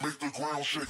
Make the ground shake.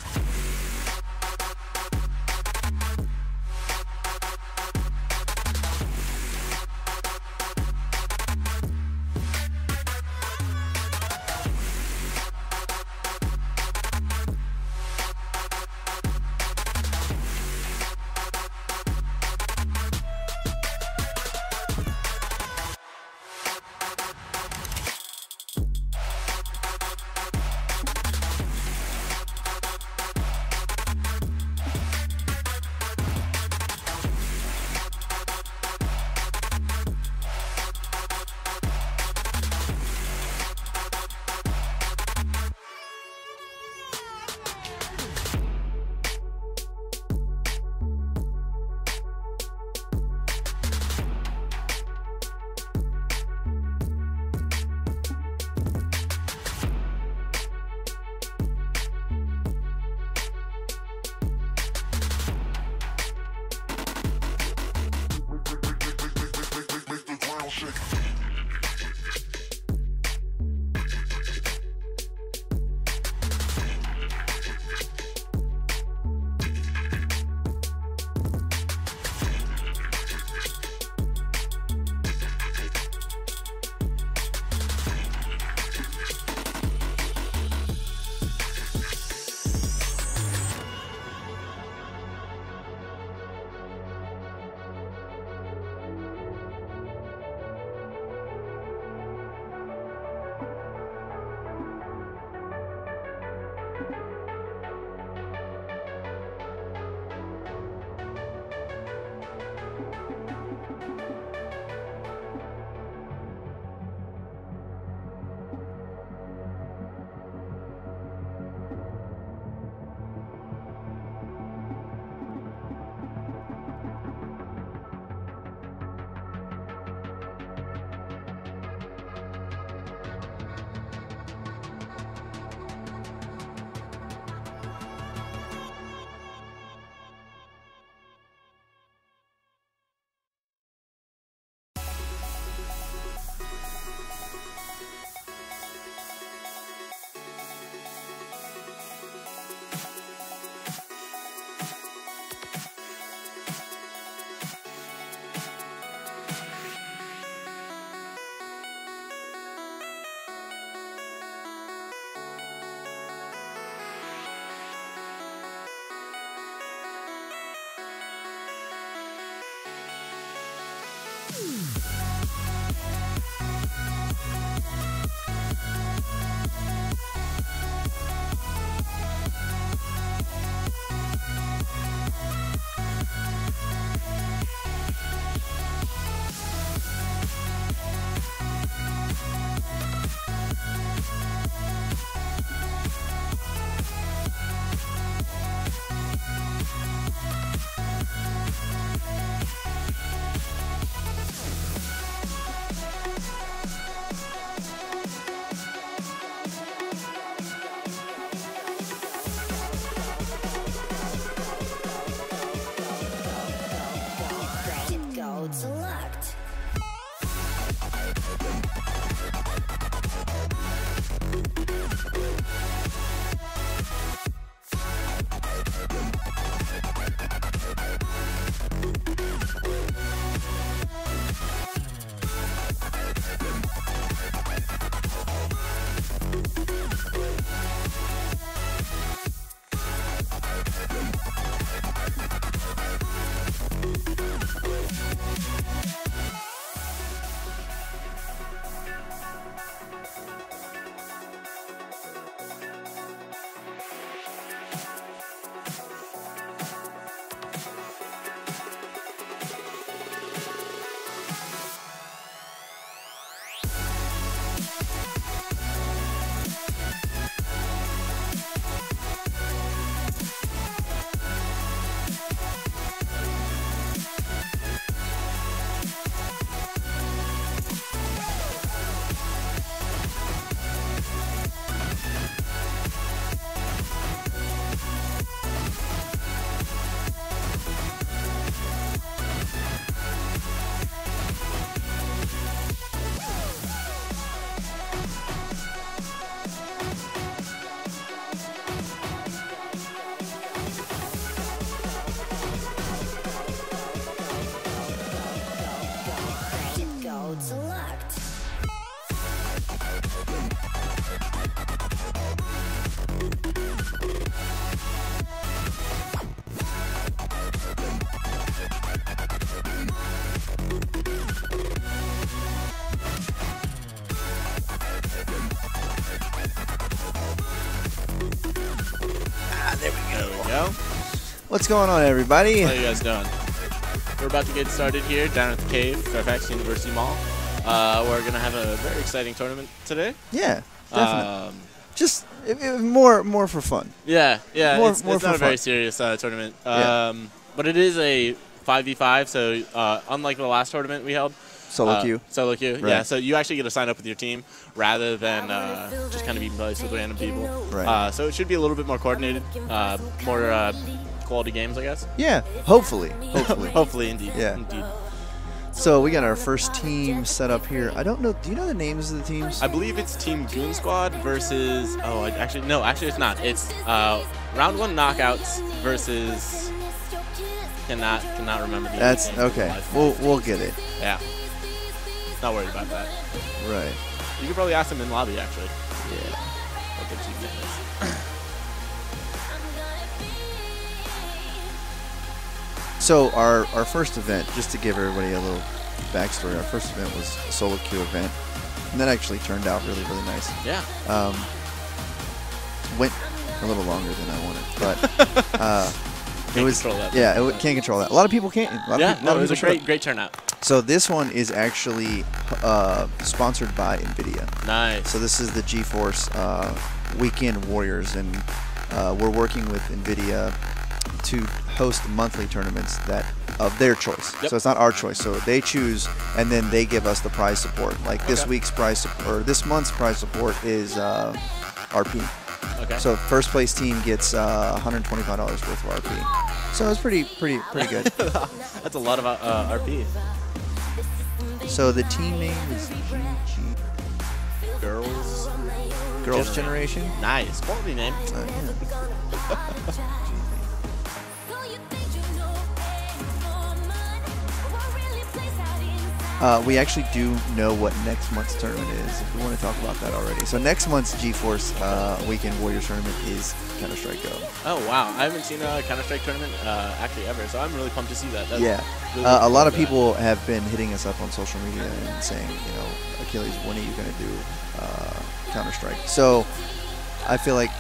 go. What's going on, everybody? How are you guys doing? We're about to get started here down at the Cave, Fairfax University Mall. We're going to have a very exciting tournament today. Yeah, definitely. Just more for fun. Yeah, it's not a very fun. serious tournament. Yeah. But it is a 5v5, so unlike the last tournament we held. Solo queue. Solo queue, right. Yeah. So you actually get to sign up with your team rather than just kind of being placed with random people. Right. So it should be a little bit more coordinated, more quality games, I guess. Yeah, hopefully. Hopefully, indeed. Yeah. Indeed. So we got our first team set up here. I don't know. Do you know the names of the teams? I believe it's Team Goon Squad versus. Oh, actually it's not. It's round 1 knockouts versus. Cannot remember the. That's okay. We'll get it. Yeah. Not worried about that. Right. You could probably ask them in lobby, actually. Yeah. What their team name is. So our first event, just to give everybody a little backstory, our first event was a solo queue event, and that actually turned out really nice. Yeah. Went a little longer than I wanted, but it was control that. Yeah, can't control that. A lot of people can't. It was a great turnout. So this one is actually sponsored by NVIDIA. Nice. So this is the GeForce Weekend Warriors, and we're working with NVIDIA to host monthly tournaments that of their choice. Yep. So it's not our choice. So they choose, and then they give us the prize support. Like this week's prize or this month's prize support is RP. Okay. So first place team gets $125 worth of RP. So it's pretty good. That's a lot of RP. So the team name is GG. Girls Generation. Nice. Quality name. Yeah. We actually do know what next month's tournament is, if we want to talk about that already. So next month's GeForce Weekend Warriors tournament is Counter-Strike Go. Oh, wow. I haven't seen a Counter-Strike tournament actually ever, so I'm really pumped to see that. That's yeah. Really a lot of people have been hitting us up on social media and saying, you know, Achilles, when are you going to do Counter-Strike? So I feel like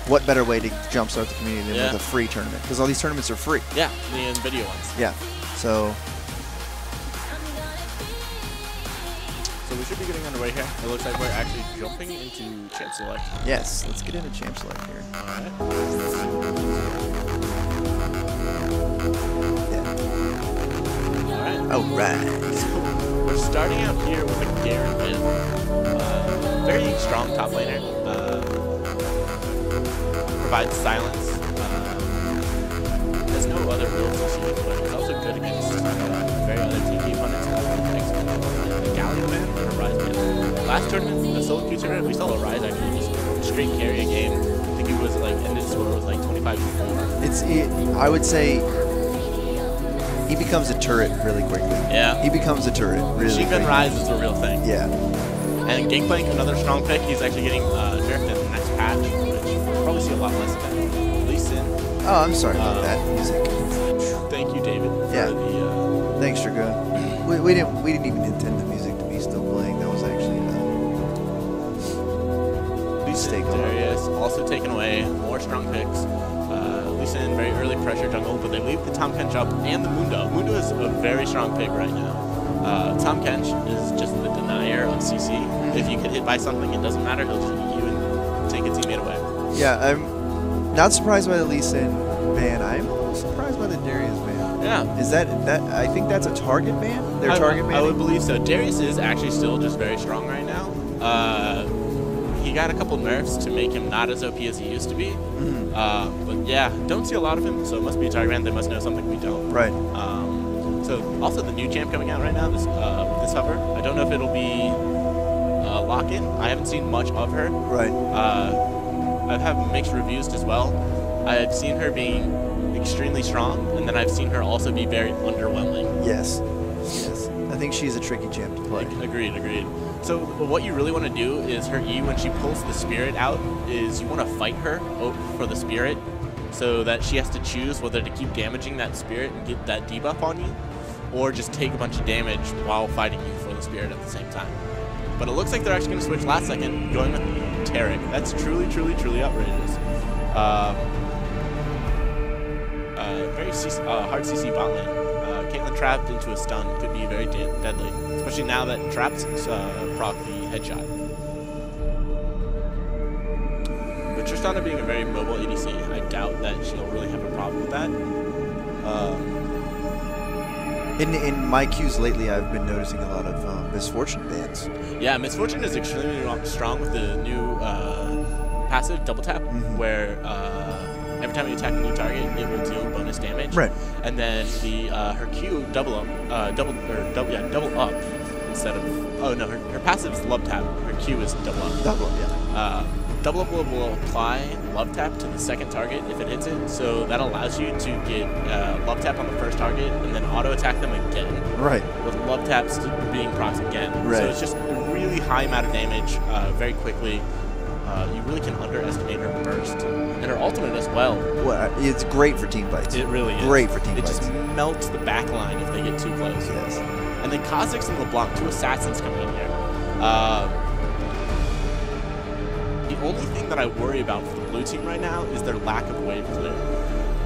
what better way to jumpstart the community than with a free tournament? Because all these tournaments are free. Yeah, the NVIDIA ones. Yeah. So we should be getting underway here. It looks like we're actually jumping into Champ Select. Yes, let's get into Champ Select here. Alright. Yeah. Alright. So we're starting out here with a Garen win. Very strong top laner. Provides silence. There's no other builds to see, but he's also good against very other TP opponents. Last tournament, the solo queue tournament, we saw Rise actually just straight carry a game. I think it was like ended score was like 25-4. I would say he becomes a turret really quickly. Yeah. He becomes a turret really quickly. Machine Rise is a real thing. Yeah. And Gangplank, another strong pick. He's actually getting nerfed in the next patch, which we'll probably see a lot less of that. Lee Sin. Oh, I'm sorry about that music. Thank you, David. Yeah. For the, thanks, Dragoon. We didn't even intend the music to be still playing. That was actually mistake. Darius also taken away. More strong picks. Lee Sin, very early pressure jungle, but they leave the Tom Kench up and the Mundo. Mundo is a very strong pick right now. Tom Kench is just the denier of CC. If you get hit by something, it doesn't matter. He'll just eat you and take a teammate away. Yeah, I'm not surprised by the Lee Sin ban. I'm a little surprised by the Darius ban. Yeah. Is that I think that's a target ban? Their target ban? I would believe so. Darius is actually still just very strong right now. He got a couple nerfs to make him not as OP as he used to be. But yeah, don't see a lot of him, so it must be a target ban. They must know something we don't. Right. So also the new champ coming out right now, this hover. I don't know if it'll be lock-in. I haven't seen much of her. Right. I've had mixed reviews as well. I've seen her being extremely strong, and then I've seen her also be very underwhelming. Yes. Yes. I think she's a tricky champ to play. Agreed. So what you really want to do is her E, when she pulls the spirit out, is you want to fight her for the spirit so that she has to choose whether to keep damaging that spirit and get that debuff on you, or just take a bunch of damage while fighting you for the spirit at the same time. But it looks like they're actually going to switch last second, going with Tarek. That's truly outrageous. very hard CC bot lane. Caitlyn trapped into a stun could be very deadly, especially now that traps proc the headshot. But Tristana being a very mobile ADC, I doubt that she'll really have a problem with that. In my queues lately, I've been noticing a lot of Misfortune bans. Yeah, Misfortune is extremely strong with the new passive double tap, where every time you attack a new target, it will deal bonus damage. Right. And then the her Q double up instead of her passive is love tap. Her Q is double up. Double up, yeah. Double up will apply love tap to the second target if it hits it, so that allows you to get love tap on the first target and then auto attack them again. Right. With love taps being procs again. Right. So it's just a really high amount of damage very quickly. You really can underestimate her burst and her ultimate as well. Well, it's great for team fights. It really is. Great for team fights. It just melts the back line if they get too close. Yes. And then Kha'Zix and LeBlanc, two assassins coming in here. The only thing that I worry about for the blue team right now is their lack of wave clear.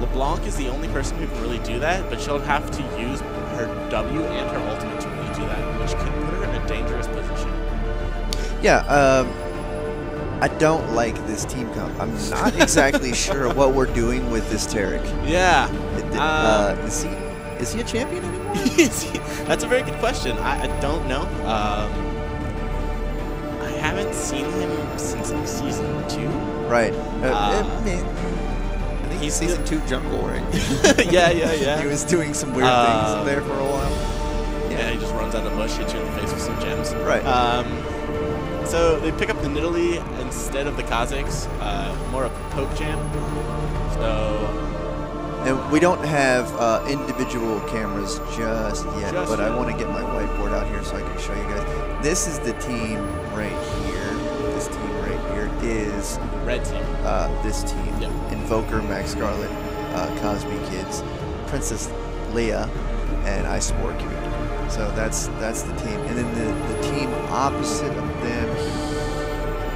LeBlanc is the only person who can really do that, but she'll have to use her W and her ultimate to really do that, which can put her in a dangerous position. Yeah, I don't like this team comp. I'm not exactly sure what we're doing with this Tarek. Yeah. Is he a champion anymore? That's a very good question. I don't know. I haven't seen him since like season 2. Right. I think he's season 2 jungle, right? yeah. He was doing some weird things there for a while. Yeah, he just runs out of the bush, hits you in the face with some gems. Right. So they pick up the Nidalee instead of the Kha'Zix, more of a poke jam. So. And we don't have individual cameras just yet, but I want to get my whiteboard out here so I can show you guys. This is the team right here. This team right here is red team. This team. Yep. Invoker, Max Scarlet, Cosby Kids, Princess Leia, and Iceborg Community. So that's the team. And then the team opposite of them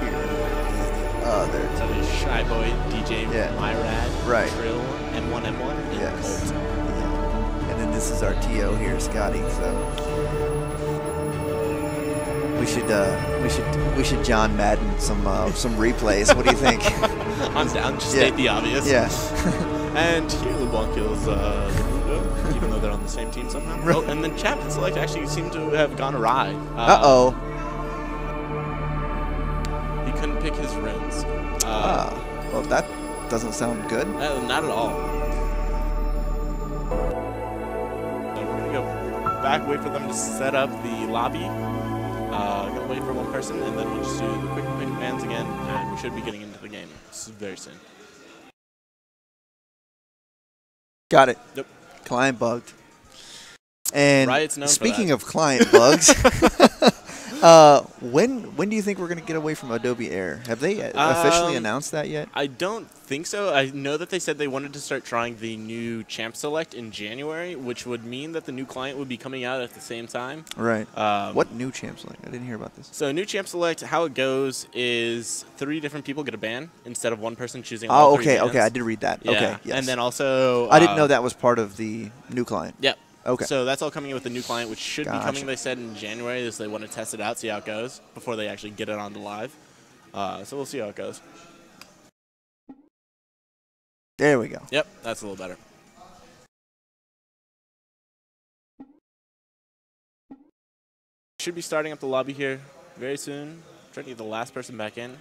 here is the other team. So there's Shy Boy, DJ Myrad, right. Trill, M1, and yes. Colt. Yeah. And then this is our TO here, Scotty. So we should John Madden some replays. What do you think? I'm down. Just state the obvious. Yeah. And here LeBlanc kills even though they're on the same team somehow. Right. Oh, and then Champion Select actually seemed to have gone awry. He couldn't pick his runes. Well, that doesn't sound good. Not at all. So we're gonna go back, wait for them to set up the lobby. Gonna wait for one person, and then we'll just do the quick pick bands again, and we should be getting into the game very soon. Got it. Yep. Client bugged. And Riot's known speaking of client bugs, when do you think we're going to get away from Adobe Air? Have they officially announced that yet? I don't think so. I know that they said they wanted to start trying the new Champ Select in January, which would mean that the new client would be coming out at the same time. Right. What new Champ Select? I didn't hear about this. So new Champ Select, how it goes is 3 different people get a ban instead of one person choosing all 3 bans. Okay, I did read that. Yeah. Okay, yes. And then also... I didn't know that was part of the new client. Yep. Okay. So that's all coming in with the new client, which should be coming, they said, in January, as they want to test it out, see how it goes, before they actually get it onto live. So we'll see how it goes. There we go. Yep, that's a little better. Should be starting up the lobby here very soon. Trying to get the last person back in.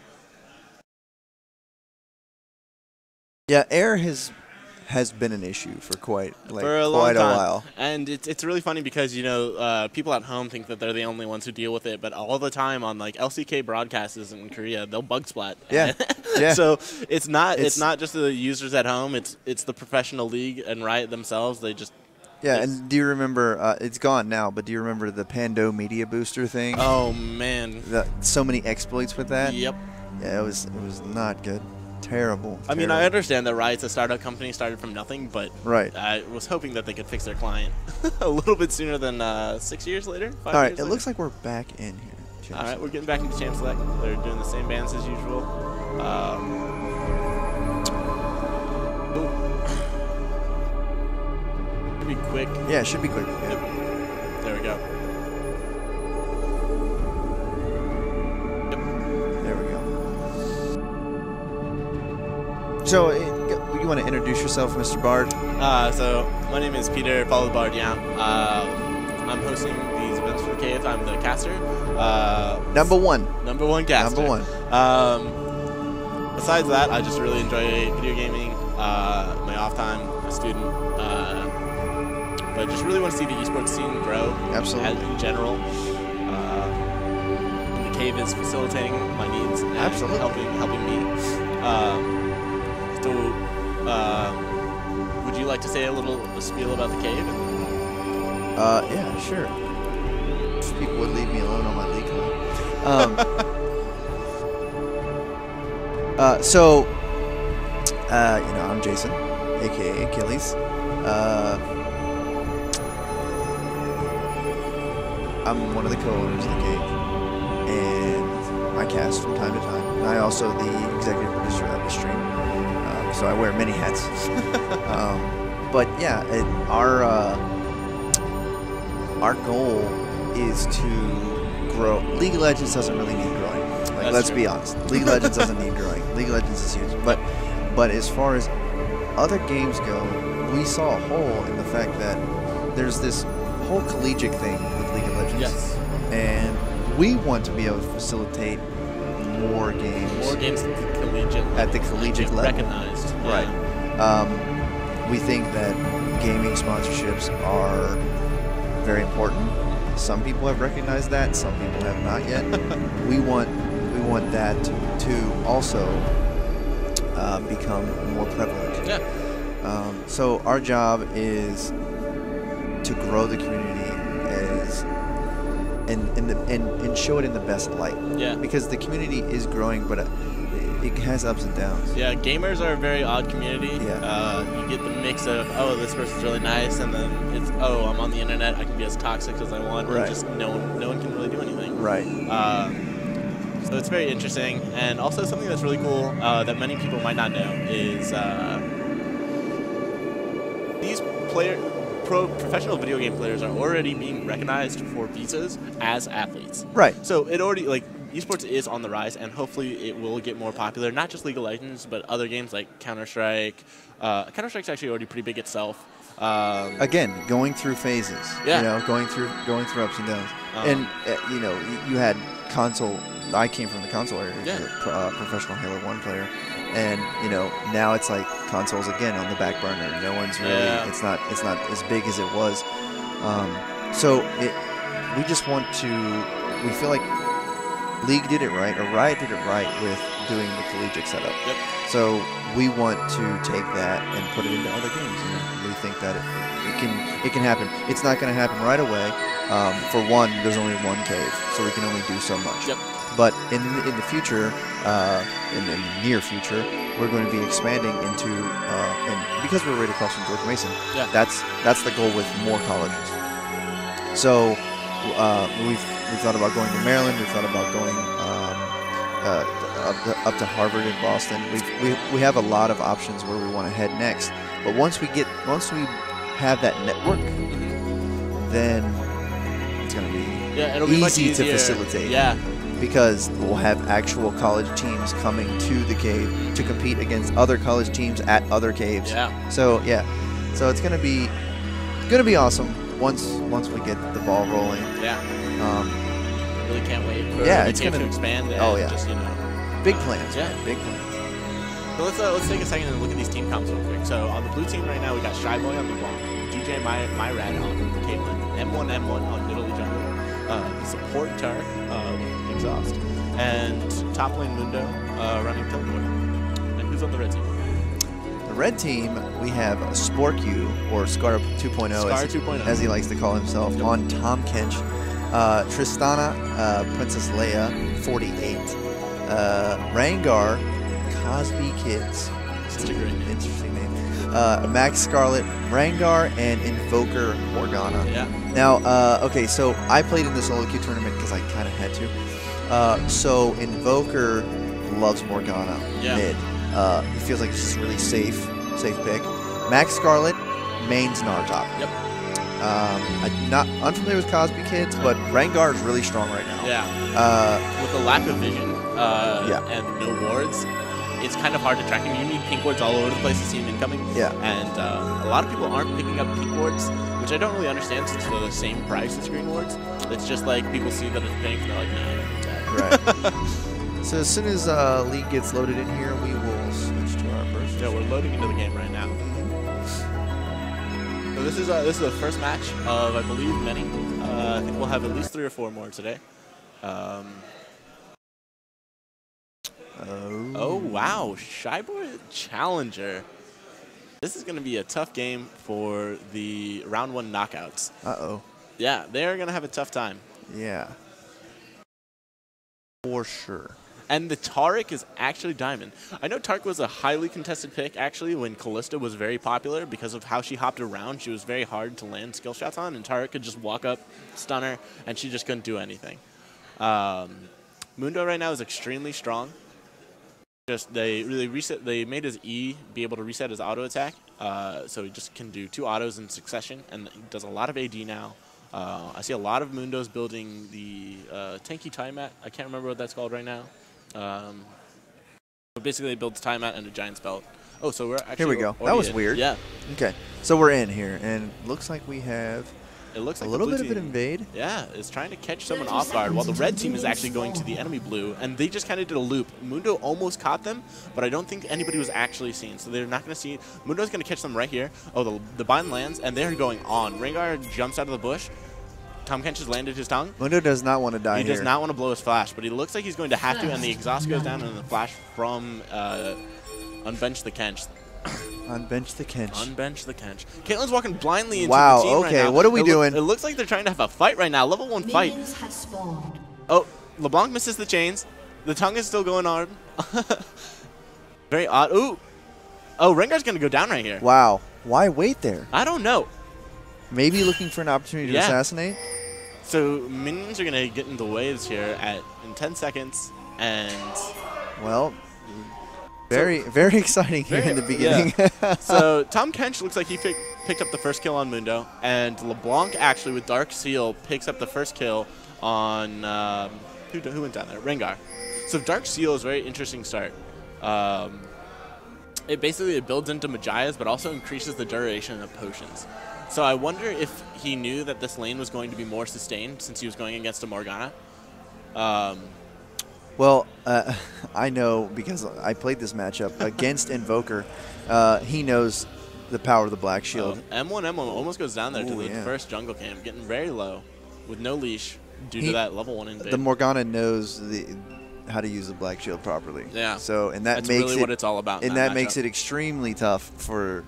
Yeah, Air has been an issue for quite a long time. while. And it's really funny because, you know, people at home think that they're the only ones who deal with it, but all the time on like LCK broadcasts in Korea, they'll bug splat. Yeah. Yeah. So it's not just the users at home, it's the professional league and Riot themselves. They just and do you remember it's gone now, but do you remember the Pando Media Booster thing? Oh man. So many exploits with that? Yep. Yeah, it was not good. Terrible. I mean, I understand that Riot's a startup company, started from nothing, but I was hoping that they could fix their client a little bit sooner than 6 years later. 5 All right, years it later. looks like we're back in here. All right, we're getting back into Champ Select. They're doing the same bands as usual. quick. Yeah, it should be quick. Yeah. Yep. There we go. Yep. There we go. So, you want to introduce yourself, Mr. Bard? So my name is Peter, Paulo Bard. Yeah. I'm hosting these events for the cave. I'm the caster. Number one caster. Number one. Besides that, I just really enjoy video gaming. My off time, I'm a student, but just really want to see the esports scene grow. Absolutely. In general. The cave is facilitating my needs and Absolutely. helping me. Would you like to say a little spiel about the cave? Yeah, sure. If people would leave me alone on my league you know, I'm Jason, aka Achilles. I'm one of the co-owners of the cave, and I cast from time to time. And I also the executive producer of the stream, so I wear many hats. But yeah, our goal is to grow. League of Legends doesn't really need growing. Like, let's be honest. League of Legends doesn't need growing. League of Legends is huge. But as far as other games go, we saw a hole in the fact that there's this whole collegiate thing with League of Legends. Yes. And we want to be able to facilitate more games. More games at the collegiate level. Recognized. Right. We think that gaming sponsorships are very important. Some people have recognized that, some people have not yet. we want that to also become more prevalent. Yeah. So our job is to grow the community and show it in the best light. Yeah. Because the community is growing, but it has ups and downs. Yeah, gamers are a very odd community. Yeah. You get the mix of, oh, this person's really nice, and then it's, oh, I'm on the internet, I can be as toxic as I want, right. And just no one can really do anything. Right. So it's very interesting, and also something that's really cool that many people might not know is these professional video game players are already being recognized for visas as athletes. Right. So it already, like, esports is on the rise, and hopefully it will get more popular. Not just League of Legends, but other games like Counter-Strike. Counter-Strike's actually already pretty big itself. Again, going through phases. Yeah. You know, going through ups and downs. And you know, you had console. I came from the console area. Yeah. Professional Halo 1 player, and you know, now it's like consoles again on the back burner. No one's really. Yeah. It's not as big as it was. So we just want to. We feel like League did it right, or Riot did it right with doing the collegiate setup. Yep. So we want to take that and put it into other games. And we think that it can happen. It's not going to happen right away. For one, there's only one cave, so we can only do so much. Yep. But in the future, in the near future, we're going to be expanding into, and because we're right across from George Mason, yeah. that's the goal with more colleges. So we've thought about going to Maryland. We've thought about going up to Harvard and Boston. We have a lot of options where we want to head next. But once we have that network, then it's going to be it'll be much easy easier to facilitate. Yeah. Because we'll have actual college teams coming to the cave to compete against other college teams at other caves. Yeah. So it's going to be awesome once we get the ball rolling. Yeah. Really can't wait for it's the cave gonna to expand. And oh yeah. Just, you know, big plans. Yeah. Man, big plans. So let's take a second and look at these team comps real quick. So on the blue team right now, we got Shy Boy on the wall, DJ Myrad on Caitlyn, M1 on Italy Jungle, the support Tar, Exhaust, and top lane Mundo running Tiltboy. And who's on the red team? The red team, we have Sporku, or Scar 2.0, as he likes to call himself, yep. on Tom Kench. Tristana, Princess Leia, 48. Rangar, Cosby Kids. Such a great name. Interesting name. Max Scarlet, Rangar, and Invoker Morgana. Yeah. Now, okay, so I played in the solo queue tournament because I kind of had to. So Invoker loves Morgana mid. He feels like it's just really safe pick. Max Scarlet, mains Gnar top. Yep. I'm not unfamiliar with Cosby Kids, but Rengar is really strong right now. Yeah. With the lack of vision and no wards, it's kind of hard to track him. You need pink wards all over the place to see him incoming. Yeah. And a lot of people aren't picking up pink wards, which I don't really understand since they're the same price as green wards. It's just like people see that it's pink and they're like, nah. Right. So as soon as League gets loaded in here, we will switch to our first. Yeah, we're loading into the game right now. So this is the first match of, I believe, many. I think we'll have at least 3 or 4 more today. Oh, wow. Shyboy Challenger. This is going to be a tough game for the round 1 knockouts. Uh-oh. Yeah, they're going to have a tough time. Yeah. For sure. And the Taric is actually Diamond. I know Taric was a highly contested pick, actually, when Callista was very popular because of how she hopped around. She was very hard to land skill shots on, and Taric could just walk up, stun her, and she just couldn't do anything. Mundo right now is extremely strong. Just they made his E be able to reset his auto attack, so he just can do 2 autos in succession, and he does a lot of AD now. I see a lot of Mundos building the tanky time mat. I can't remember what that's called right now. But basically, it builds time mat and a giant's belt. Oh, so we're actually here we go. That was weird. Yeah. Okay, so we're in here, and looks like we have. It looks like a little bit of an invade. Yeah, it's trying to catch someone off guard while the red team is actually going to the enemy blue, and they just kind of did a loop. Mundo almost caught them, but I don't think anybody was actually seen, so they're not going to see. Mundo's going to catch them right here. Oh, the bind lands, and they're going on. Rengar jumps out of the bush. Tom Kench has landed his tongue. Mundo does not want to die here. He does not want to blow his flash, but he looks like he's going to have to, and the exhaust goes down, and the flash from Unbench the Kench. Unbench the Kench. Unbench the Kench. Caitlin's walking blindly into the team right now. What are we doing? It looks like they're trying to have a fight right now. Level 1 fight. Oh, LeBlanc misses the chains. The tongue is still going on. Very odd. Ooh. Oh, Rengar's going to go down right here. Wow. Why wait there? I don't know. Maybe looking for an opportunity to assassinate? So minions are going to get into waves here in 10 seconds. And... well... very exciting here in the beginning. Yeah. So Tom Kench looks like he picked up the first kill on Mundo, and LeBlanc actually with Dark Seal picks up the first kill on who went down there? Rengar. So Dark Seal is a very interesting start. It builds into Magias, but also increases the duration of potions. So I wonder if he knew that this lane was going to be more sustained since he was going against a Morgana. Well, I know because I played this matchup against Invoker. He knows the power of the Black Shield. M1 almost goes down there to the first jungle camp, getting very low with no leash due to that level 1 invade. The Morgana knows how to use the Black Shield properly. Yeah. So and that makes really what it's all about. And that makes it extremely tough for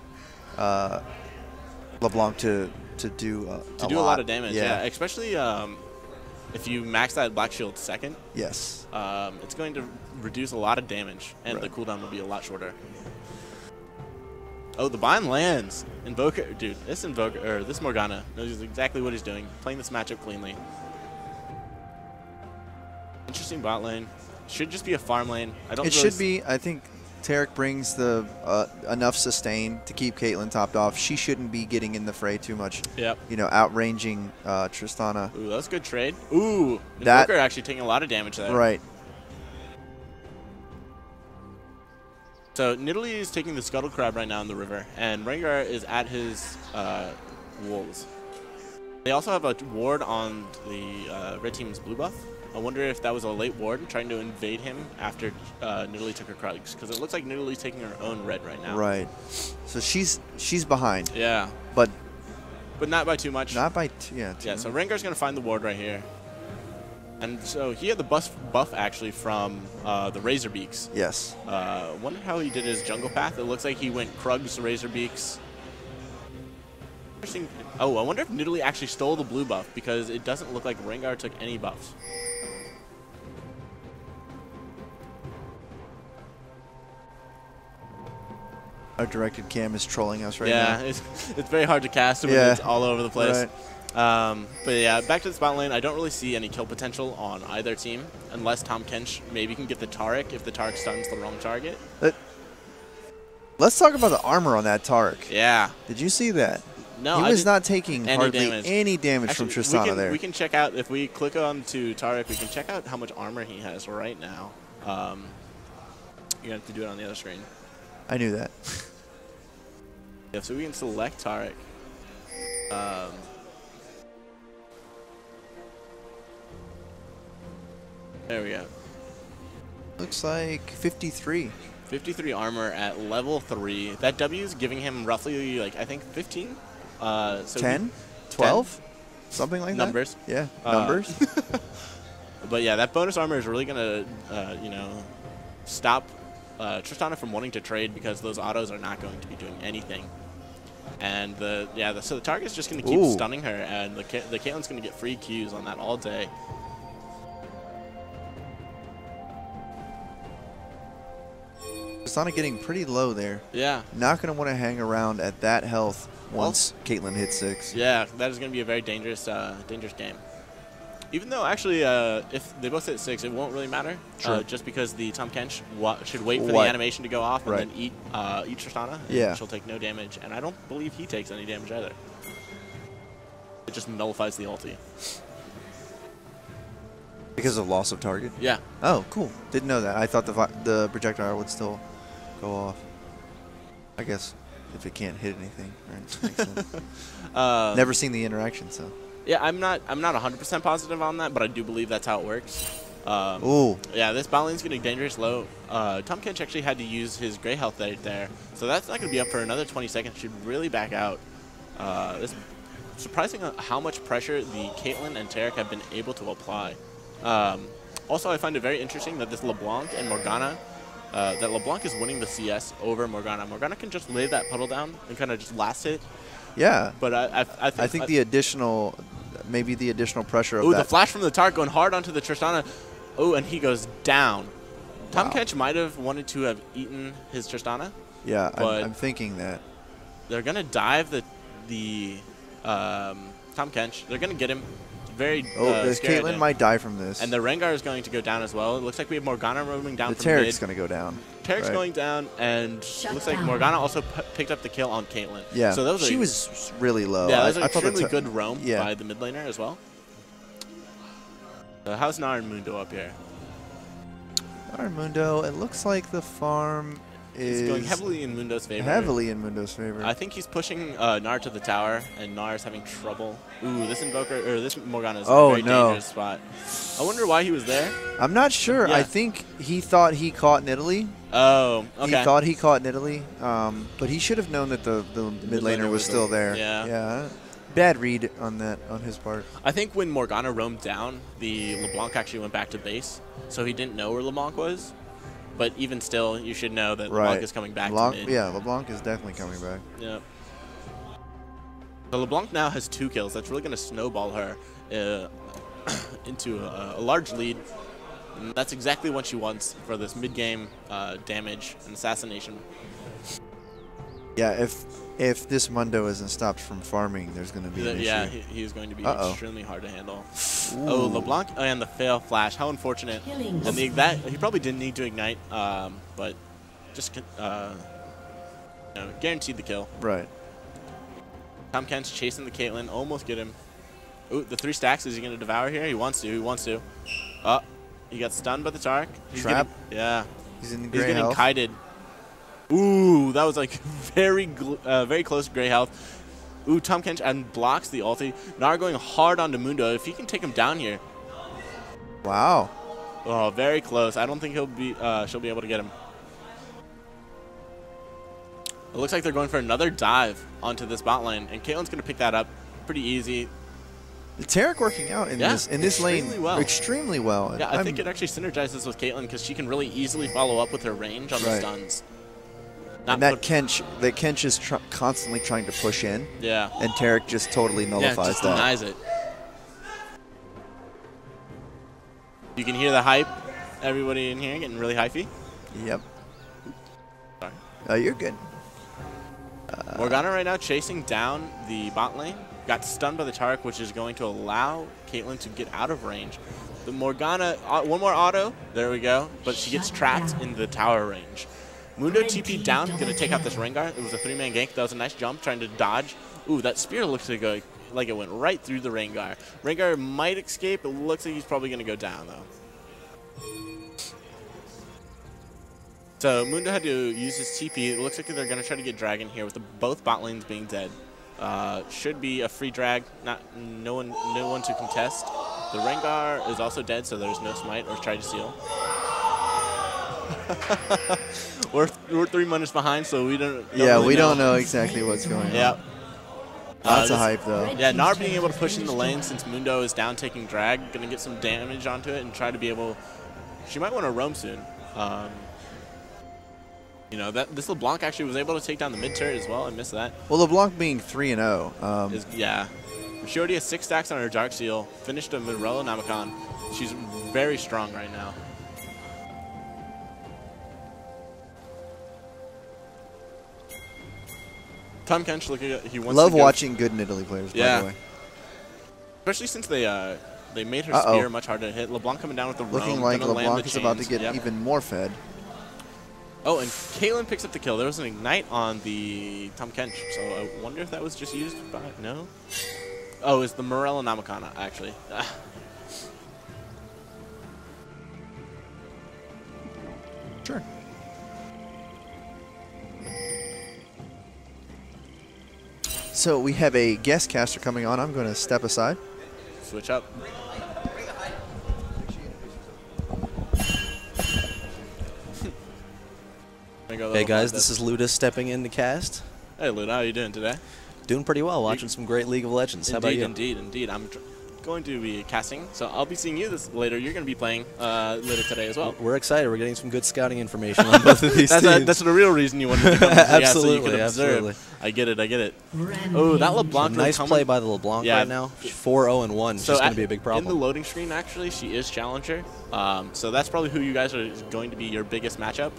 LeBlanc to do a lot of damage. Yeah, especially. If you max that Black Shield second, yes, it's going to reduce a lot of damage, and the cooldown will be a lot shorter. Oh, the bind lands. Invoker, dude, this Morgana knows exactly what he's doing, playing this matchup cleanly. Interesting bot lane. Should just be a farm lane. It should be. I think Taric brings the enough sustain to keep Caitlyn topped off. She shouldn't be getting in the fray too much. Yep. You know, outranging Tristana. Ooh, that's a good trade. Ooh, Invoker actually taking a lot of damage there. Right. So Nidalee is taking the Scuttle Crab right now in the river, and Rengar is at his wolves. They also have a ward on the red team's blue buff. I wonder if that was a late ward trying to invade him after Nidalee took her Krugs, because it looks like Nidalee's taking her own red right now. Right. So she's behind. Yeah. But not by too much. Not by yeah. So Rengar's gonna find the ward right here, and so he had the buff actually from the Razor Beaks. Yes. Wonder how he did his jungle path. It looks like he went Krugs, Razor Beaks. Interesting. Oh, I wonder if Nidalee actually stole the blue buff, because it doesn't look like Rengar took any buffs. Our directed cam is trolling us right now. Yeah, it's very hard to cast when it's all over the place. Right. But yeah, back to the spot lane. I don't really see any kill potential on either team, unless Tom Kench maybe can get the Taric if the Taric stuns the wrong target. Let's talk about the armor on that Taric. Yeah. Did you see that? No, he I was didn't not taking hardly any damage Actually, from Tristana there. We can check out, if we click on to Tarek, we can check out how much armor he has right now. You're going to have to do it on the other screen. I knew that. Yeah, so we can select Tarek. There we go. Looks like 53. 53 armor at level 3. That W is giving him roughly, like, I think 15? So 10? 12? Something like numbers. that? Yeah, numbers. But yeah, that bonus armor is really going to, you know, stop Tristana from wanting to trade because those autos are not going to be doing anything. And so the target's just going to keep stunning her, and the Caitlyn's going to get free Qs on that all day. Tristana getting pretty low there. Yeah. Not going to want to hang around at that health once Caitlyn hits 6. Yeah, that is going to be a very dangerous game. Even though, actually, if they both hit 6, it won't really matter. Just because the Tahm Kench should wait for the animation to go off and then eat Tristana. Yeah. She'll take no damage. And I don't believe he takes any damage either. It just nullifies the ulti. Because of loss of target? Yeah. Oh, cool. Didn't know that. I thought the projectile would still go off. I guess if it can't hit anything. Right? Makes sense. Never seen the interaction, so. Yeah, I'm not 100% positive on that, but I do believe that's how it works. Ooh. Yeah, this bot lane's getting dangerous low. Tahm Kench actually had to use his gray health right there, so that's not going to be up for another 20 seconds. Should really back out. It's surprising how much pressure the Caitlyn and Tarek have been able to apply. Also, I find it very interesting that this LeBlanc and Morgana, that LeBlanc is winning the CS over Morgana. Morgana can just lay that puddle down and kind of just last hit. Yeah. But I think the additional, maybe the additional pressure of that. Oh, the flash from the Tark going hard onto the Tristana. Oh, and he goes down. Tahm Kench might have wanted to have eaten his Tristana. Yeah, I'm thinking that. They're going to dive the Tahm Kench. They're going to get him. Very Caitlyn might die from this. And the Rengar is going to go down as well. It looks like we have Morgana roaming down from mid. The Tarek's going to go down. Tarek's going down, and it looks like Morgana also picked up the kill on Caitlyn. Yeah, so she was really low. Yeah, that was an extremely good roam by the mid laner as well. How's Nar and Mundo up here? Nar and Mundo, it looks like the farm is going heavily in Mundo's favor. Heavily in Mundo's favor. I think he's pushing Nar to the tower, and Nar's having trouble. Ooh, this Invoker, or this Morgana is a very dangerous spot. I wonder why he was there. I'm not sure. Yeah. I think he thought he caught Nidalee. Oh, okay. He thought he caught Nidalee, but he should have known that the mid laner was still there. Yeah. Yeah. Bad read on his part. I think when Morgana roamed down, the LeBlanc actually went back to base, so he didn't know where LeBlanc was. But even still, you should know that LeBlanc is coming back to mid. Yeah, LeBlanc is definitely coming back. Yeah. So LeBlanc now has 2 kills. That's really going to snowball her into a large lead. And that's exactly what she wants for this mid-game damage and assassination. Yeah, if this Mundo isn't stopped from farming, there's going to be an issue. Yeah, he is going to be extremely hard to handle. Ooh. Oh, LeBlanc and the fail flash. How unfortunate. And he probably didn't need to ignite, but just guaranteed the kill. Right. Tahm Kench chasing the Caitlyn, almost get him. Ooh, the 3 stacks. Is he going to devour here? He wants to. He wants to. He got stunned by the Tark. Trap. Yeah. He's in the He's getting kited. Ooh, that was like very close to gray health. Ooh, Tahm Kench and blocks the ulti. Nar going hard onto Mundo. If he can take him down here. Wow. Oh, very close. I don't think she'll be able to get him. It looks like they're going for another dive onto this bot lane, and Caitlyn's going to pick that up pretty easy. The Tarek working out in this lane extremely well. Yeah, I think it actually synergizes with Caitlyn because she can really easily follow up with her range on the stuns. And that Kench is constantly trying to push in. Yeah. And Tarek just totally nullifies just denies it. You can hear the hype. Everybody in here getting really hypey. Yep. Sorry. Oh, you're good. Morgana right now chasing down the bot lane. Got stunned by the Tarek, which is going to allow Caitlyn to get out of range. The Morgana, one more auto. There we go. But she gets trapped in the tower range. Mundo TP down, going to take out this Rengar. It was a 3-man gank. That was a nice jump, trying to dodge. Ooh, that spear looks like it went right through the Rengar. Rengar might escape. It looks like he's probably going to go down, though. So Mundo had to use his TP. It looks like they're going to try to get Dragon here with both bot lanes being dead. Should be a free drag. No one to contest. The Rengar is also dead, so there's no smite or try to steal. we're 3 minutes behind, so we don't. We don't know exactly what's going on. Yeah. Lots of hype, though. Yeah, Gnar being able to push in the lane since Mundo is down taking drag, going to get some damage onto it and try to be able. She might want to roam soon. You know, this LeBlanc actually was able to take down the mid turret as well. I missed that. Well, LeBlanc being 3-0. Yeah. She already has 6 stacks on her Dark Seal. Finished a Morello Namicon. She's very strong right now. Tom Kench looking at he wants Love to go watching good Nidalee players, by the way. Especially since they made her spear much harder to hit. LeBlanc coming down with the roam. Looking like LeBlanc is about to get even more fed. Oh, and Caitlyn picks up the kill. There was an ignite on the Tom Kench, so I wonder if that was just used by... No? Oh, it's the Morello Namicon, actually. Sure. So we have a guest caster coming on. I'm going to step aside. Switch up. Hey guys, this is Luda stepping in to cast. Hey Luda, how are you doing today? Doing pretty well, watching some great League of Legends. How about you? Indeed. I'm going to be casting, so I'll be seeing you later. You're going to be playing later today as well. We're excited. We're getting some good scouting information on both of these teams. That's the real reason you wanted to come. Absolutely, so you absolutely. I get it. Oh, that LeBlanc. Nice play by the LeBlanc right now. 4-0-1. So she's going to be a big problem. In the loading screen, actually, she is challenger. So that's probably who you guys are going to be your biggest matchup.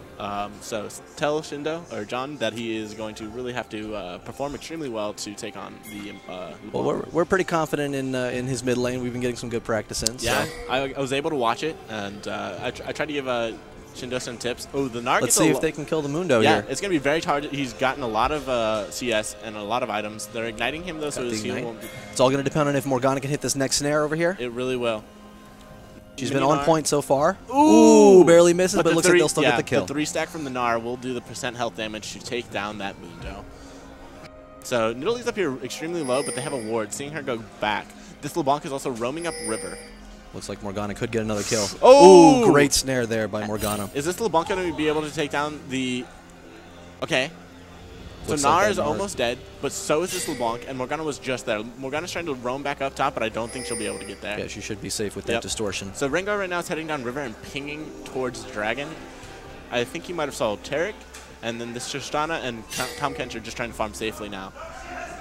So tell Shindo or John that he is going to really have to perform extremely well to take on the. Well, we're pretty confident in his mid lane. We've been getting some good practice in. Yeah, so. I was able to watch it, and I tried to give Shindo some tips. Oh, the Gnar. Let's see if they can kill the Mundo here. Yeah, it's going to be very hard. He's gotten a lot of CS and a lot of items. They're igniting him, though, so his heal won't be. It's all going to depend on if Morgana can hit this next snare over here. It really will. She's been on point so far. Ooh, barely misses, but it looks like they'll still get the kill. The 3-stack from the Gnar will do the % health damage to take down that Mundo. So Nidalee's up here extremely low, but they have a ward. Seeing her go back. This LeBlanc is also roaming up river. Looks like Morgana could get another kill. Oh! Ooh, great snare there by Morgana. Is this LeBlanc going to be able to take down the... Okay. So Looks Gnar like is almost dead, but so is this LeBlanc, and Morgana was just there. Morgana's trying to roam back up top, but I don't think she'll be able to get there. Yeah, she should be safe with that distortion. So Rengar right now is heading down river and pinging towards Dragon. I think he might have solved Taric, and then this Tristana and Tom Kench are just trying to farm safely now.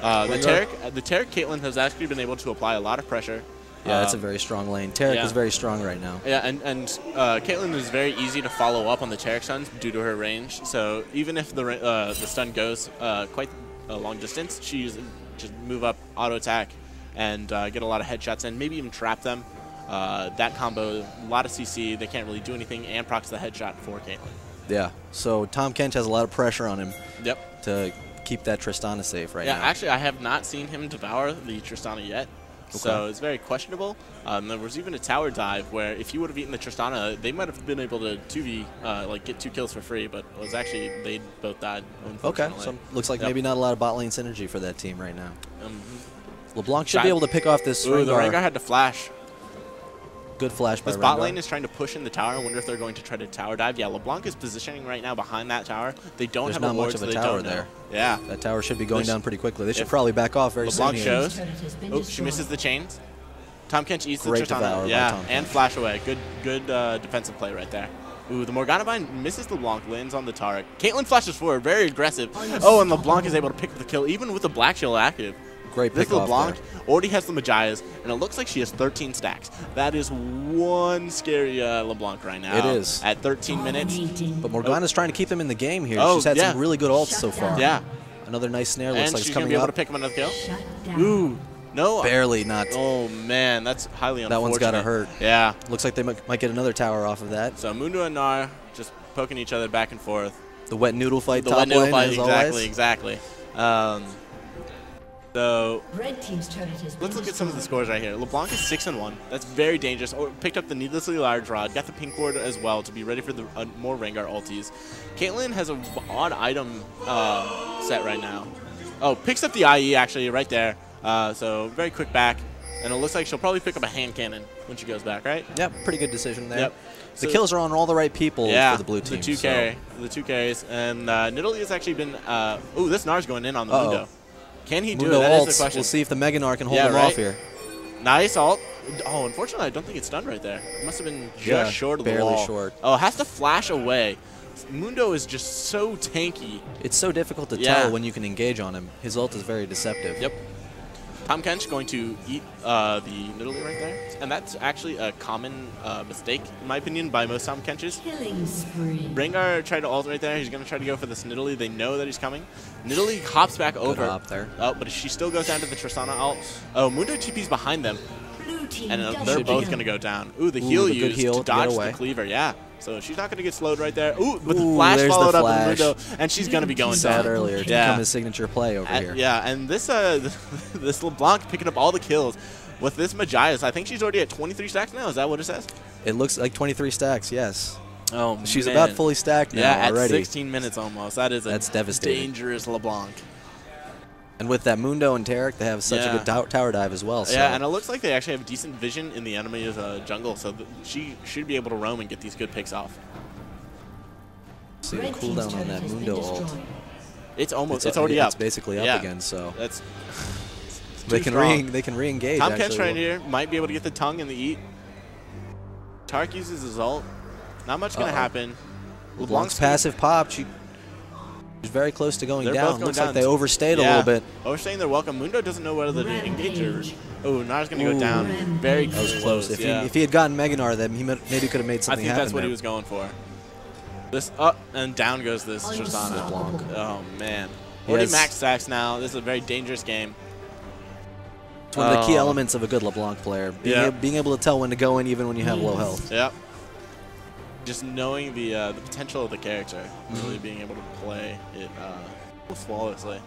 The Taric Caitlyn has actually been able to apply a lot of pressure. Yeah, that's a very strong lane. Taric is very strong right now. Yeah, and Caitlyn is very easy to follow up on the Taric stuns due to her range. So even if the stun goes quite a long distance, she's just move up, auto attack, and get a lot of headshots and maybe even trap them. That combo, a lot of CC, they can't really do anything, and procs the headshot for Caitlyn. Yeah, so Tom Kench has a lot of pressure on him. Yep. To keep that Tristana safe right now. Yeah, actually, I have not seen him devour the Tristana yet. Okay. So it's very questionable. There was even a tower dive where if he would have eaten the Tristana, they might have been able to 2v, like get 2 kills for free, but it was actually, they both died, unfortunately. Okay, so looks like maybe not a lot of bot lane synergy for that team right now. LeBlanc should be able to pick off this Rengar. The Rengar had to flash. Good flash by Rengar. This bot lane is trying to push in the tower. I wonder if they're going to try to tower dive. Yeah, LeBlanc is positioning right now behind that tower. They don't have a ward, so they don't know. There. Yeah. That tower should be going down pretty quickly. They should probably back off very soon. LeBlanc shows. Oh, she misses the chains. Tom Kench eats the Tristana. Yeah, and flash away. Good defensive play right there. Ooh, the Morgana Bind misses LeBlanc, lands on the Taric. Caitlyn flashes forward, very aggressive. Oh, and LeBlanc is able to pick up the kill, even with the Black Shield active. Great pick This LeBlanc already has the Magias, and it looks like she has 13 stacks. That is one scary LeBlanc right now. It is. At 13 minutes. But Morgana's trying to keep them in the game here. She's had some really good ults so far. Yeah. Another nice snare looks like it's coming up. And she's going to be able up. to pick him another kill. Ooh. No. Barely not. Oh, man. That's highly unfortunate. That one's got to hurt. Yeah. Looks like they might get another tower off of that. So Mundo and Gnar just poking each other back and forth. The wet noodle fight the top wet noodle lane, fight, as always. Exactly. So Red team's turret has let's look at some of the scores right here. LeBlanc is 6-1. That's very dangerous. Oh, picked up the needlessly large rod. Got the pink ward as well to be ready for the more Rengar ultis. Caitlyn has an odd item set right now. Oh, picks up the IE actually right there. So very quick back. And it looks like she'll probably pick up a hand cannon when she goes back, right? Yep, pretty good decision there. Yep. The kills are on all the right people for the blue team. The two carries. And Nidalee has actually been... oh, this Nar's going in on the Mundo. Can he do Mundo it? That ults. is the question. We'll see if the Mega Gnar can hold him off here. Nice ult. Oh, unfortunately, I don't think it's done right there. It must have been just short of the wall. Barely short. Oh, has to flash away. Mundo is just so tanky. It's so difficult to tell when you can engage on him. His ult is very deceptive. Yep. Tom Kench going to eat the Nidalee right there. And that's actually a common mistake, in my opinion, by most Tom Kenches. killing spree. Rengar tried to ult right there. He's going to try to go for this Nidalee. They know that he's coming. Nidalee hops back over. Good hop there. Oh, but she still goes down to the Tristana ult. Oh, Mundo TP's behind them. Blue team And double they're both kill. going to go down. Ooh, the heal the good used heal to to get dodge away. the cleaver. Yeah. So she's not going to get slowed right there. Ooh, but the flash there's the followed up flash. with Mundo, and she's going to be going Saw it down. earlier. It's become his signature play over here. Yeah, and this this LeBlanc picking up all the kills with this Magias. I think she's already at 23 stacks now. Is that what it says? It looks like 23 stacks, yes. Oh, She's man. about fully stacked now Yeah, already. at 16 minutes almost. That's devastating. Dangerous LeBlanc. And with that Mundo and Tarek, they have such a good tower dive as well. So. Yeah, and it looks like they actually have decent vision in the enemy's jungle, so she should be able to roam and get these good picks off. See the Red team's cooldown on turret that has been Mundo ult. destroyed. It's almost, it's already up. It's basically up again, so That's they too can re-engage. Tom actually. Kench right here might be able to get the tongue and the eat. Tark uses his ult. Not much going to happen. LeBlanc's passive pop. She's very close to going They're down. both going Looks down. like they overstayed a little bit. Overstaying their welcome. Mundo doesn't know whether to engage or... Oh, Nara's going to go down. Rampage. Very That was close. close. If he had gotten Mega Gnar, then he maybe could have made I something think happen that's what there. he was going for. This up and down goes this Tristana. Unstoppable. Oh man, already Yes. max stacks now. This is a very dangerous game. It's one of the key elements of a good LeBlanc player. Being able to tell when to go in even when you have low health. Yep. Just knowing the potential of the character, really being able to play it flawlessly.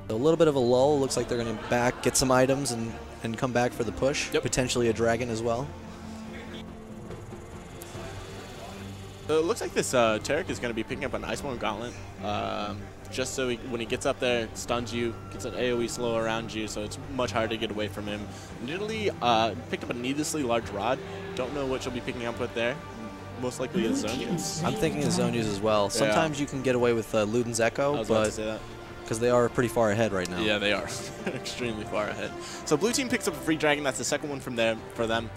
A little bit of a lull. Looks like they're going to get some items and come back for the push. Yep. Potentially a dragon as well. So it looks like this Tarek is going to be picking up an Iceborne Gauntlet, just so when he gets up there, stuns you, gets an AoE slow around you, so it's much harder to get away from him. Nidalee picked up a needlessly large rod. Don't know what she'll be picking up with there. Most likely a zone use. I'm thinking of zone use as well. Sometimes you can get away with Luden's Echo, I was about to but say that. because they are pretty far ahead right now. Yeah, they are. Extremely far ahead. So blue team picks up a free dragon. That's the second one from them for them.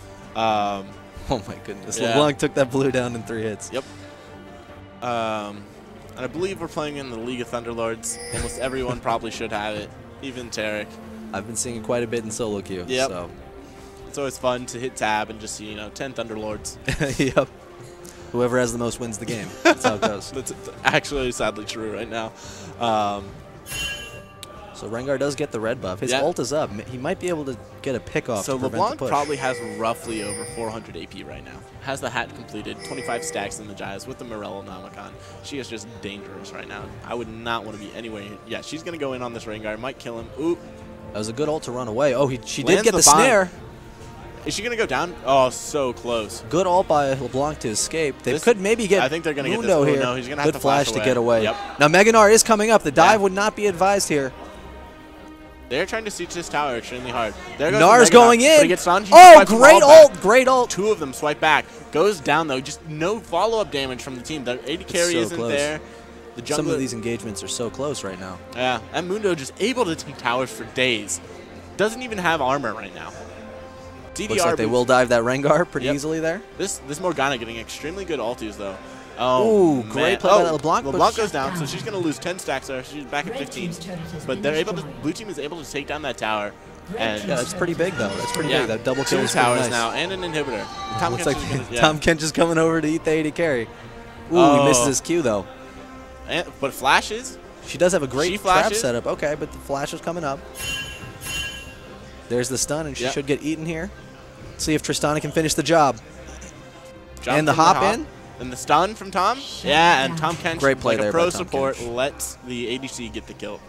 Oh my goodness. Yeah. LeBlanc took that blue down in 3 hits. Yep. And I believe we're playing in the League of Thunderlords. Almost everyone probably should have it, even Tarek. I've been seeing it quite a bit in solo queue. Yep. So. It's always fun to hit tab and just see, 10 Thunderlords. Yep. Whoever has the most wins the game. That's how it goes. That's actually sadly true right now. So Rengar does get the red buff. His ult is up. He might be able to get a pick off So to prevent LeBlanc the push. probably has roughly over 400 AP right now. Has the hat completed, 25 stacks in the Giants with the Morello Namicon. She is just dangerous right now. I would not want to be anywhere. Yeah, she's going to go in on this Rengar. Might kill him. Ooh. That was a good ult to run away. Oh, she Lands did get the the bomb. snare. Is she going to go down? Oh, so close. Good ult by LeBlanc to escape. They This- could maybe get I think they're gonna get this. Mundo Oh, here. no, he's gonna have good to flash to away. get away. Yep. Now Mega Gnar is coming up. The dive Yeah. would not be advised here. They're trying to siege this tower extremely hard. There goes Nar's the Mega going Gnar, in. But he gets stunned. He Oh, swipes them great all back. ult. Great ult. Two of them swipe back. Goes down, though. Just no follow-up damage from the team. The AD carry so isn't close. there. The Some jungler, of these engagements are so close right now. yeah, and Mundo just able to take towers for days. Doesn't even have armor right now. DDR Looks like they boots- will dive that Rengar pretty Yep. easily there. This Morgana getting extremely good ultis, though. Oh, Ooh, man. great play by LeBlanc, but- LeBlanc goes down, so she's going to lose 10 stacks there. She's back at Red 15. team's turret has But been they're able to. destroyed. Blue team is able to take down that tower. Red And team's Yeah, that's pretty big though. That's pretty big. That double kill two is pretty towers nice. now and an inhibitor. Tom Looks Kench like is gonna, yeah. Tom Kench is coming over to eat the AD carry. Ooh, Oh. he misses his Q though. But flashes. She does have a great She trap flashes. setup. Okay, but the flash is coming up. There's the stun, and she Yep. should get eaten here. See if Tristana can finish the job. Jump And the from hop in. And the stun from Tom. Yeah, and Tom Kench, Great play like there a pro by Tom support, Kench. lets the ADC get the kill.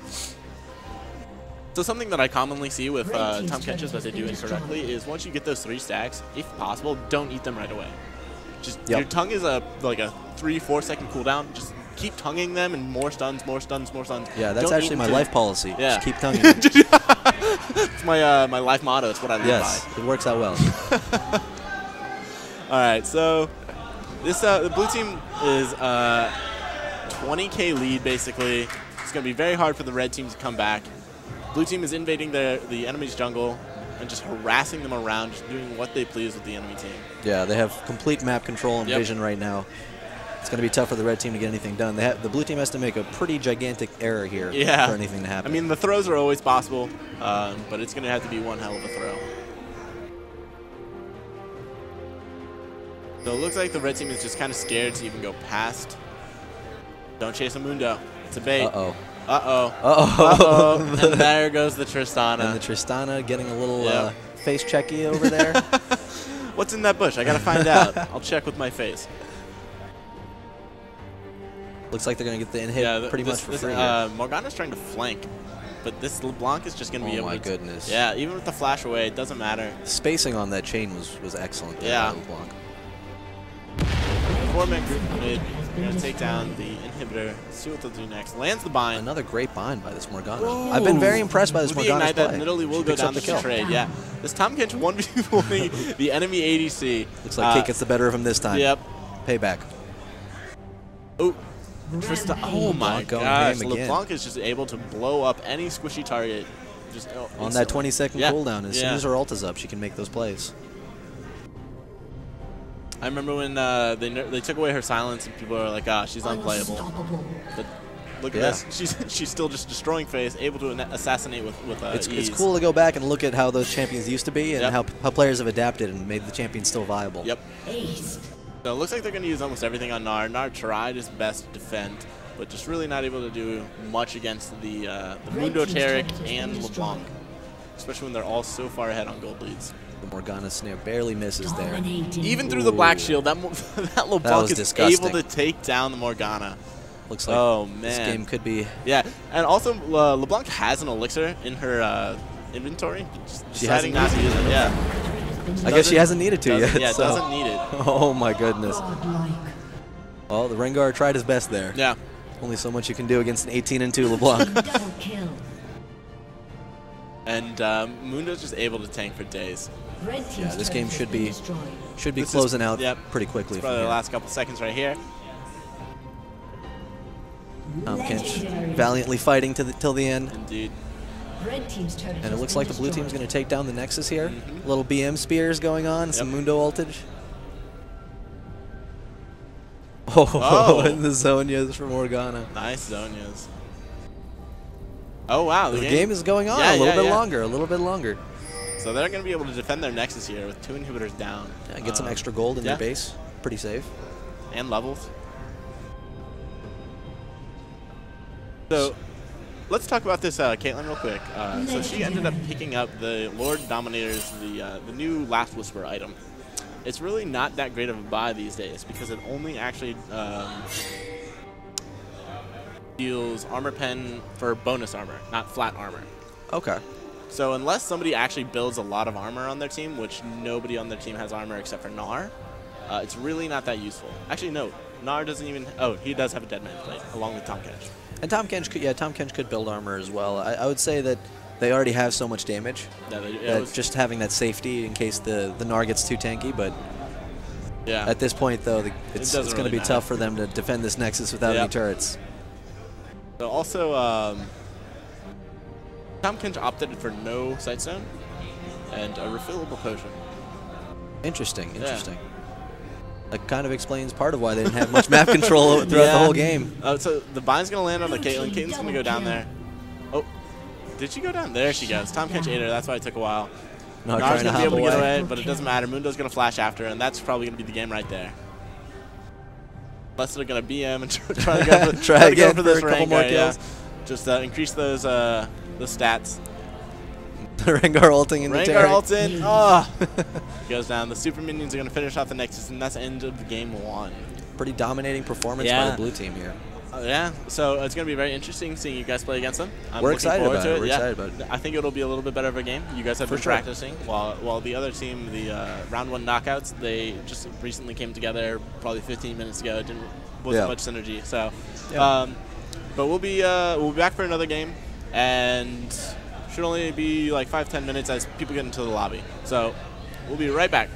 So something that I commonly see with Tom Kench's that they do incorrectly is once you get those 3 stacks, if possible, don't eat them right away. Just your tongue is like a 3-4 second cooldown. Just keep tonguing them and more stuns, more stuns, more stuns. Yeah, that's Don't actually eat my them. life policy. Yeah. Just keep tonguing them. It's my life motto. It's what I live Yes, by. it works out well. All right, so this the blue team is 20k lead basically. It's going to be very hard for the red team to come back. Blue team is invading the enemy's jungle and just harassing them around, just doing what they please with the enemy team. Yeah, they have complete map control and vision right now. It's going to be tough for the red team to get anything done. The blue team has to make a pretty gigantic error here for anything to happen. I mean, the throws are always possible, but it's going to have to be one hell of a throw. So it looks like the red team is just kind of scared to even go past. Don't chase a Mundo. It's a bait. Uh-oh. Uh-oh. Uh-oh. Uh-oh. And there goes the Tristana. And the Tristana getting a little face checky over there. What's in that bush? I got to find out. I'll check with my face. Looks like they're going to get the in-hit pretty much for free here. Morgana's trying to flank, but this LeBlanc is just going to be able to... Oh, my goodness. Yeah, even with the flash away, it doesn't matter. Spacing on that chain was excellent there by LeBlanc. 4-man group mid. We're going to take down the inhibitor. See what they'll do next. Lands the bind. Another great bind by this Morgana. Ooh. I've been very impressed by this With Morgana's the ignite play. that literally will She go picks down up the the kill. trade. Yeah. This Tom Kench 1v1ing the enemy ADC. Looks like Kate gets the better of him this time. Yep. Payback. Oh. Trista, oh my Going gosh. ham again. LeBlanc is just able to blow up any squishy target. Just On that 20-second cooldown. As soon Yeah. as her ult is up, she can make those plays. I remember when they took away her silence and people were like, ah, she's unplayable. But look at this. She's still just destroying phase, able to assassinate with It's ease. cool to go back and look at how those champions used to be and how players have adapted and made the champion still viable. Yep. So it looks like they're going to use almost everything on Gnar. Gnar tried his best to defend, but just really not able to do much against the Mundo Taric and LeBlanc, especially when they're all so far ahead on gold leads. The Morgana snare barely misses there. Even through the black shield, that LeBlanc is disgusting. able to take down the Morgana. Looks like this man. game could be... Yeah, and also LeBlanc has an elixir in her inventory. Just She deciding hasn't not to use it. Yeah. I guess she hasn't needed to yet. Yeah, so. doesn't need it. Oh my goodness. Well, the Rengar tried his best there. Yeah. Only so much you can do against an 18-2 LeBlanc. Double kill. And Mundo's just able to tank for days. Red team's Yeah, this game turret should has been be destroyed. This closing is- out yep. pretty quickly. It's from probably the here. last couple seconds right here. Tom Legendary. Kench valiantly fighting till the end. Indeed. Red team's turret And it has looks been like the blue team's destroyed. going to take down the Nexus here. Mhm. Little BM spears going on, some Yep. Mundo ultage. Oh, and the Zonias from Morgana. Nice Zonias. Oh, wow. The game is going on Yeah, a little yeah, bit yeah. longer, a little bit longer. So they're going to be able to defend their Nexus here with 2 inhibitors down. Yeah, get some extra gold in yeah. their base. Pretty safe. And levels. So let's talk about this Caitlyn real quick. So she ended up picking up the Lord Dominator's, the new Last Whisper item. It's really not that great of a buy these days because it only actually deals armor pen for bonus armor, not flat armor. Okay. So unless somebody actually builds a lot of armor on their team, which nobody on their team has armor except for Gnar, it's really not that useful. Actually, no. Gnar doesn't even... Oh, he does have a Dead Man plate, along with Tom Kench. And Tom Kench could build armor as well. I would say that they already have so much damage that just having that safety in case the Gnar gets too tanky. But yeah. at this point, though, it's doesn't going to really be matter. tough for them to defend this Nexus without any turrets. So also, Tom Kench opted for no Sightstone and a refillable potion. Interesting. That kind of explains part of why they didn't have much map control throughout the whole game. So the bind's going to land on the Caitlyn. Caitlyn's going to go down there. Oh, did she go down? There she goes. Tom Kench ate her. That's why it took a while. No, Gnar's trying to going to be hop able to get away. away, but it doesn't matter. Mundo's going to flash after, and that's probably going to be the game right there. Unless they're going to BM and try to go for, Try to go again for this for a couple Rengar, more kills. Yeah. Just increase those the stats. Rengar ulting into Rengar Taric. ults in. Oh. Goes down. The super minions are going to finish off the Nexus, and that's the end of the game 1. pretty dominating performance by the blue team here. Yeah, so it's going to be very interesting seeing you guys play against them. We're excited about it. We're excited about it. I think it'll be a little bit better of a game. You guys have been practicing, while the other team, the round 1 knockouts, they just recently came together probably 15 minutes ago. It wasn't much synergy. So, but we'll be back for another game, and should only be like 5-10 minutes as people get into the lobby. So we'll be right back.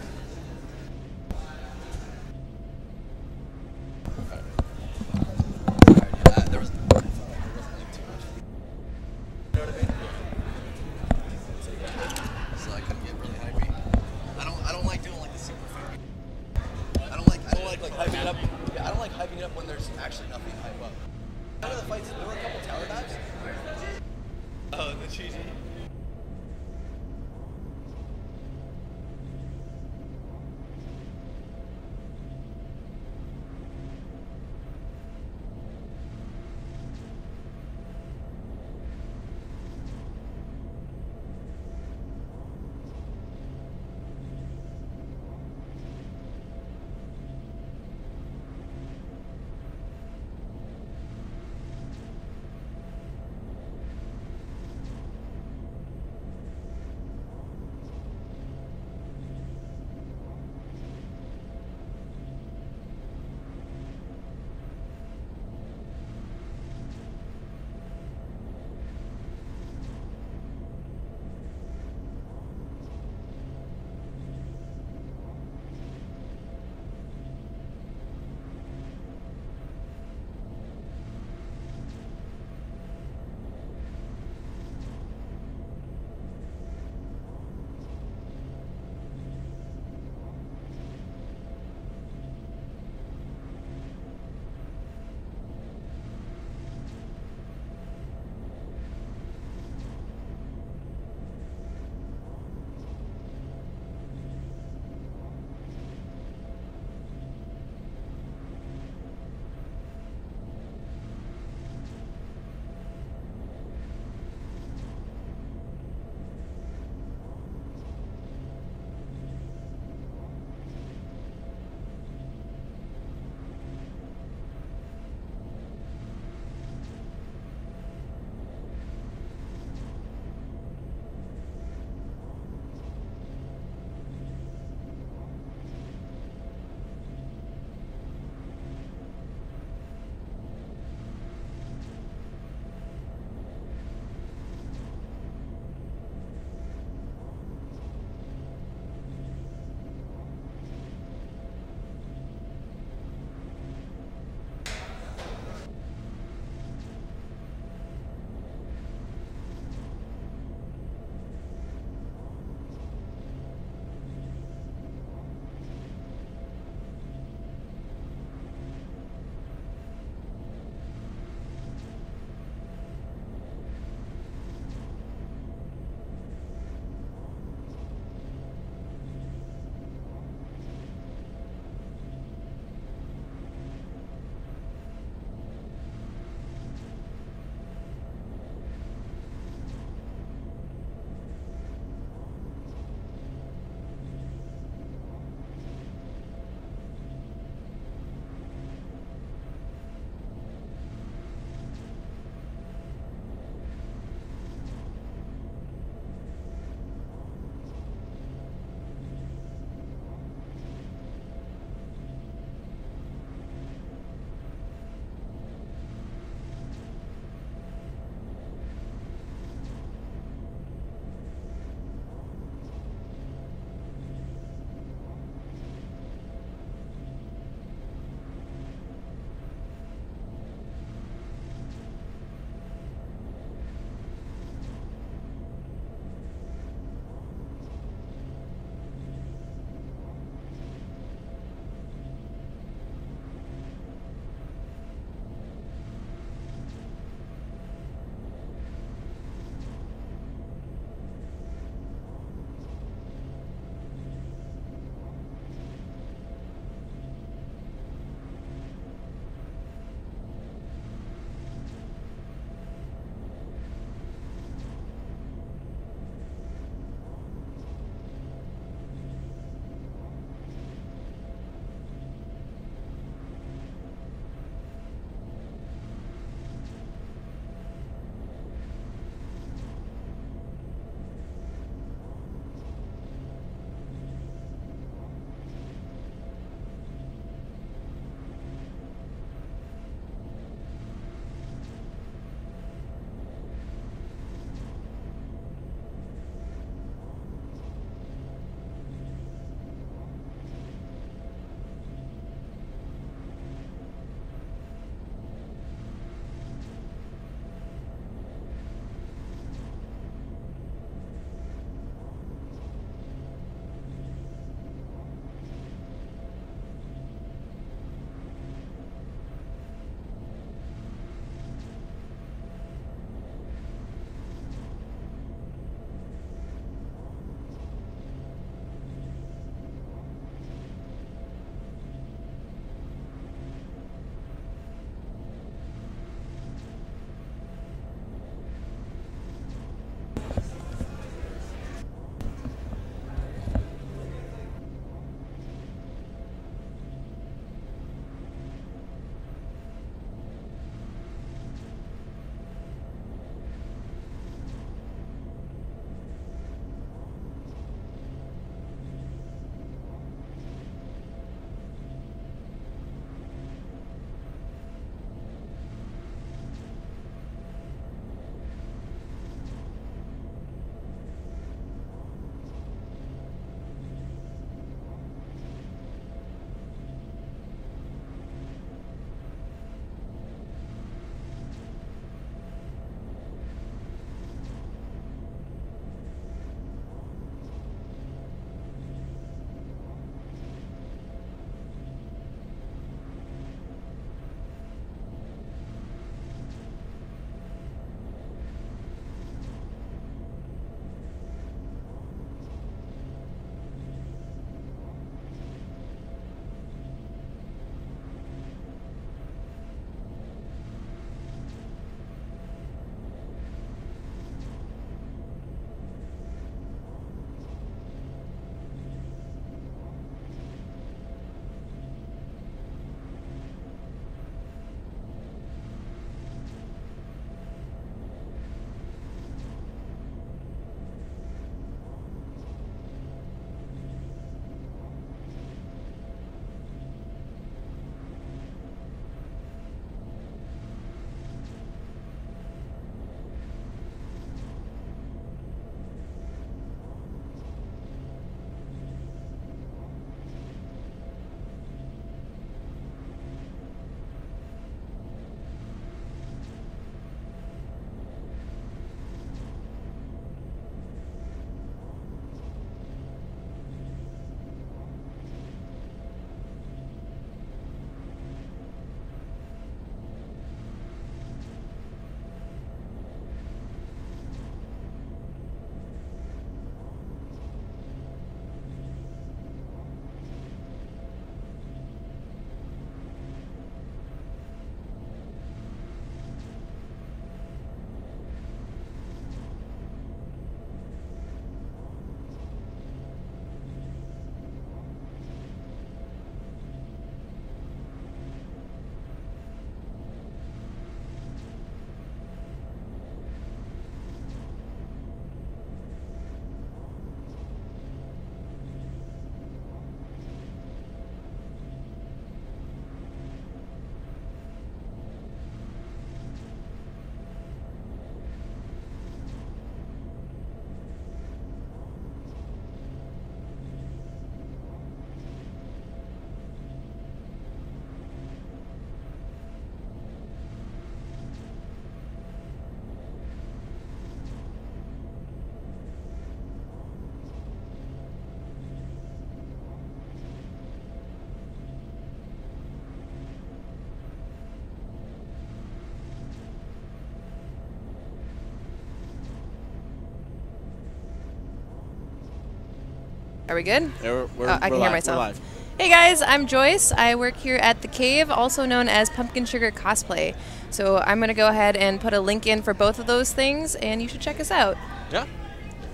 Are we good? Yeah, I can hear myself. We're live. Hey guys, I'm Joyce. I work here at The Cave, also known as Pumpkin Sugar Cosplay. So I'm going to go ahead and put a link in for both of those things, and you should check us out. Yeah.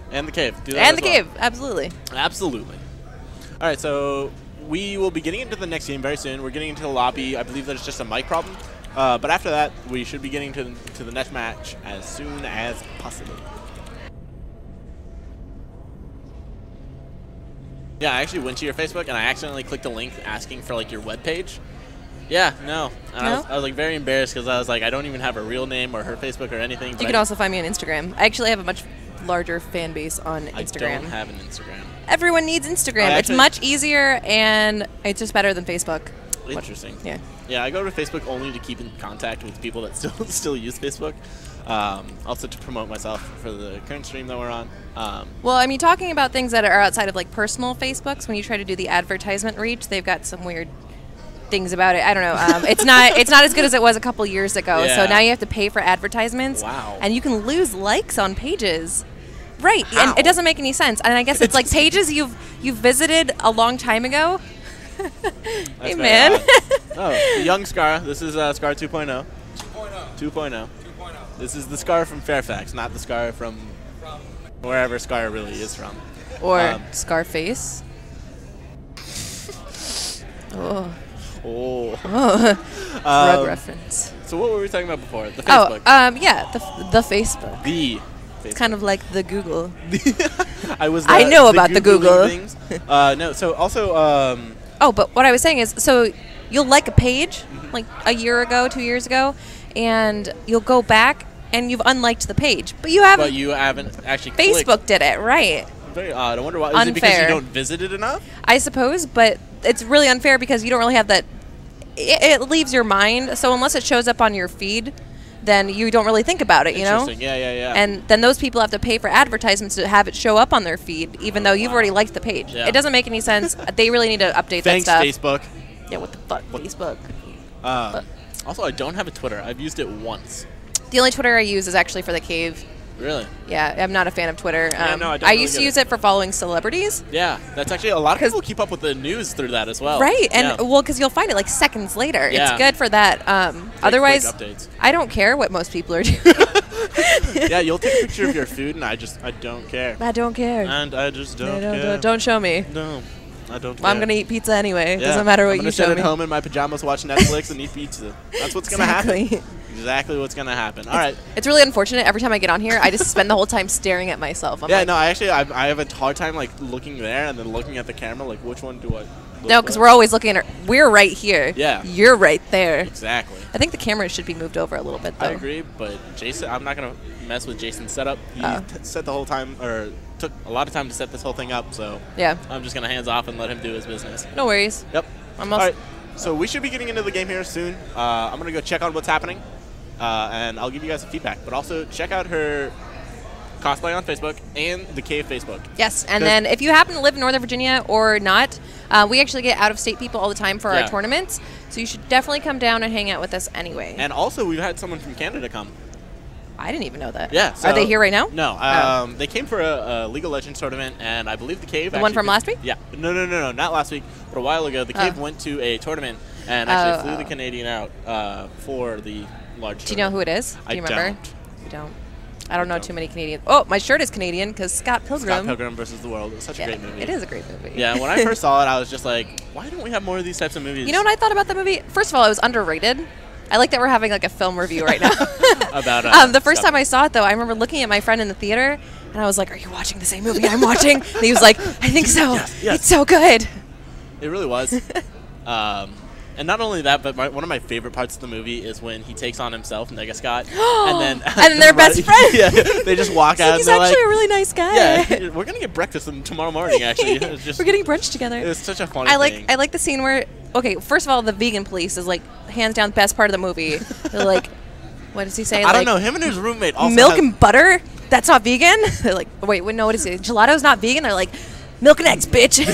And The Cave. Do that and as The well. Cave, absolutely. Absolutely. All right, so we will be getting into the next game very soon. We're getting into the lobby. I believe there's just a mic problem. But after that, we should be getting to the next match as soon as possible. Yeah, I actually went to your Facebook and I accidentally clicked a link asking for like your webpage. Yeah, no. And No? I was like very embarrassed because I was like, I don't even have a real name or her Facebook or anything. You can also find me on Instagram. I actually have a much larger fan base on Instagram. I don't have an Instagram. Everyone needs Instagram. It's much easier and it's just better than Facebook. Interesting. Yeah. Yeah, I go to Facebook only to keep in contact with people that still use Facebook. Also to promote myself for the current stream that we're on. Well, I mean, talking about things that are outside of like personal Facebooks, when you try to do the advertisement reach, they've got some weird things about it. I don't know. It's not as good as it was a couple years ago. Yeah. So now you have to pay for advertisements. Wow. And you can lose likes on pages. Right. How? And it doesn't make any sense. And I guess it's like pages you've visited a long time ago. Hey man. Oh, the young Scar. This is Scar 2.0. 2.0. This is the Scar from Fairfax, not the Scar from wherever Scar really is from. Or Scarface. Oh. Drug reference. So what were we talking about before? The Facebook. Yeah, the Facebook. The Facebook. It's kind of like the Google. I know about the Google. Things. No, so also. Oh, but what I was saying is, so you'll like a page like a year ago, 2 years ago, and you'll go back and you've unliked the page, but you haven't. But you haven't actually. Facebook clicked. did it, right? Very odd. I wonder why. Is Unfair. it because you don't visit it enough? I suppose, but it's really unfair because you don't really have that. It leaves your mind, so unless it shows up on your feed, then you don't really think about it, you know? Interesting. Yeah. And then those people have to pay for advertisements to have it show up on their feed, even though you've already liked the page. Yeah. It doesn't make any sense. They really need to update Thanks, that stuff. Facebook. Yeah, what the fuck, Facebook? Also, I don't have a Twitter. I've used it once. The only Twitter I use is actually for The Cave. Really? Yeah, I'm not a fan of Twitter. Yeah, no, I don't I really used to get use it for following celebrities. Yeah, that's actually a lot of people keep up with the news through that as well. Right, and yeah. well, because you'll find it like seconds later. Yeah. It's good for that. Otherwise, quick updates. I don't care what most people are doing. Yeah, you'll take a picture of your food, and I don't care. I don't care. And I just don't care. Don't show me. No, I don't care. I'm gonna eat pizza anyway. Yeah. Doesn't matter what I'm you show sit me. at home in my pajamas, watch Netflix, and eat pizza. That's what's gonna happen. Exactly what's gonna happen. All right. It's really unfortunate. Every time I get on here, I just spend the whole time staring at myself. I'm yeah, like, no, I have a hard time like looking there and then looking at the camera. Like, which one do I? No, because we're always looking at. We're right here. Yeah. You're right there. Exactly. I think the camera should be moved over a little bit, though. I agree, but Jason, I'm not gonna mess with Jason's setup. He set the whole time, or took a lot of time to set this whole thing up. So yeah, I'm just gonna hands off and let him do his business. No worries. Yep. All right. So we should be getting into the game here soon. I'm gonna go check on what's happening, and I'll give you guys some feedback. But also check out her cosplay on Facebook and the Cave Facebook. Yes, and then if you happen to live in Northern Virginia or not, we actually get out-of-state people all the time for our tournaments, so you should definitely come down and hang out with us anyway. And also, we've had someone from Canada come. I didn't even know that. Yeah. So are they here right now? No. They came for a League of Legends tournament, and I believe the Cave. The one from last week? Yeah. No, not last week, but a while ago. The Cave went to a tournament and actually flew the Canadian out for the large. Do you know who it is? Do you remember? Don't. You don't. I don't know too many Canadians. Oh, my shirt is Canadian because Scott Pilgrim. Scott Pilgrim versus the World. It was such a great movie. It is a great movie. Yeah, when I first saw it, I was just like, why don't we have more of these types of movies? You know what I thought about the movie? First of all, it was underrated. I like that we're having like a film review right now. About the first time I saw it, though, I remember looking at my friend in the theater, and I was like, "Are you watching the same movie I'm watching?" And he was like, "I think so. Yes. It's so good." It really was. And not only that, but one of my favorite parts of the movie is when he takes on himself, Nega Scott, and then they're best friends. Yeah, they just walk out. He's and they're actually like, a really nice guy. Yeah, we're gonna get breakfast tomorrow morning. Actually, we're getting brunch together. It was such a funny thing. I like the scene where first of all, the vegan police is like hands down the best part of the movie. They're like, what does he say? I don't know. Him and his roommate also milk and butter. That's not vegan. They're like, wait, no, what is it? Gelato's not vegan. They're like, milk and eggs, bitch.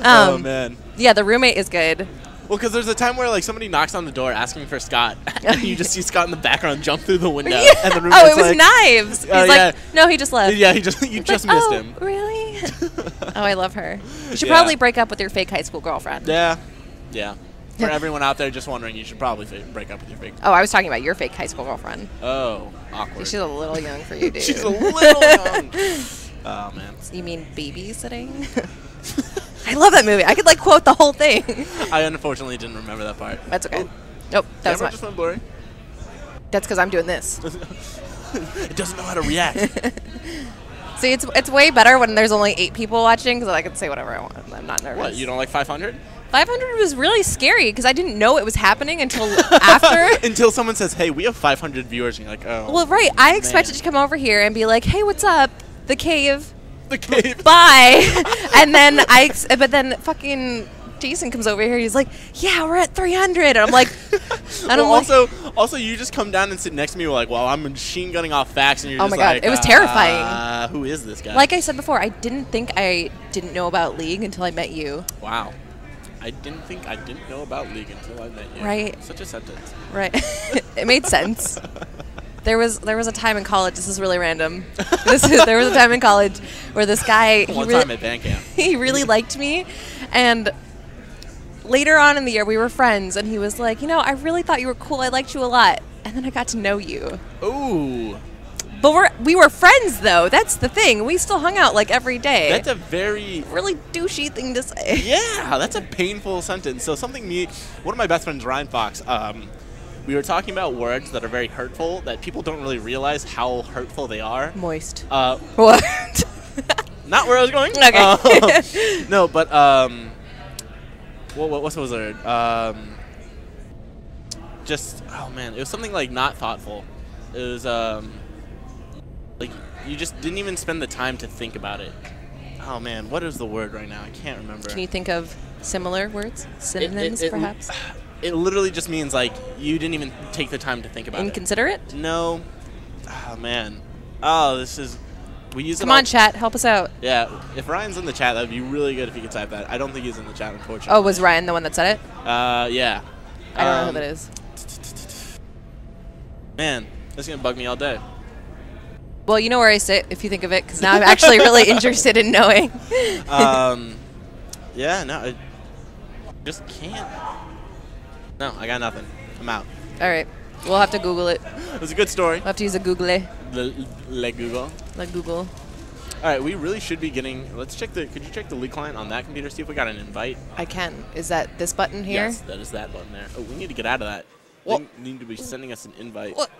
Oh man. Yeah, the roommate is good. Well, because there's a time where like somebody knocks on the door asking for Scott, and you just see Scott in the background jump through the window, and the roommate's it was like, Knives. He's like, no, he just left. Yeah, you just missed him. Really? Oh, I love her. You should probably break up with your fake high school girlfriend. Yeah. Yeah. For everyone out there just wondering, you should probably break up with your fake. Oh, I was talking about your fake high school girlfriend. Oh, awkward. She's a little young for you, dude. She's a little young. Oh, man. You mean babysitting? I love that movie. I could, like, quote the whole thing. I unfortunately didn't remember that part. That's okay. Nope, that's just went blurry. That's because I'm doing this. It doesn't know how to react. See, it's way better when there's only 8 people watching because I can say whatever I want. I'm not nervous. What, you don't like 500? 500 was really scary because I didn't know it was happening until after. Until someone says, hey, we have 500 viewers, and you're like, oh. Well, right. I expected to come over here and be like, hey, what's up? The cave. The cave. Bye. And then but then fucking Jason comes over here. He's like, yeah, we're at 300. And I'm like, also, you just come down and sit next to me like, well, I'm machine gunning off facts, and you're oh just my God, like, it was terrifying. Who is this guy? Like I said before, I didn't think I didn't know about League until I met you. Wow. I didn't think I didn't know about League until I met you. Right. Such a sentence. Right. It made sense. There was a time in college. This is really random. There was a time in college where this guy time at band camp. He really liked me, and later on in the year we were friends, and he was like, you know, I really thought you were cool. I liked you a lot, and then I got to know you. Ooh. But we were friends though. That's the thing. We still hung out like every day. That's a very really douchey thing to say. Yeah, that's a painful sentence. So one of my best friends, Ryan Fox, we were talking about words that are very hurtful that people don't really realize how hurtful they are. Moist. What? Not where I was going. Okay. No, but what's the word? Just oh man, it was something like not thoughtful. It was like you just didn't even spend the time to think about it. Oh man, what is the word right now? I can't remember. Can you think of similar words? Synonyms, perhaps? It literally just means like you didn't even take the time to think about it. Inconsiderate? No. Oh man. Oh, this is. We use. Come on, chat, help us out. Yeah, if Ryan's in the chat, that'd be really good if he could type that. I don't think he's in the chat, unfortunately. Oh, was Ryan the one that said it? Yeah. I don't know who that is. Man, this is gonna bug me all day. Well, you know where I sit if you think of it, because now I'm actually really interested in knowing. Yeah, no, I just can't. No, I got nothing. I'm out. All right. We'll have to Google it. It was a good story. We'll have to use a Google. Le Google. Le Google. All right, we really should be getting. Let's check the. Could you check the league client on that computer? See if we got an invite. I can. Is that this button here? Yes, that is that button there. Oh, we need to get out of that. What? They need to be sending us an invite. What?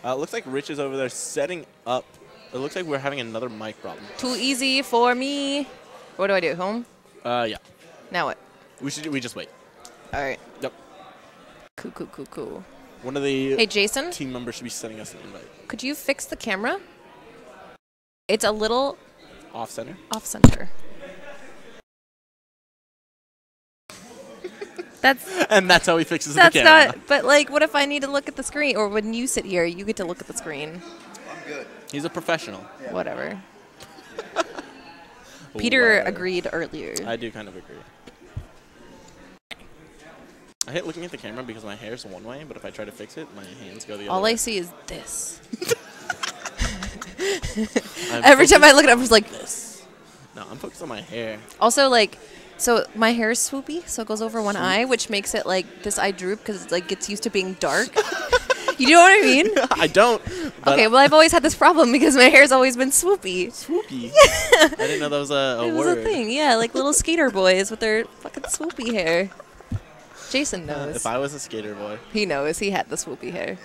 It looks like Rich is over there setting up. It looks like we're having another mic problem. Too easy for me. What do I do? Home? Yeah. Now what? We just wait. All right. Yep. Cool. One of the Hey, Jason? team members should be sending us an invite. Could you fix the camera? It's a little Off center. off center. That's how he fixes the That's camera. not. But like, what if I need to look at the screen, or when you sit here, you get to look at the screen? I'm good. He's a professional. Yeah. Whatever. Peter agreed earlier. I do kind of agree. I hate looking at the camera because my hair's one way, but if I try to fix it, my hands go the other way. All I see is this. Every time I look at it, I'm just like this. No, I'm focused on my hair. Also, like, so my hair is swoopy, so it goes over one eye, which makes it like this eye droop because it like gets used to being dark. You know what I mean? I don't. Okay, well, I've always had this problem because my hair's always been swoopy. Swoopy? I didn't know that was a word. It was a thing, yeah, like little skater boys with their fucking swoopy hair. Jason knows. If I was a skater boy. He knows. He had the swoopy hair.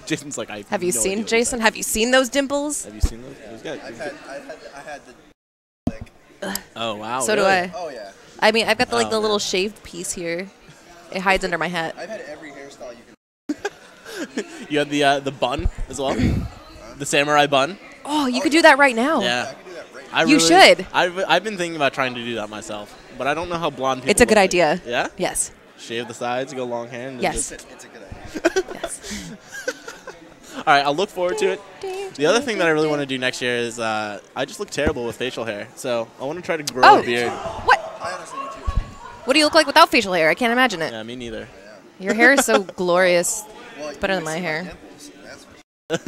Jason's like, I have you seen Jason? Have you seen those dimples? Have you seen those? I had the. Oh wow. So really? do I. Oh yeah. I mean, I've got the little shaved piece here. It hides under my hat. I've had every hairstyle you can. You had the bun as well. The samurai bun. Oh, you could do that right now. Yeah. I can do that right now. You should. I've been thinking about trying to do that myself, but I don't know how blonde people. It's a good look idea. like. Yeah. Yes. Shave the sides, go long hair. And Yes. It's a good idea. Yes. All right, I'll look forward to it. The other thing that I really want to do next year is I just look terrible with facial hair, so I want to try to grow a beard. What? I honestly do too. What do you look like without facial hair? I can't imagine it. Yeah, me neither. Your hair is so glorious. Well, It's better than my hair. Dimples, that's for sure.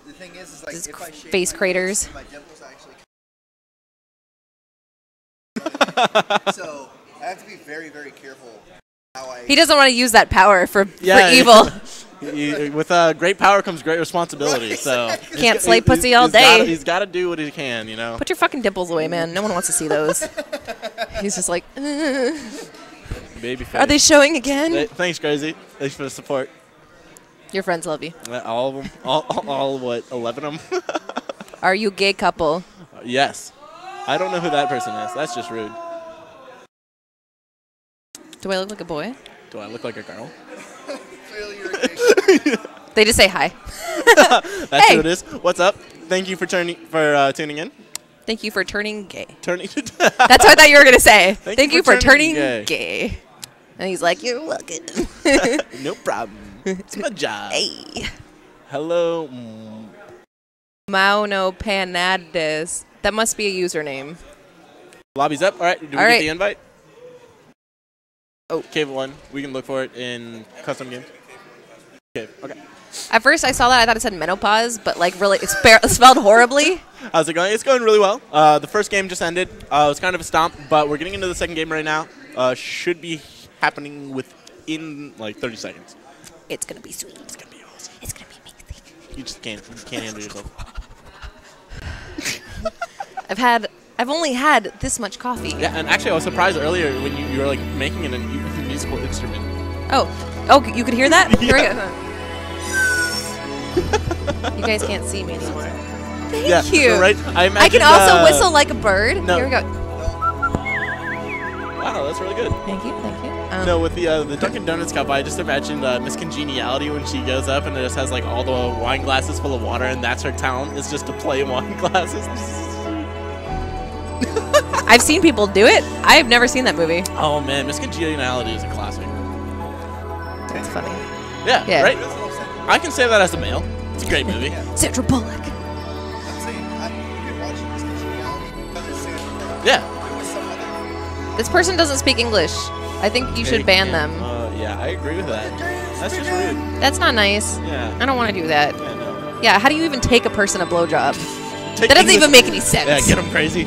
The thing is like Just if I shave face my craters. my dimples actually So I have to be very, very careful how I... He doesn't want to use that power for evil. With great power comes great responsibility. Right, So exactly. Can't slay pussy all day. He's got to do what he can, you know. Put your fucking dimples away, man. No one wants to see those. He's just like, Baby face. Are they showing again? Thanks, Crazy. Thanks for the support. Your friends love you. All of them. All what, 11 of them? Are you gay couple? Yes. I don't know who that person is. That's just rude. Do I look like a boy? Do I look like a girl? They just say hi. That's who it is. What's up? Thank you for tuning in. Thank you for turning gay. Turning. That's what I thought you were gonna say. Thank you for turning gay. gay. And he's like, you're welcome. No problem. It's my job. Hey. Hello. Mauno Panades. That must be a username. Lobby's up. All right. Do we get the invite? Oh. Cave 1. We can look for it in custom games. Cave. Okay. At first I saw that, I thought it said menopause, but like really, it's spelled horribly. How's it going? It's going really well. The first game just ended. It was kind of a stomp, but we're getting into the second game right now. Should be happening within like 30 seconds. It's gonna be sweet. It's gonna be awesome. It's gonna be amazing. You just can't handle yourself. I've only had this much coffee. Yeah, and actually I was surprised earlier when you were like making it a musical instrument. Oh, you could hear that? Here we go. You guys can't see me anymore. Thank you. So right, I can also whistle like a bird. No. Here we go. Wow, that's really good. Thank you. No, with the Dunkin' Donuts cup, I just imagined Miss Congeniality when she goes up and it just has like all the wine glasses full of water, and that's her talent, is just to play wine glasses. I've seen people do it. I have never seen that movie. Oh man, Miss Congeniality is a classic. That's funny. Yeah, right? I can say that as a male. It's a great movie. Sandra Bullock. I'm saying, I've been watching this Congeniality. Yeah. This person doesn't speak English. I think you should ban them. Yeah, I agree with that. That's just rude. That's not nice. Yeah. I don't want to do that. Yeah, no. Yeah, how do you even take a person a blowjob? That doesn't even make any sense. Yeah, get them crazy.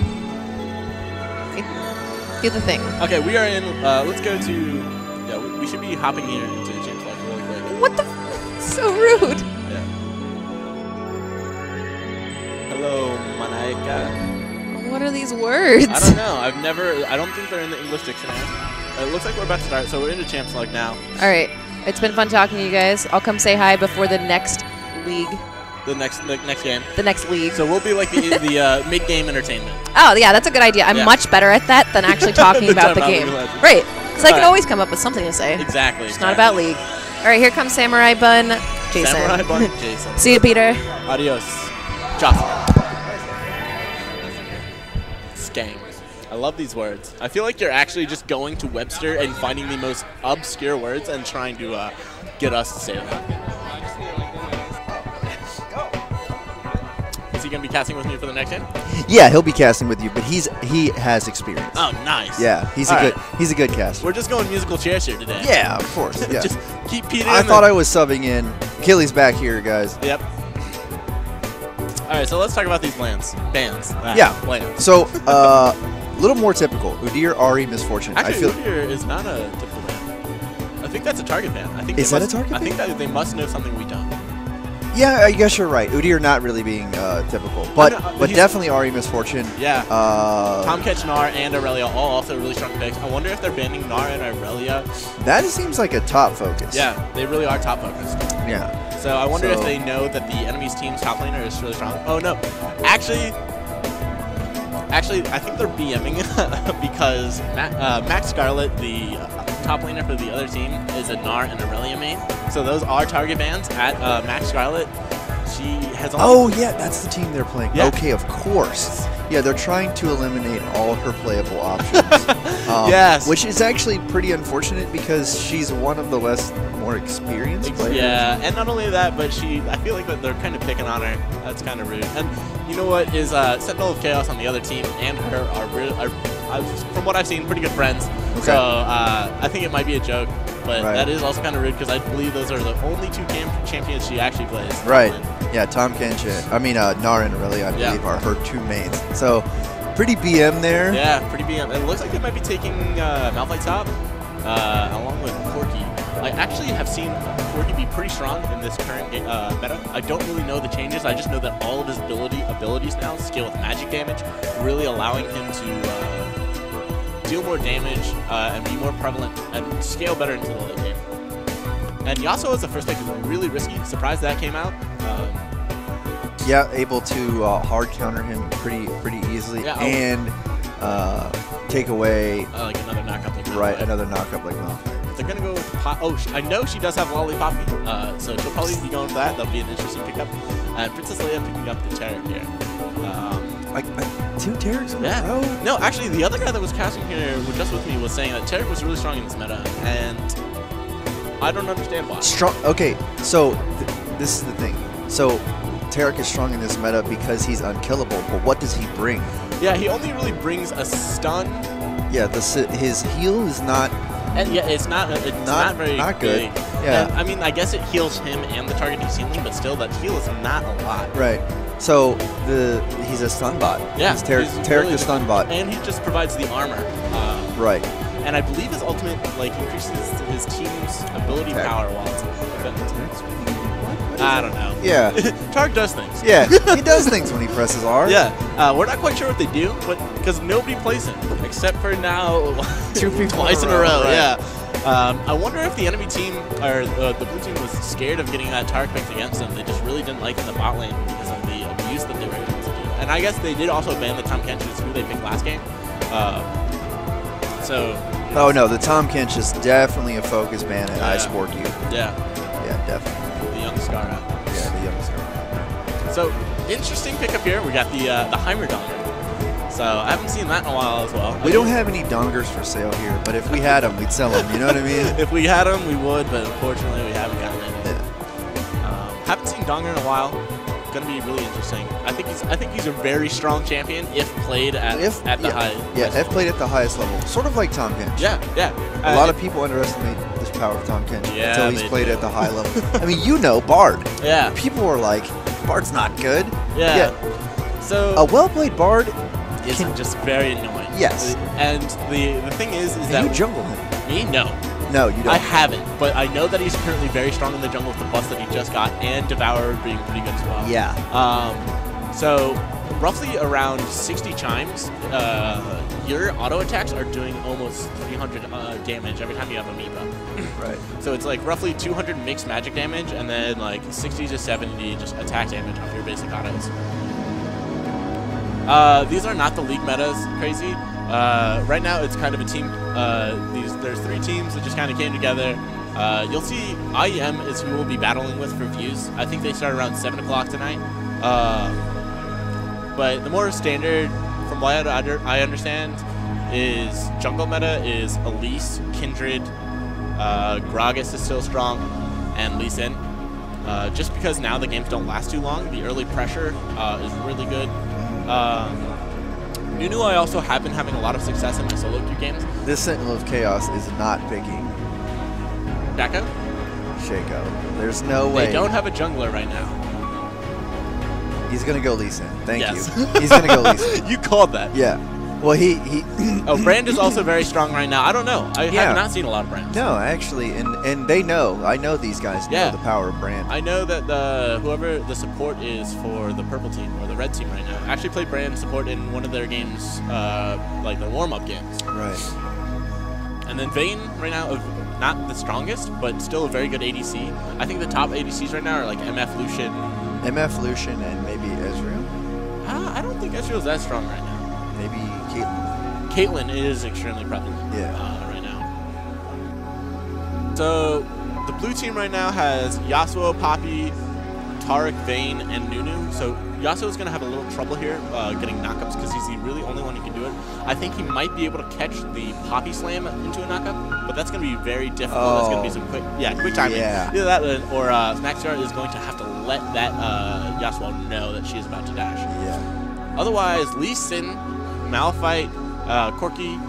Do the thing. Okay, we are in, let's go to, yeah, we should be hopping here into the James Life really quick. What the so rude. Yeah. Hello, Manaika. What are these words? I don't know. I don't think they're in the English dictionary. It looks like we're about to start, so we're into Champs League now. All right. It's been fun talking to you guys. I'll come say hi before the next league. The next game. The next league. So we'll be like the mid-game entertainment. Oh, yeah, that's a good idea. I'm much better at that than actually talking about the game. Right. So I can always come up with something to say. Exactly. It's not about league. All right, here comes Samurai Bun, Jason. Samurai Bun, Jason. See you, Peter. Adios. Jocelyn. Skang. I love these words. I feel like you're actually just going to Webster and finding the most obscure words and trying to get us to say them. Is he going to be casting with me for the next game? Yeah, he'll be casting with you, but he has experience. Oh, nice. Yeah, he's a good caster. We're just going musical chairs here today. Yeah, of course. Yeah. Just keep Peter. I thought I was subbing in. Achilles back here, guys. Yep. All right, so let's talk about these bands. Yeah. Lands. So, a little more typical. Udyr, Ari, Misfortune. Actually, Udyr is not a typical band. I think that's a target band. I think is that a target band? I think that they must know something we don't. Yeah, I guess you're right. Udyr not really being typical, but definitely Ari, Misfortune. Yeah. Tom Catch, Gnar, and Aurelia all also really strong picks. I wonder if they're banning Gnar and Aurelia. That seems like a top focus. Yeah, they really are top focused. Yeah. So I wonder if they know that the enemy's team's top laner is really strong. Oh no, actually, I think they're BMing because Max Scarlet, the top laner for the other team, is a Gnar and Aurelia main. So those are target bans at Max Scarlet. She has only yeah, that's the team they're playing. Yeah. Okay, of course. Yeah, they're trying to eliminate all her playable options. Yes. Which is actually pretty unfortunate because she's one of the more experienced players. Yeah, and not only that, but I feel like that they're kind of picking on her. That's kind of rude. And you know what is Sentinel of Chaos on the other team and her are from what I've seen, pretty good friends. Okay. So I think it might be a joke, but that is also kind of rude because I believe those are the only two champions she actually plays. Right. Yeah, Tom Kench, Gnar and Aurelia, I believe, are her two mains. So Pretty BM there. Yeah, pretty BM. It looks like they might be taking Malphite top along with Corki. I actually have seen Corki be pretty strong in this current meta. I don't really know the changes. I just know that all of his abilities now scale with magic damage, really allowing him to deal more damage and be more prevalent and scale better into the late game. And Yasuo as the first pick is really risky. Surprised that came out. Yeah, able to hard counter him pretty easily, yeah, and take away like another knockup like Malphite. Another knockup like Malphite. They're gonna go with I know she does have Lollipoppy, so she'll probably be going for that. That'll be an interesting pickup. And Princess Leia picking up the Taric here. Like 2 Tarics in a row? No, actually, the other guy that was casting here just with me was saying that Taric was really strong in this meta, and I don't understand why. Strong. Okay, so this is the thing. So Taric is strong in this meta because he's unkillable, but what does he bring? Yeah, he only really brings a stun. Yeah, his heal is not. And yeah, it's not very good. Big. Yeah, and, I mean, I guess it heals him and the target he's healing, but still, that heal is not a lot. Right. So he's a stun bot. Yeah, he's Taric the stun bot, and he just provides the armor. Right. And I believe his ultimate increases his team's ability power while it's I don't know. Yeah. Targ does things. Yeah, he does things when he presses R. Yeah. We're not quite sure what they do, but because nobody plays him except for now 2 people twice in a row. Right. Yeah. I wonder if the enemy team or the blue team was scared of getting that Targ picked against them. They just really didn't like in the bot lane because of the abuse that they were able to do. And I guess they did also ban the Tahm Kench, who they picked last game. Oh no, the Tahm Kench is definitely a focus ban at Ice Sport U. Yeah. Yeah, definitely. The young Scara. Yeah, the young Scara. So, interesting pickup here. We got the Heimer Donger. So, I haven't seen that in a while as well. We don't have any dongers for sale here, but if we had them, we'd sell them. You know what I mean? If we had them, we would, but unfortunately, we haven't gotten any. Yeah. Haven't seen Donger in a while. Going to be really interesting. I think he's a very strong champion if played at the high. Yeah, if played at the highest level, sort of like Tahm Kench. Yeah. A lot of people underestimate this power of Tahm Kench until he's played do. at the high level. I mean, you know, Bard. Yeah. People are like, Bard's not good. Yeah. So a well-played Bard is just very annoying. Yes. And the thing is that you jungle him. Me, no. No, you don't. I haven't, but I know that he's currently very strong in the jungle with the buff that he just got, and Devourer being pretty good as well. Yeah. So, roughly around 60 chimes, your auto attacks are doing almost 300 damage every time you have a Amiibo. Right. So it's like roughly 200 mixed magic damage, and then like 60 to 70 just attack damage off your basic autos. These are not the league metas, crazy. Right now, it's kind of a team. There's 3 teams that just kind of came together. You'll see IEM is who we'll be battling with for views. I think they start around 7 o'clock tonight. But the more standard, from what I understand, is jungle meta is Elise, Kindred, Gragas is still strong, and Lee Sin. Just because now the games don't last too long, the early pressure is really good. Nunu, I also have been having a lot of success in my solo queue games. This Sentinel of Chaos is not picking Shaco? Shaco. There's no way. They don't have a jungler right now. He's going to go Lee Sin. Thank you. He's going to go Lee Sin. You called that. Yeah. Well, he oh, Brand is also very strong right now. I don't know. I have not seen a lot of Brand. No, actually, and they know. I know these guys know the power of Brand. I know that whoever the support is for the purple team or the red team right now actually played Brand support in one of their games, like the warm-up games. Right. And then Vayne right now, not the strongest, but still a very good ADC. I think the top ADCs right now are like MF Lucian. MF Lucian and maybe Ezreal. I don't think Ezreal's that strong right now. Maybe Caitlyn. Caitlyn is extremely prevalent right now. So the blue team right now has Yasuo, Poppy, Taric, Vayne, and Nunu. So Yasuo is going to have a little trouble here getting knockups because he's the really only one who can do it. I think he might be able to catch the Poppy Slam into a knockup, but that's going to be very difficult. Oh. That's going to be some quick timing. Yeah. Either that or Snackstar is going to have to let that Yasuo know that she is about to dash. Yeah. Otherwise, Lee Sin, Malphite, Corki,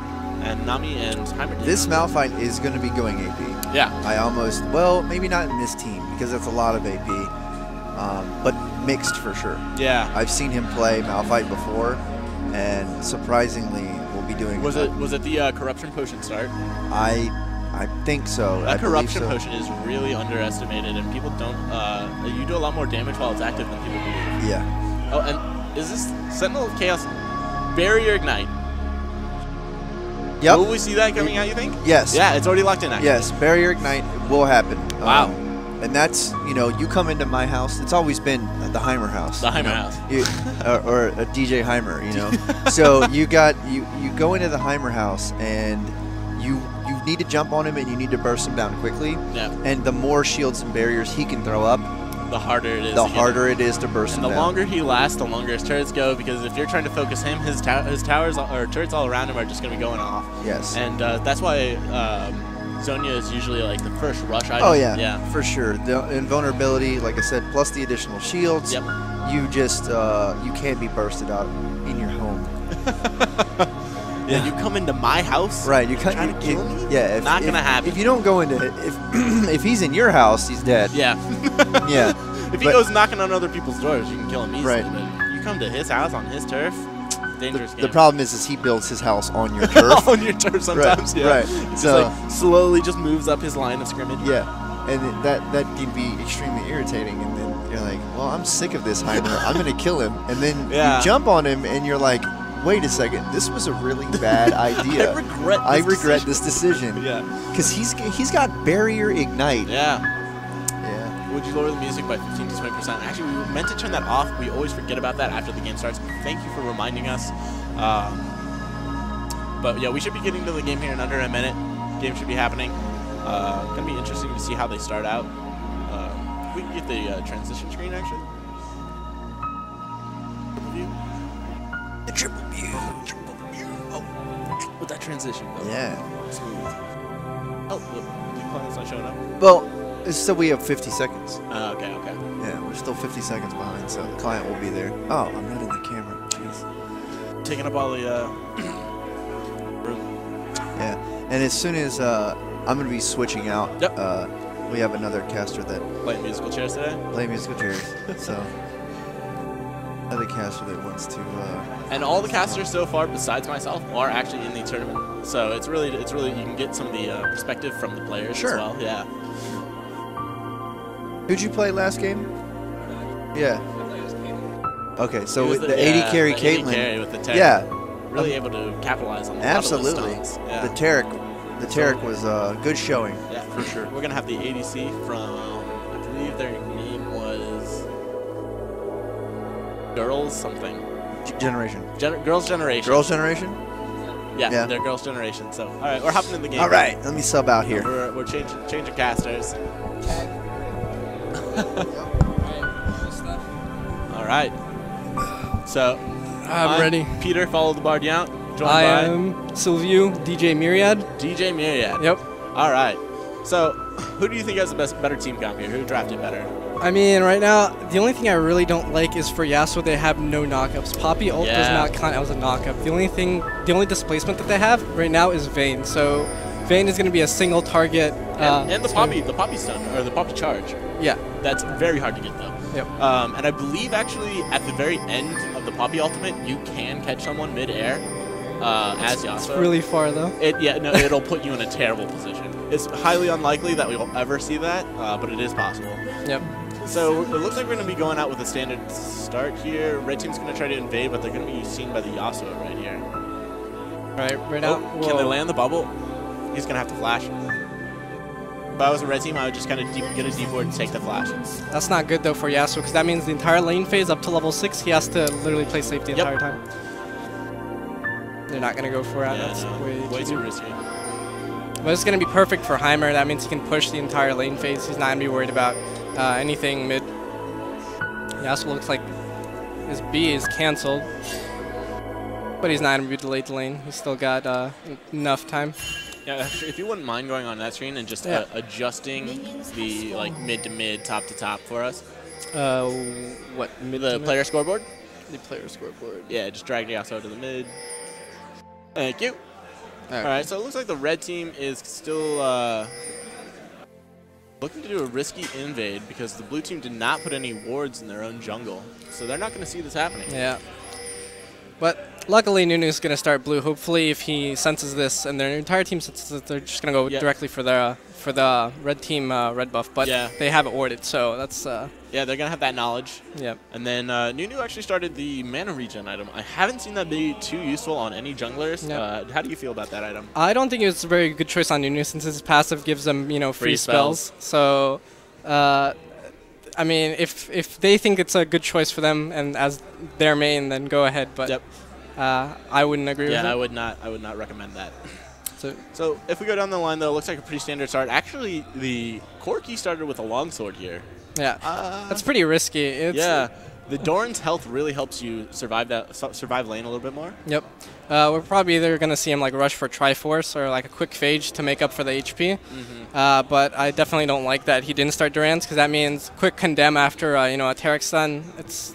and Nami and Heimer. This Malphite is going to be going AP. Yeah. Well, maybe not in this team because that's a lot of AP, but mixed for sure. Yeah. I've seen him play Malphite before, and surprisingly, we'll be doing. Was it the corruption potion start? I think so. That corruption potion is really underestimated, and people don't. You do a lot more damage while it's active than people believe. Yeah. Oh, and is this Sentinel of Chaos Barrier Ignite? Yep. Will we see that coming out, you think? Yes. Yeah, it's already locked in, actually. Yes, Barrier Ignite will happen. Wow. And that's, you come into my house. It's always been the Heimer house. The Heimer house. Or a DJ Heimer, So you go into the Heimer house, and you need to jump on him, and you need to burst him down quickly. Yeah. And the more shields and barriers he can throw up, the harder it is. The harder it is to burst him down. And the longer he lasts, the longer his turrets go, because if you're trying to focus him, his towers or turrets all around him are just going to be going off. Yes. And that's why Zonia is usually like the first rush item. Oh, yeah. For sure. The invulnerability, like I said, plus the additional shields. Yep. You just, you can't be bursted out in your home. Yeah, you come into my house. Right, you trying to kill me. Yeah, not gonna happen. If you don't go into if he's in your house, he's dead. Yeah. Yeah. If he goes knocking on other people's doors, you can kill him easily. Right. But you come to his house on his turf, dangerous game. The problem is he builds his house on your turf. On your turf sometimes. Right. Yeah. Right. So like slowly just moves up his line of scrimmage. Yeah. And that can be extremely irritating. And then you're like, well, I'm sick of this Heimer. I'm gonna kill him. And then you jump on him, and you're like, wait a second, this was a really bad idea. I regret this decision. Yeah. Because he's got Barrier Ignite. Yeah. Yeah. Would you lower the music by 15 to 20%? Actually, we were meant to turn that off. We always forget about that after the game starts. Thank you for reminding us. But yeah, we should be getting to the game here in under a minute. Game should be happening. Gonna be interesting to see how they start out. We can get the transition screen actually. Triple view. The triple view. Oh, with that transition. Yeah. Smooth. Oh, the planet's not showing up. Well, so we have 50 seconds. Okay. Yeah, we're still 50 seconds behind, so the client will be there. Oh, I'm not in the camera. Jeez. Taking up all the room. Yeah, and as soon as I'm going to be switching out, we have another caster that playing musical chairs today. Play musical chairs. So another caster that wants to. And all the casters so far, besides myself, are actually in the tournament. So it's really you can get some of the perspective from the players as well. Yeah. Who'd you play last game? Yeah. Okay, so with the 80 carry Caitlyn. With the Tarek. Yeah. Really able to capitalize on absolutely. A lot of those stunts. Yeah. The Tarek was a good showing. Yeah, for sure. We're gonna have the ADC from, I believe their name was Girls something. Generation. Girls Generation. Girls Generation. Yeah, they're Girls Generation. So all right, we're hopping in the game. All right, let me sub out here. We're changing casters. All right. So I'm ready. Peter, follow the Bard out. I am Sylvie, DJ Myriad. DJ Myriad. Yep. All right. So, who do you think has the better team comp here? Who drafted better? I mean, right now, the only thing I really don't like is for Yasuo, they have no knockups. Poppy ult does not count as a knockup. The only displacement that they have right now is Vayne. So, Vayne is going to be a single target. And the Poppy stun, or the Poppy charge. Yeah. That's very hard to get, though. Yep. And I believe, actually, at the very end of the Poppy ultimate, you can catch someone mid-air as Yasuo. It's really far, though. It'll put you in a terrible position. It's highly unlikely that we will ever see that, but it is possible. Yep. So it looks like we're going to be going out with a standard start here. Red team's going to try to invade, but they're going to be seen by the Yasuo right here. Right now. Can they land the bubble? He's going to have to flash. If I was a red team, I would just kind of get a deep ward and take the flash. That's not good, though, for Yasuo, because that means the entire lane phase up to level 6, he has to literally play safe the entire time. They're not going to go for it. Yeah, That's way too risky. But it's going to be perfect for Heimer. That means he can push the entire lane phase. He's not going to be worried about anything mid. Yasuo looks like his B is canceled. But he's not going to be delayed to lane. He's still got enough time. Yeah, if you wouldn't mind going on that screen and just adjusting the mid to mid, top to top for us. What? The player scoreboard? The player scoreboard. Yeah, just drag Yasuo to the mid. Thank you. All right, so it looks like the red team is still looking to do a risky invade because the blue team did not put any wards in their own jungle. So they're not going to see this happening. Yeah. But Luckily, Nunu's going to start blue. Hopefully, if he senses this and their entire team senses it, they're just going to go directly for the red team red buff. But they have it warded, so that's... yeah, they're going to have that knowledge. Yep. And then Nunu actually started the mana regen item. I haven't seen that be too useful on any junglers. Yep. How do you feel about that item? I don't think it's a very good choice on Nunu since his passive gives them, free spells. So, I mean, if they think it's a good choice for them and as their main, then go ahead. But I wouldn't agree with it. Yeah, I would not recommend that. So if we go down the line, though, it looks like a pretty standard start. Actually, the Corki started with a longsword here. Yeah, that's pretty risky. The Doran's health really helps you survive lane a little bit more. Yep. We're probably either going to see him like rush for Triforce or like a quick phage to make up for the HP. But I definitely don't like that he didn't start Duran's because that means quick condemn after a Taric stun.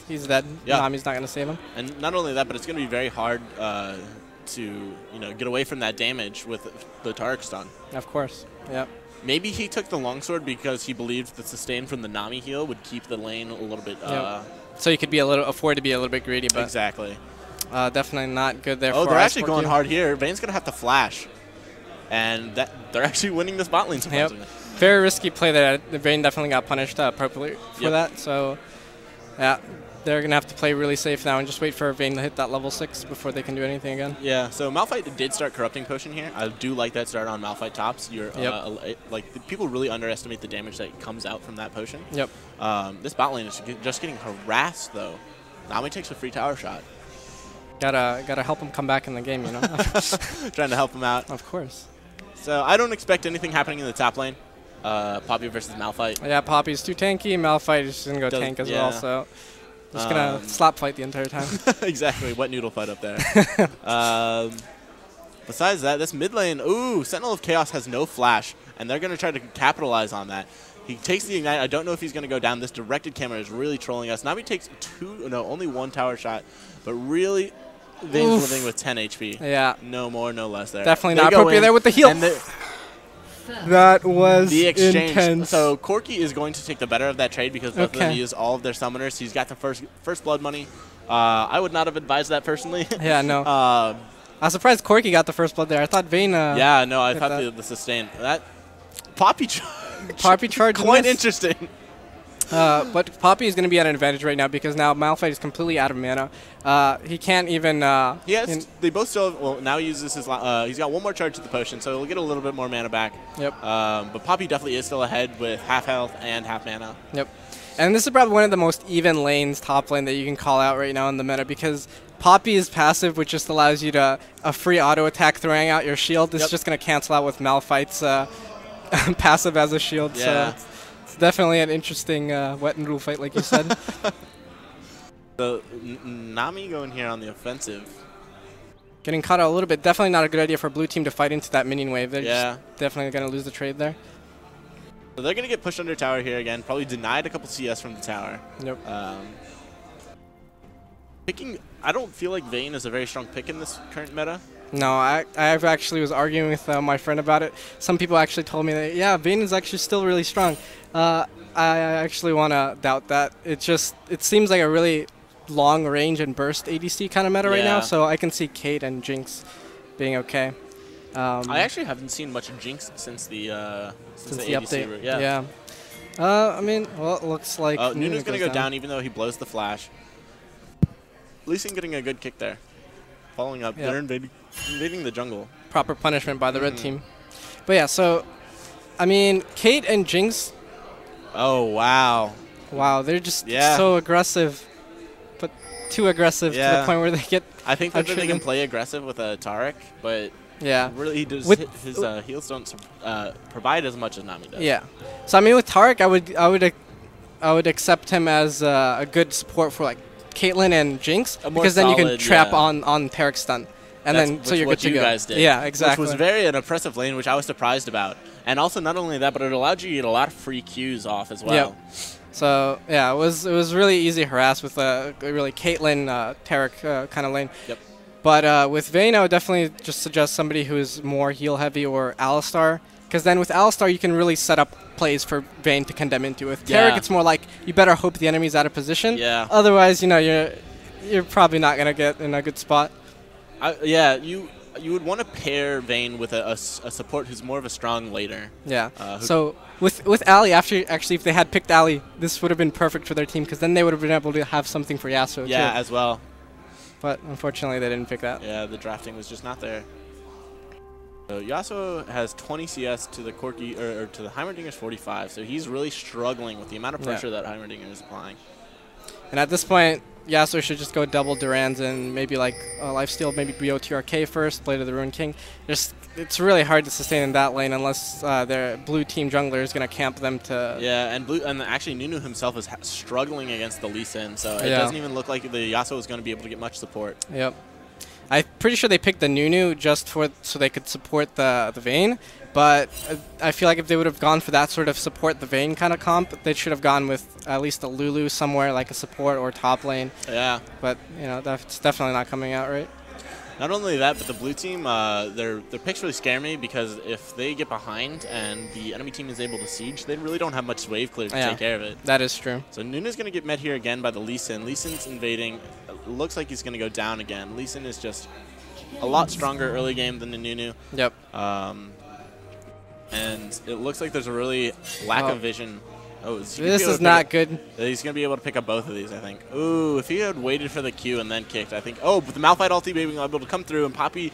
He's dead. Yeah. Nami's not going to save him. And not only that, but it's going to be very hard to get away from that damage with the Taric stun. Of course. Yep. Maybe he took the longsword because he believed the sustain from the Nami heal would keep the lane a little bit. So he could afford to be a little bit greedy, but exactly. Definitely not good there. Oh, they're actually going hard here. Vayne's gonna have to flash, and they're actually winning this bot lane. Surprisingly. Very risky play there. Vayne definitely got punished appropriately for that. So, yeah. They're going to have to play really safe now and just wait for Vayne to hit that level 6 before they can do anything again. Yeah, so Malphite did start Corrupting Potion here. I do like that start on Malphite tops. People really underestimate the damage that comes out from that potion. Yep. This bot lane is just getting harassed, though. Nami takes a free tower shot. Gotta help him come back in the game, Trying to help him out. Of course. So I don't expect anything happening in the top lane. Poppy versus Malphite. Yeah, Poppy's too tanky. Malphite is going to go tank as well, so... Just going to slap fight the entire time. Exactly. Wet noodle fight up there. Besides that, this mid lane, Sentinel of Chaos has no flash, and they're going to try to capitalize on that. He takes the Ignite. I don't know if he's going to go down. This directed camera is really trolling us. Nami takes only one tower shot, but really, Vayne's living with 10 HP. Yeah. No more, no less there. Definitely not appropriate there with the heal. That was the exchange. Intense. So Corki is going to take the better of that trade because both of them use all of their summoners. He's got the first blood money. I would not have advised that personally. Yeah, no. I was surprised Corki got the first blood there. I thought Vayne. Yeah, no, I thought the sustain. That Poppy charge quite interesting. But Poppy is going to be at an advantage right now because now Malphite is completely out of mana. He can't even... they both still... Well, now he uses his... he's got one more charge to the potion, so he'll get a little bit more mana back. Yep. But Poppy definitely is still ahead with half health and half mana. Yep. And this is probably one of the most even lanes, top lane, that you can call out right now in the meta because Poppy's passive, which just allows you to... A free auto attack throwing out your shield, is just going to cancel out with Malphite's passive as a shield. Yeah. So definitely an interesting wet noodle fight, like you said. So Nami going here on the offensive. Getting caught out a little bit. Definitely not a good idea for blue team to fight into that minion wave. They're just definitely going to lose the trade there. So they're going to get pushed under tower here again. Probably denied a couple CS from the tower. Yep. I don't feel like Vayne is a very strong pick in this current meta. No, I actually was arguing with my friend about it. Some people actually told me that, yeah, Vayne is actually still really strong. I actually want to doubt that. It seems like a really long range and burst ADC kind of meta right now, so I can see Kate and Jinx being okay. I actually haven't seen much of Jinx since the update. Yeah. I mean, well, it looks like Nunu's going to go down even though he blows the flash. Lee Sin getting a good kick there. Following up, they're invading the jungle. Proper punishment by the red team. But yeah, so, I mean, Kate and Jinx. Oh, wow. Wow, they're just so aggressive, but too aggressive to the point where they get... I think that they can play aggressive with a Taric, but really his heals don't provide as much as Nami does. Yeah. So, I mean, with Taric, I would accept him as a good support for, like, Caitlyn and Jinx, because then you can trap on Taric's stun. And so you're good to go. Guys did, yeah, exactly. Which was an oppressive lane, which I was surprised about. And also, not only that, but it allowed you to get a lot of free Qs off as well. Yep. So, yeah, it was really easy harass with a really Caitlyn, Taric kind of lane. Yep. But with Vayne, I would definitely just suggest somebody who is more heal-heavy or Alistar, because then with Alistar, you can really set up plays for Vayne to condemn into. With Taric, it's more like you better hope the enemy's out of position. Yeah. Otherwise, you're probably not going to get in a good spot. Yeah, you would want to pair Vayne with a support who's more of a strong laner. Yeah. So with Ali, if they had picked Ali, this would have been perfect for their team because then they would have been able to have something for Yasuo yeah, too. as well. But unfortunately, they didn't pick that. Yeah, the drafting was just not there. So Yasuo has 20 CS to the Corki or to the Heimerdinger's 45, so he's really struggling with the amount of pressure that Heimerdinger is applying. And at this point, Yasuo should just go double Durans and maybe like lifesteal, maybe BOTRK first, Blade of the Ruined King. It's really hard to sustain in that lane unless their blue team jungler is going to camp them to... Yeah, and actually Nunu himself is struggling against the Lee Sin, so it doesn't even look like the Yasuo is going to be able to get much support. Yep. I'm pretty sure they picked the Nunu just so they could support the Vayne, but I feel like if they would have gone for that sort of support the Vayne kind of comp, they should have gone with at least a Lulu somewhere like a support or top lane. Yeah. But you know that's definitely not coming out right. Not only that, but the blue team, their picks really scare me because if they get behind and the enemy team is able to siege, they really don't have much wave clear to take care of it. That is true. So Nunu's going to get met here again by the Lee Sin. Lee Sin's invading. Looks like he's going to go down again. Lee Sin is just a lot stronger early game than the Nunu. Yep. And it looks like there's a really lack of vision. Oh, this is not good. He's going to be able to pick up both of these, I think. Ooh, if he had waited for the Q and then kicked, I think. Oh, but the Malphite ulti being able to come through, and Poppy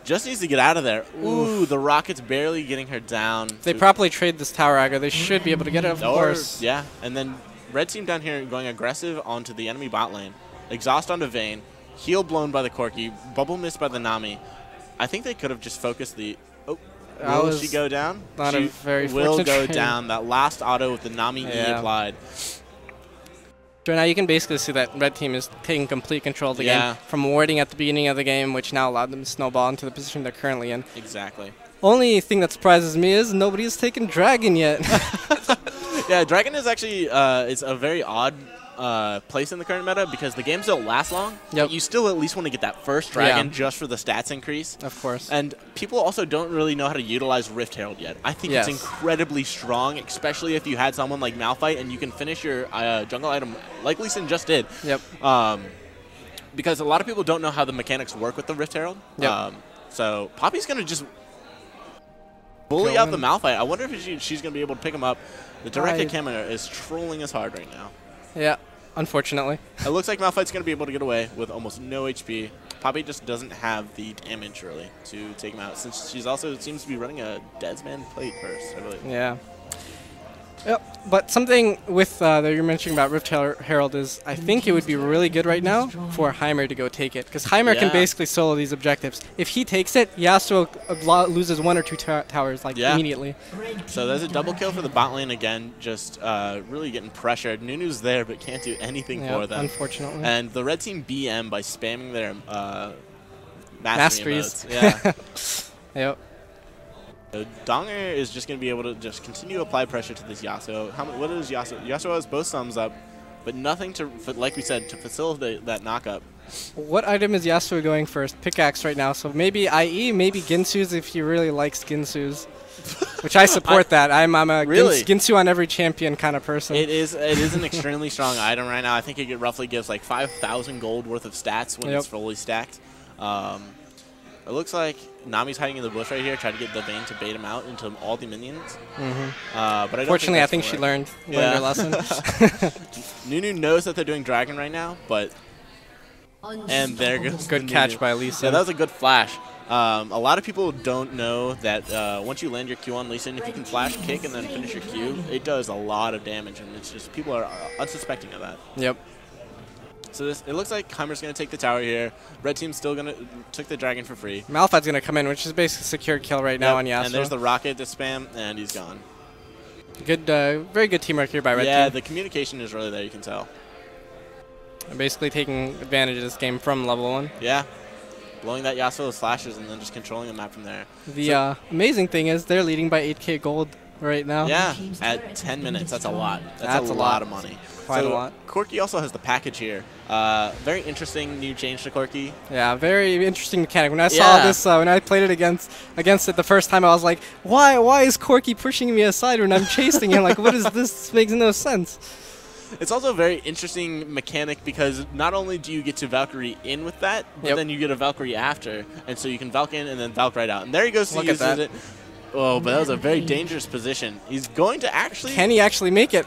just needs to get out of there. Ooh, the Rocket's barely getting her down. If they properly trade this tower aggro, they should be able to get it, of course. Yeah, and then red team down here going aggressive onto the enemy bot lane. Exhaust onto Vayne. Heal blown by the Corki. Bubble missed by the Nami. I think they could have just focused the... Oh. Will she go down? Not she a very will go trade. down. That last auto with the Nami E applied. So now you can basically see that red team is taking complete control of the game from warding at the beginning of the game, which now allowed them to snowball into the position they're currently in. Exactly. Only thing that surprises me is nobody has taken Dragon yet. Yeah, Dragon is actually it's a very odd place in the current meta because the games don't last long. Yep. You still at least want to get that first Dragon just for the stats increase. Of course. And people also don't really know how to utilize Rift Herald yet. I think it's incredibly strong, especially if you had someone like Malphite and you can finish your jungle item like Lee Sin just did. Yep. Because a lot of people don't know how the mechanics work with the Rift Herald. Yep. So Poppy's going to just bully out the Malphite. I wonder if she's going to be able to pick him up. The direct camera is trolling us hard right now. Yeah, unfortunately. It looks like Malphite's going to be able to get away with almost no HP. Poppy just doesn't have the damage, really, to take him out, since she's also seems to be running a Deadsman plate first, I believe. Yeah. Yep. But something with that you're mentioning about Rift Herald is I think it would be really good right now for Heimer to go take it, because Heimer can basically solo these objectives. If he takes it, Yasuo loses 1 or 2 towers immediately. So there's a double kill for the bot lane again, just really getting pressured. Nunu's there but can't do anything for them. Unfortunately. And the red team BM by spamming their masteries. Yeah. Yep. Donger is just going to be able to just continue to apply pressure to this Yasuo. What is Yasuo? Yasuo has both thumbs up, but nothing to, like we said, to facilitate that knockup. What item is Yasuo going first? Pickaxe right now. So maybe IE, maybe Ginsu's if he really likes Ginsu's. Which I support that. I'm a Ginsu on every champion kind of person. It is an extremely strong item right now. I think it roughly gives like 5,000 gold worth of stats when it's fully stacked. It looks like Nami's hiding in the bush right here, trying to get the Vayne to bait him out into all the minions. But unfortunately, I think she learned her lesson. Nunu knows that they're doing Dragon right now, but... And there goes good catch by Lee Sin. Yeah, that was a good flash. A lot of people don't know that once you land your Q on Lee Sin, if you can flash, kick, and then finish your Q, it does a lot of damage, and it's just people are unsuspecting of that. Yep. So it looks like Heimer's going to take the tower here. Red team's still going to took the Dragon for free. Malphite's going to come in, which is basically a secure kill right now on Yasuo. And there's the rocket to spam, and he's gone. Good, very good teamwork here by Red team. Yeah, the communication is really there, you can tell. Basically taking advantage of this game from level 1. Yeah. Blowing that Yasuo's flashes and then just controlling the map from there. The amazing thing is they're leading by 8k gold right now. Yeah, at 10 minutes. That's a lot. That's a lot of money. Quite a lot. Corki also has the package here. Very interesting new change to Corki. Yeah, very interesting mechanic. When I saw this, when I played it against it the first time, I was like, why is Corki pushing me aside when I'm chasing him? Like, what is this? This makes no sense. It's also a very interesting mechanic because not only do you get to Valkyrie in with that, but then you get a Valkyrie after. And so you can Valk in and then Valk right out. And there he goes to use it. Oh, but that was a very dangerous position. He's going to actually... Can he actually make it?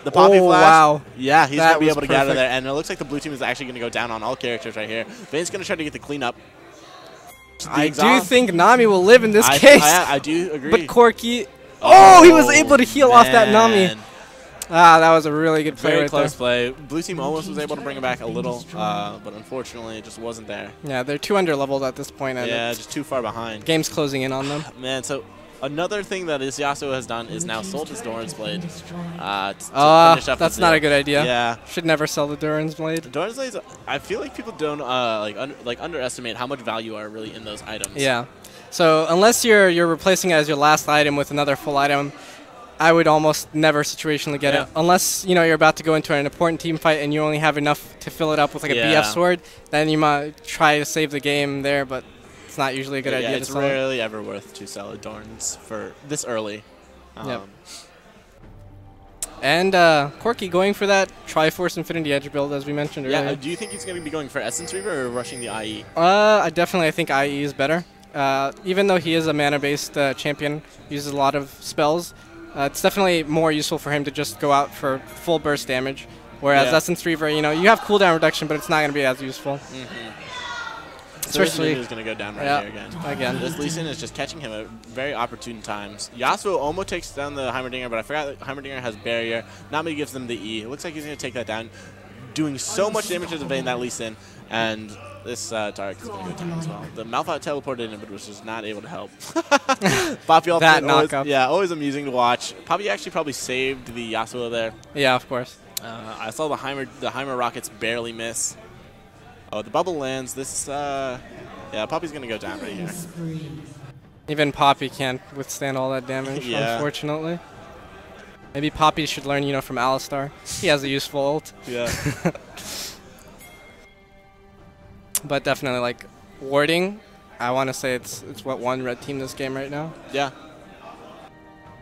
The Poppy Flash. Wow. Yeah, he's going to be able to get out of there. And it looks like the blue team is actually going to go down on all characters right here. Vane's going to try to get the cleanup. I do think Nami will live in this case. I do agree. But Corki... Oh, he was able to heal off that Nami. Ah, that was a really good play Very right close there. play. Blue team almost was able to bring it back a little, but unfortunately it just wasn't there. Yeah, they're 2 under leveled at this point. And yeah, just too far behind. Game's closing in on them. Man, so another thing that Yasuo has done is now sold his Doran's Blade. That's not a good idea. Yeah. Should never sell the Doran's Blade. The Doran's Blades, I feel like people don't underestimate how much value are really in those items. Yeah. So unless you're replacing it as your last item with another full item, I would almost never situationally get it. Unless, you know, you're about to go into an important team fight and you only have enough to fill it up with like a BF sword, then you might try to save the game there, but it's not usually a good idea to sell it. It's rarely ever worth to sell a Dorns for this early. And Corki going for that Triforce Infinity Edge build, as we mentioned earlier. Yeah, do you think he's going to be going for Essence Reaver or rushing the IE? I think IE is better. Even though he is a mana-based champion, uses a lot of spells, it's definitely more useful for him to just go out for full burst damage. Whereas Essence Reaver, you know, you have cooldown reduction, but it's not going to be as useful. Especially is going to go down right here again. This Lee Sin is just catching him at very opportune times. Yasuo almost takes down the Heimerdinger, but I forgot that Heimerdinger has barrier. Nami gives them the E. It looks like he's going to take that down, doing so much damage to the Vayne that Lee Sin, and this Tarek is going to go down as well. The Malphite teleported in, but was just not able to help. Poppy that knockup. Always amusing to watch. Poppy actually probably saved the Yasuo there. Yeah, of course. I saw the Heimer rockets barely miss. Oh, the bubble lands. This, Poppy's going to go down right here. Even Poppy can't withstand all that damage, unfortunately. Maybe Poppy should learn, you know, from Alistar. He has a useful ult. Yeah. But definitely, like, warding, I want to say it's what won red team this game right now. Yeah.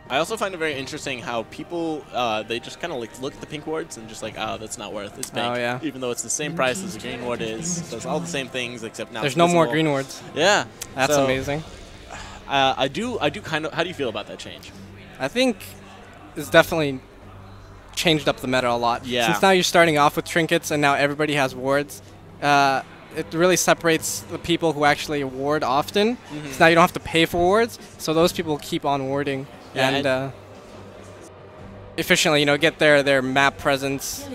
I also find it very interesting how people, they just kind of like look at the pink wards and just like, oh, that's not worth it. It's pink. Oh, yeah. Even though it's the same price as the green ward is. So it's all the same things except now there's no more green wards. Yeah. That's amazing. I do kind of, how do you feel about that change? I think it's definitely changed up the meta a lot. Yeah. Since now you're starting off with trinkets and now everybody has wards, it really separates the people who actually ward often. So now you don't have to pay for wards, so those people keep on warding. Yeah, and efficiently, you know, get their map presence,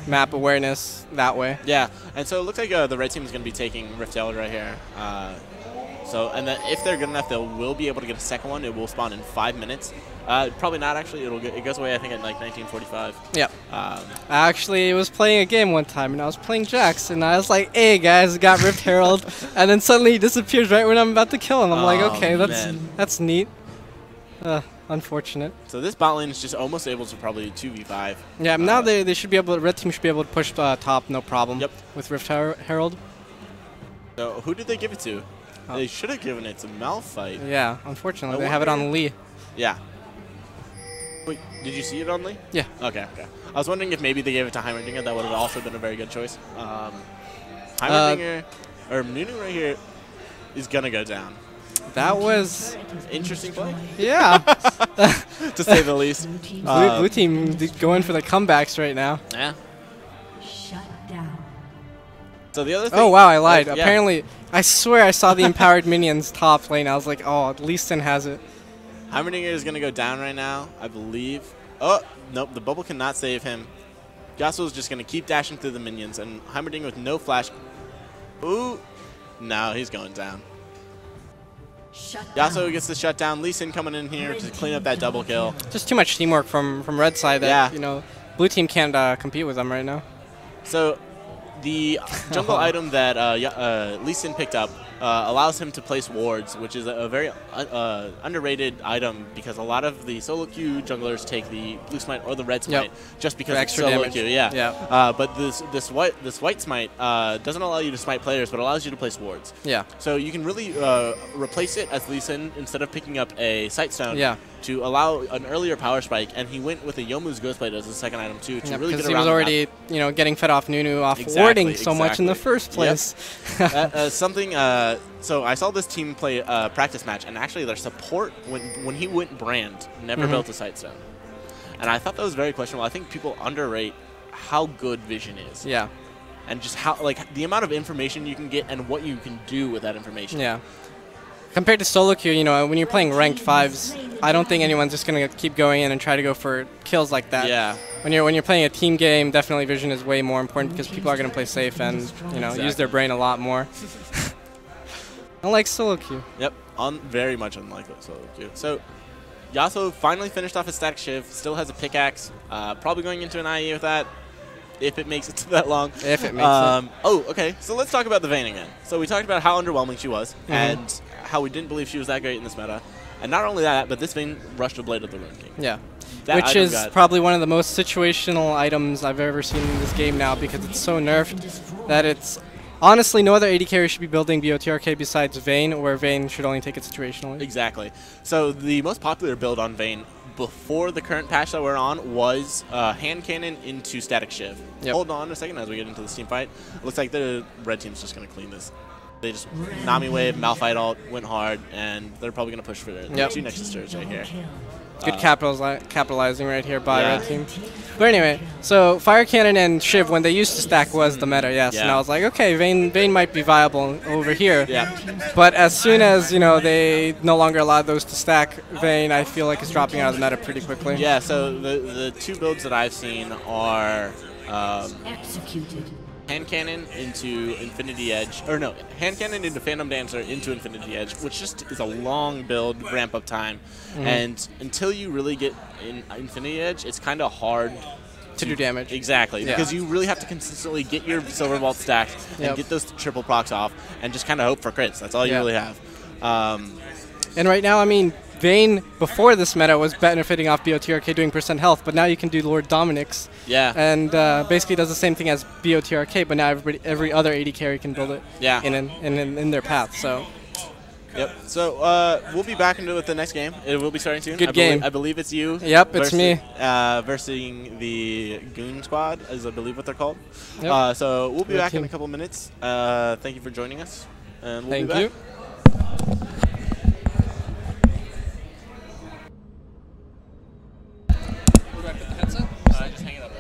map awareness that way. Yeah, and so it looks like the red team is going to be taking Rift Elder right here. And then if they're good enough, they will be able to get a second one. It will spawn in 5 minutes. Probably not actually. It goes away I think at like 1945. Yeah. I actually was playing a game one time and I was playing Jax and I was like, "Hey guys, got Rift Herald," and then suddenly he disappears right when I'm about to kill him. I'm like, "Okay, that's neat." Unfortunate. So this bot lane is just almost able to probably 2v5. Yeah, now they should be able. Red team should be able to push top no problem. Yep. With Rift Herald. So who did they give it to? They should have given it to Malphite. Yeah, unfortunately they have it on Lee. Yeah. Wait, did you see it on Lee? Yeah. Okay. I was wondering if maybe they gave it to Heimerdinger. That would have also been a very good choice. Heimerdinger or Nunu right here is gonna go down. That was interesting play. Yeah. To say the least. Blue team going for the comebacks right now. Yeah. Shut down. So the other thing. Oh wow, I lied. Apparently, I swear I saw the empowered minions top lane. I was like, oh, Lee Sin has it. Heimerdinger is gonna go down right now, I believe. Oh nope, the bubble cannot save him. Yasuo is just gonna keep dashing through the minions, and Heimerdinger with no flash. Ooh, no, he's going down. Yasuo gets the shutdown. Lee Sin coming in here to clean up that double kill. Just too much teamwork from red side that you know, blue team can't compete with them right now. So the jungle item that Lee Sin picked up allows him to place wards, which is a very underrated item because a lot of the solo queue junglers take the blue smite or the red smite just because it's solo damage. queue. Yeah. But this white smite doesn't allow you to smite players, but allows you to place wards. Yeah. So you can really replace it as Lee Sin instead of picking up a Sightstone. Yeah. to allow an earlier power spike, and he went with a Youmuu's Ghostblade as the second item too to really get around. Because he was already, you know, getting fed off Nunu off warding so much in the first place. Yep. So I saw this team play a practice match, and actually their support when he went Brand never built a Sightstone, and I thought that was very questionable. I think people underrate how good Vision is. Yeah. And just how, like, the amount of information you can get and what you can do with that information. Yeah. Compared to solo queue, you know, when you're playing ranked 5s, I don't think anyone's just going to keep going in and try to go for kills like that. Yeah. When you're playing a team game, definitely Vision is way more important because people are going to play safe and, you know, use their brain a lot more. Unlike solo queue. Yep. Very much unlike solo queue. So Yasuo finally finished off his static Shiv, still has a pickaxe, probably going into an IE with that. If it makes it to that long. If it makes it. Oh, okay. So let's talk about the Vayne again. So we talked about how underwhelming she was and how we didn't believe she was that great in this meta. And not only that, but this Vayne rushed a Blade of the Ruin King. Yeah. That Which is probably one of the most situational items I've ever seen in this game now because it's so nerfed that it's... Honestly, no other AD carry should be building BOTRK besides Vayne, where Vayne should only take it situationally. Exactly. So the most popular build on Vayne before the current patch that we're on was hand cannon into static Shiv. Yep. Hold on a second as we get into this team fight. Looks like the red team's just going to clean this. They just Nami wave, Malphite ult, went hard, and they're probably going to push for their two Nexus turrets right here. Good capitalizing right here by red team. But anyway, so Fire Cannon and Shiv, when they used to stack, was the meta, yes. And I was like, okay, Vayne might be viable over here. Yeah. But as soon as, you know, they no longer allow those to stack, Vayne, I feel like, is dropping out of the meta pretty quickly. Yeah, so the two builds that I've seen are hand cannon into Infinity Edge, or no, hand cannon into Phantom Dancer into Infinity Edge, which just is a long build, ramp up time, and until you really get in Infinity Edge, it's kind of hard to do damage. Exactly, because you really have to consistently get your Silver Vault stacked and get those triple procs off, and just kind of hope for crits. That's all you really have. And right now, I mean, Vayne, before this meta, was benefiting off BOTRK doing % health, but now you can do Lord Dominic's. Yeah. And basically does the same thing as BOTRK, but now every other AD carry can build it in their path. So. Yep. So we'll be back into it the next game. It will be starting soon. Good game. I believe it's you. Yep, it's me. Versus the Goon Squad, is I believe what they're called. Yep. So we'll be back in a couple minutes. Thank you for joining us. And we'll be back. Thank you. Just hang it up.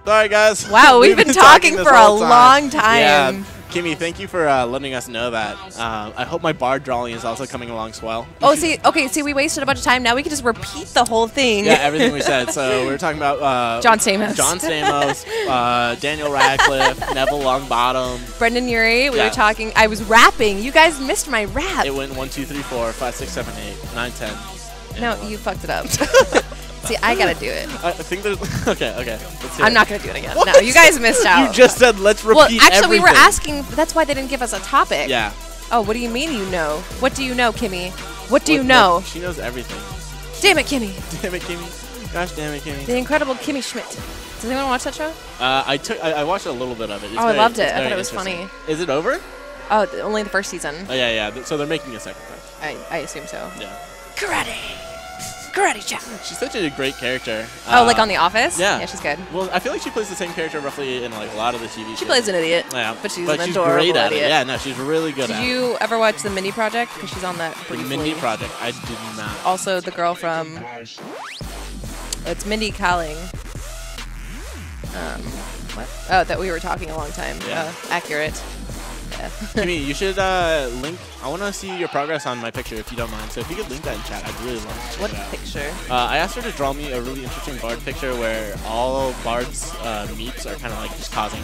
Sorry, guys. Wow, we've been talking for a long time. Yeah. Kimmy, thank you for letting us know that. I hope my bar drawing is also coming along as well. Oh, see, we wasted a bunch of time. Now we can just repeat the whole thing. Yeah, everything we said. So we were talking about John Stamos. John Stamos, Daniel Radcliffe, Neville Longbottom. Brendan Urie. We were talking. I was rapping. You guys missed my rap. It went 1, 2, 3, 4, 5, 6, 7, 8, 9, 10. No, you fucked it up. See, I gotta do it. I think there's... Okay. I'm not gonna do it again. What? No, you guys missed out. You just said let's repeat Well, actually, everything. we were asking... That's why they didn't give us a topic. Yeah. Oh, what do you mean you know? What do you know, Kimmy? What do you know? She knows everything. Damn it, Kimmy. Damn it, Kimmy. Gosh damn it, Kimmy. The Incredible Kimmy Schmidt. Does anyone watch that show? I watched a little bit of it. It's I loved it. I thought it was funny. Is it over? Oh, only the first season. Oh yeah. So they're making a second part. I assume so. Yeah. Karate chop. She's such a great character. Oh, like on The Office? Yeah. Yeah, she's good. Well, I feel like she plays the same character roughly in like a lot of the TV shows. She plays an idiot. Yeah. But she's she's adorable great at idiot. it. Yeah, no, she's really good at it. Did you ever watch The Mindy Project? Because she's on that The briefly. Mindy Project? I did not. Also, the girl from... It's Mindy Kaling. What? Oh, that we were talking a long time. Yeah. Accurate. Yeah. Kimmy, you should link. I want to see your progress on my picture if you don't mind. So if you could link that in chat, I'd really love to check What it out. picture? I asked her to draw me a really interesting Bard picture where all Bard's meeps are kind of like just causing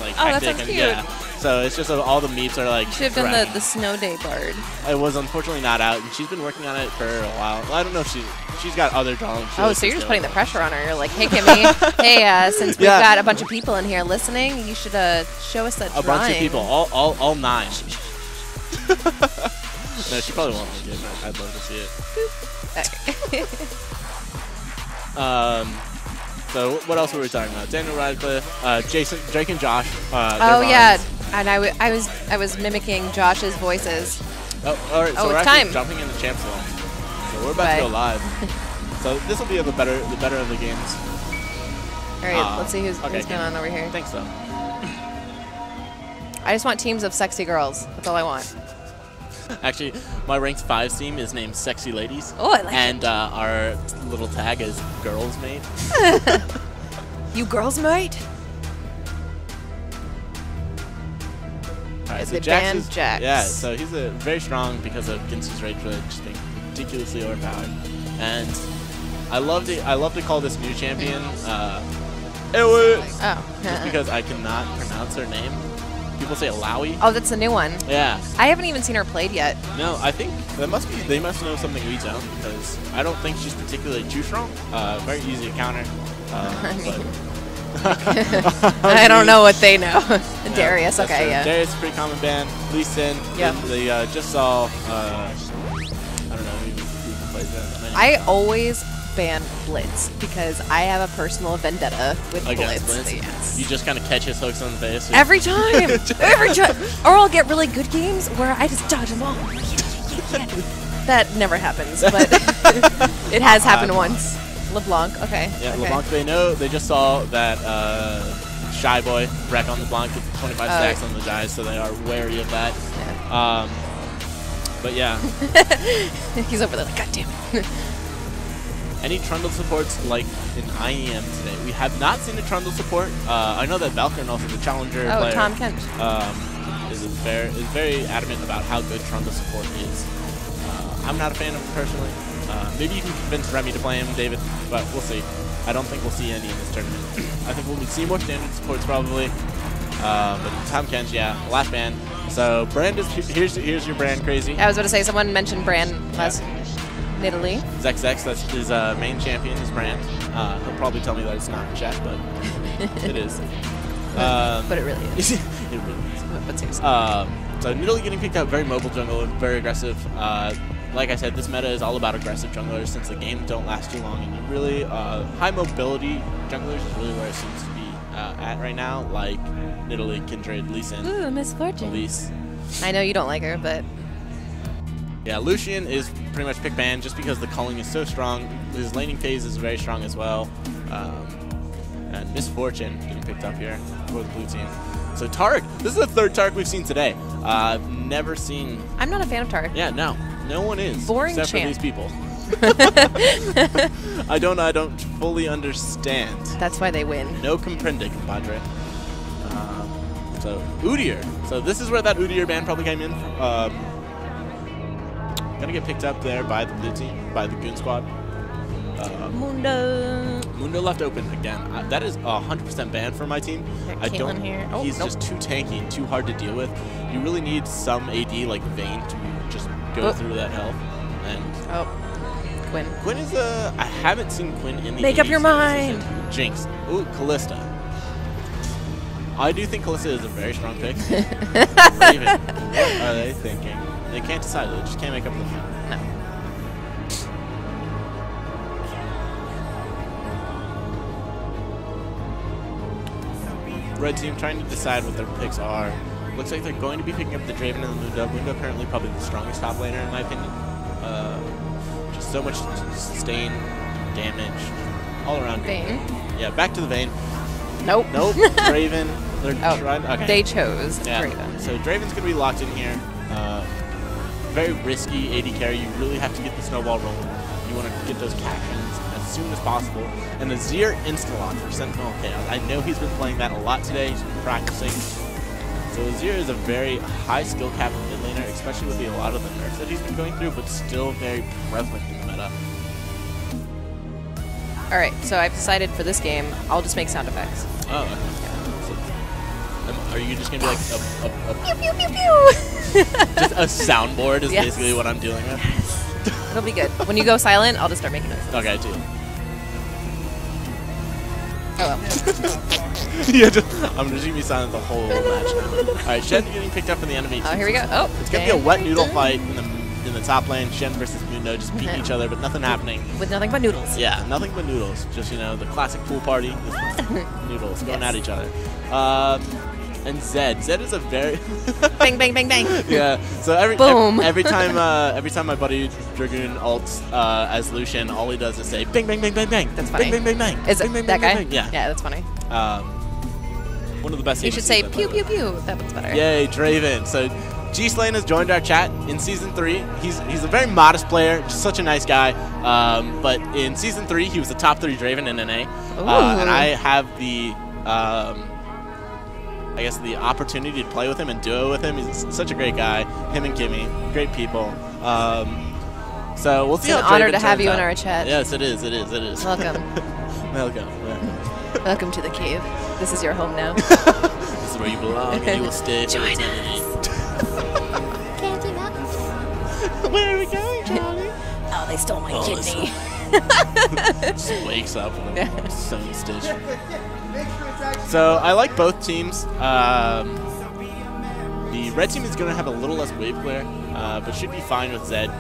like Oh, that hectic sounds and cute. yeah. So it's just all the meeps are like. You should have done the Snow Day Bard. It was unfortunately not out, and she's been working on it for a while. Well, I don't know if she's got other drawings. Oh, so you're just putting the pressure on her. You're like, hey, Kimmy, hey, since we've got a bunch of people in here listening, you should show us that drawing. A bunch of people, all 9. No, she probably won't like it, but I'd love to see it. So what else were we talking about? Daniel Radcliffe, Jason, Drake, and Josh. Oh yeah, and I was mimicking Josh's voices. Oh, all right. So we're it's actually time. jumping into Champs Law. So we're about to go live. So this will be the better of the games. All right, let's see who's going on over here. Thanks though. I just want teams of sexy girls. That's all I want. Actually, my ranked 5 team is named Sexy Ladies. Oh, I like and our little tag is Girls Mate. You girls mate? All right, so The Jax band is, Jax. Yeah, so he's very strong because of Ginsu's Rage Red just being ridiculously overpowered. And I love to call this new champion just because I cannot pronounce her name. People say Alawi. Oh, that's the new one. Yeah. I haven't even seen her played yet. No, I think they must know something we don't because I don't think she's particularly too strong. Very easy to counter. I don't know what they know. Darius, okay, yeah. Darius is a pretty common ban. Lee Sin. Yeah. They just saw. I don't know who plays that. I always ban Blitz because I have a personal vendetta with Blitz. Yes. You just kind of catch his hooks on the face. Every time. Every time. Or I'll get really good games where I just dodge them all. That never happens, but it has happened once. LeBlanc, okay. Yeah, okay. LeBlanc, they just saw that Shy Boy wreck on LeBlanc with 25 stacks on the dice, so they are wary of that. Yeah. But yeah. He's over there like, God damn it. Any Trundle supports like in IEM today? We have not seen a Trundle support. I know that Valkyrie, also the challenger player, Tom Kent, is very adamant about how good Trundle support is. I'm not a fan of him personally. Maybe you can convince Remy to play him, David, but we'll see. I don't think we'll see any in this tournament. I think we'll see more standard supports probably. But Tom Kent, yeah, last ban. So Brand is here's your Brand crazy. I was about to say someone mentioned Brand last. Italy. Zex, that's his main champion, is Brand. He'll probably tell me that it's not in chat, but it is. But it really is. It really is. But seriously. So Nidalee getting picked up, very mobile jungler, very aggressive. Like I said, this meta is all about aggressive junglers since the game don't last too long. And you really, high mobility junglers is really where it seems to be at right now, like Nidalee, Kindred, Lee Sin. Ooh, Misfortune. Elise. I know you don't like her, but... Yeah, Lucian is pretty much pick ban just because the culling is so strong. His laning phase is very strong as well. And Misfortune getting picked up here for the blue team. So Taric, this is the 3rd Taric we've seen today. I've never seen... I'm not a fan of Taric. Yeah, no one is. Boring except champ. for these people. I don't fully understand. That's why they win. No comprende, compadre. So Udyr. So this is where that Udyr ban probably came in. Gonna get picked up there by the blue team, by the Goon Squad. Mundo left open again. That is 100% ban for my team. I don't. Here. He's just too tanky and too hard to deal with. You really need some AD like Vayne to just go through that health. And Quinn. Quinn is I haven't seen Quinn in the. Make up your mind. Jinx. Ooh, Callista. I do think Callista is a very strong pick. Raven. What are they thinking? They can't decide. They just can't make up their mind. No. red team trying to decide what their picks are. Looks like they're going to be picking up the Draven and the Mundo. Mundo currently probably the strongest top laner in my opinion. Just so much sustain, damage, all around. Vayne. Yeah, back to the Vayne. Nope. Nope. Draven. They're trying. Okay. They chose Draven. So Draven's going to be locked in here. Very risky AD carry. You really have to get the snowball rolling. You want to get those captions as soon as possible. And the Zir insta-lock for Sentinel Chaos. I know he's been playing that a lot today. He's been practicing. So Zir is a very high skill cap mid laner, especially with a lot of the nerfs that he's been going through, but still very prevalent in the meta. All right, so I've decided for this game, I'll just make sound effects. Oh, okay. So, are you just gonna be like a pew pew pew pew? just a soundboard is basically what I'm dealing with? It'll be good. When you go silent, I'll just start making noises. Okay, dude. Oh well. Yeah, I'm just gonna be silent the whole match now. All right, Shen getting picked up in the enemy. Oh, here we go. Oh, it's gonna be a wet noodle fight in the top lane. Shen versus Mundo just beating each other, but nothing happening. With nothing but noodles. Yeah, nothing but noodles. Just the classic pool party. Noodles going at each other. And Zed is a very bang bang bang bang. Yeah. So every time my buddy Dragoon ults as Lucian, all he does is say bang bang bang bang bang. That's funny. Bang bang bang bang. Is it bang, that bang, guy? Bang. Yeah. Yeah, that's funny. One of the best. You should say pew pew pew. That one's better. Yay, Draven. So G-Slane has joined our chat in Season 3. He's a very modest player, just such a nice guy. But in Season 3, he was the top 3 Draven in NA. And I have the, I guess, the opportunity to play with him and duo with him. He's such a great guy. Him and Kimmy, great people. So we'll see how Draven turns out. It's an honor to have you in our chat. Yes, it is. It is. Welcome. Welcome. Welcome to the cave. This is your home now. This is where you belong, and you will stay for eternity. Candy Mountain. Where are we going, Charlie? Oh, they stole my kidney. Just wakes up with a sewn stitch. So I like both teams. The red team is going to have a little less wave clear, but should be fine with Zed.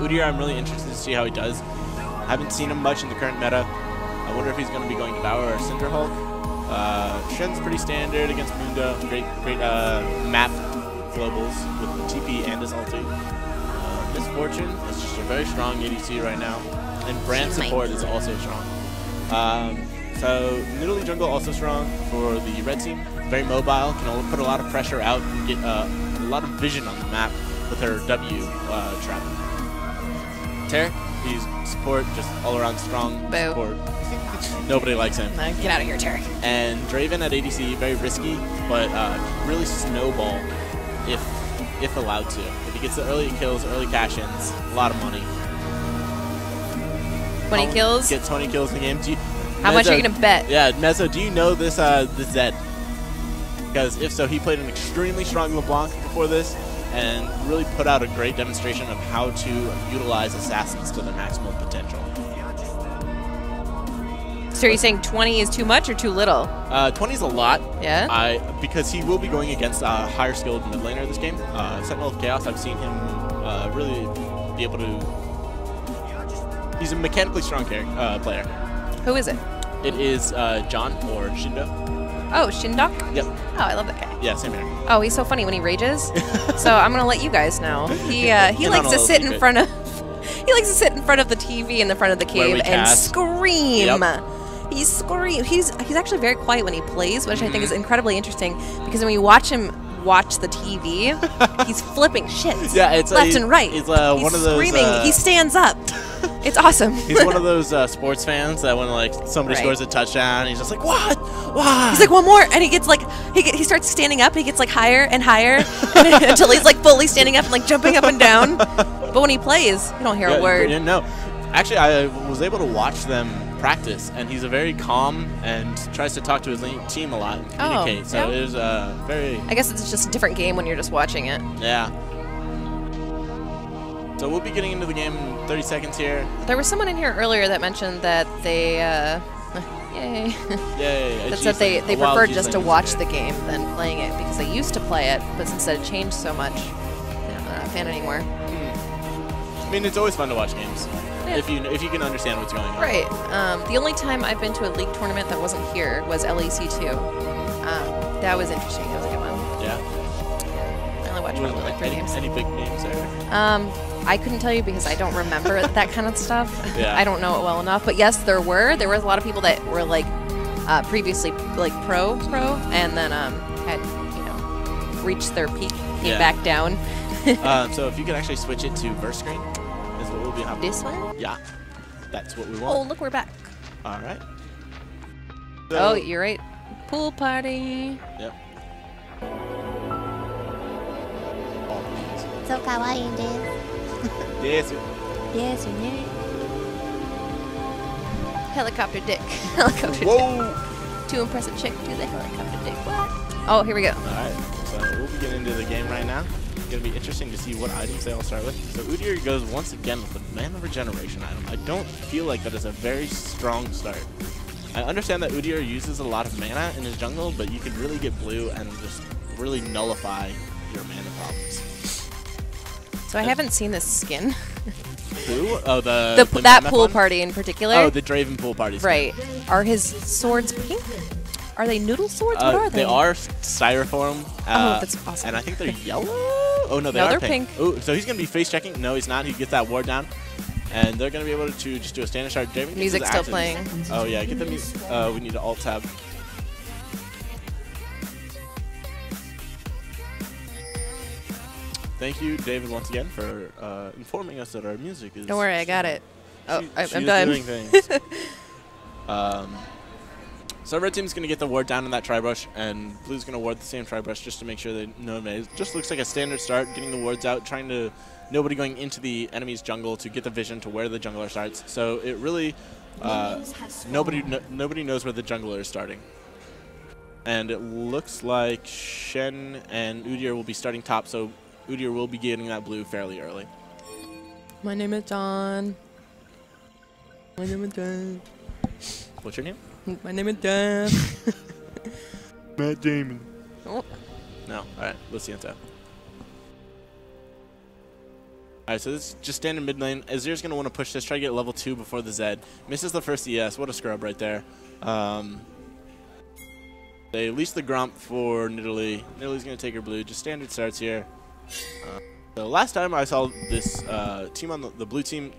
Udyr, I'm really interested to see how he does. I haven't seen him much in the current meta. I wonder if he's going to be going Devour or Cinder Hulk. Shen's pretty standard against Mundo. Great map globals with the TP and his ulti. Misfortune is just a very strong ADC right now. And Brand support is also strong. So Nidalee jungle also strong for the red team. Very mobile, can put a lot of pressure out and get a lot of vision on the map with her W trap. Terry, he's support, just all around strong support. Nobody likes him. Get out of here, Terry. And Draven at ADC, very risky, but really snowball if allowed to. If he gets the early kills, early cash-ins, a lot of money. 20 kills? Get 20 kills in the game. How much are you going to bet? Yeah, Mezzo, do you know this Zed? Because if so, he played an extremely strong LeBlanc before this and really put out a great demonstration of how to utilize assassins to their maximal potential. So are you saying 20 is too much or too little? 20 is a lot. Yeah? Because he will be going against a higher skilled mid laner this game. Sentinel of Chaos, I've seen him really be able to... He's a mechanically strong player. Who is it? It is John or Shindo. Oh, Shindok? Yep. Oh, I love that guy. Yeah, same here. Oh, he's so funny when he rages. So I'm gonna let you guys know. He likes to sit in front of the TV in the front of the cave and scream. Yep. He screams. He's actually very quiet when he plays, which I think is incredibly interesting because when you watch him watch the TV, he's flipping shit. Yeah, it's left and right. He's one of those screaming. He stands up. It's awesome. He's one of those sports fans that when somebody scores a touchdown, he's just like, what? Why? He's like, one more, and he gets he starts standing up. He gets higher and higher until he's fully standing up and jumping up and down. But when he plays, you don't hear a word. No, actually, I was able to watch them practice, and he's a very calm and tries to talk to his team a lot and communicate. So it was very... I guess it's just a different game when you're just watching it. Yeah. So we'll be getting into the game in 30 seconds here. There was someone in here earlier that mentioned that they... yay. Yay. That said they prefer just to watch the game than playing it because they used to play it, but since it changed so much, they're not a fan anymore. I mean, it's always fun to watch games. if you can understand what's going on. Right. The only time I've been to a league tournament that wasn't here was LEC2. That was interesting. That was a good one. Yeah. I only watched probably like 3 games. Any big names there? I couldn't tell you because I don't remember that kind of stuff. Yeah. I don't know it well enough. But yes, there was a lot of people that were like previously like pro, and then had reached their peak, came back down. So if you could actually switch it to verse screen, is what we'll be having. This one? Yeah, that's what we want. Oh, look, we're back. All right. So, oh, you're right. Pool party. Yep. So kawaiiです。Yes. Yes, you know. Helicopter dick. Helicopter Whoa. dick. Too impressive chick to the helicopter dick. What? Oh, here we go. All right. So we'll be getting into the game right now. It's going to be interesting to see what items they all start with. So Udyr goes once again with a mana regeneration item. I don't feel like that is a very strong start. I understand that Udyr uses a lot of mana in his jungle, but you can really get blue and just really nullify your mana problems. So I haven't seen this skin. Who? Oh, that pool one? Party in particular. Oh, the Draven pool party. Right. Are his swords pink? Are they noodle swords? What are they? They are styrofoam. Oh, that's awesome. And I think they're yellow. Oh no, they're pink. Oh, so he's gonna be face checking. No, he's not. He gets that ward down, and they're gonna be able to just do a standard start. Draven music's still playing. Oh yeah, get the music. We need to alt tab. Thank you, David, once again for informing us that our music is. Don't worry, I got it. Oh, I'm done. Doing things. So red team's going to get the ward down in that tri-brush, and blue's going to ward the same tri-brush just to make sure they know it just looks like a standard start, getting the wards out, trying to nobody going into the enemy's jungle to get the vision to where the jungler starts. So it really nobody knows where the jungler is starting. And it looks like Shen and Udyr will be starting top, so Udyr will be getting that blue fairly early. My name is John. My name is John. What's your name? My name is Dan. Matt Damon. Oh. No. All right. Lo siento. All right. So this is just standing mid lane. Azir's going to want to push this, try to get level 2 before the Zed. Misses the first ES. What a scrub right there. They lease the Gromp for Nidalee. Nidalee's going to take her blue. Just standard starts here. So last time I saw this team on the blue team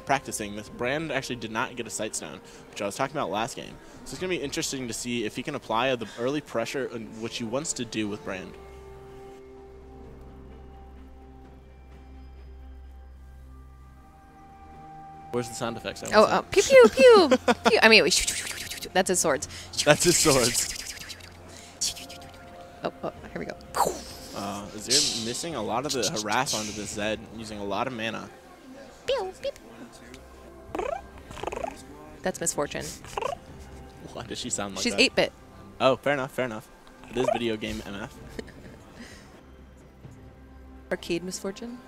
practicing, this Brand actually did not get a sight stone, which I was talking about last game. So it's going to be interesting to see if he can apply the early pressure, which he wants to do with Brand. Where's the sound effects? Oh, pew pew pew pew. I mean, that's his swords. That's his swords. Oh, here we go. Azir missing a lot of the harass onto this Zed, using a lot of mana. Pew, pew. That's Misfortune. Why does she sound like She's that? She's 8-bit. Oh, fair enough, fair enough. It is video game MF. Arcade Misfortune.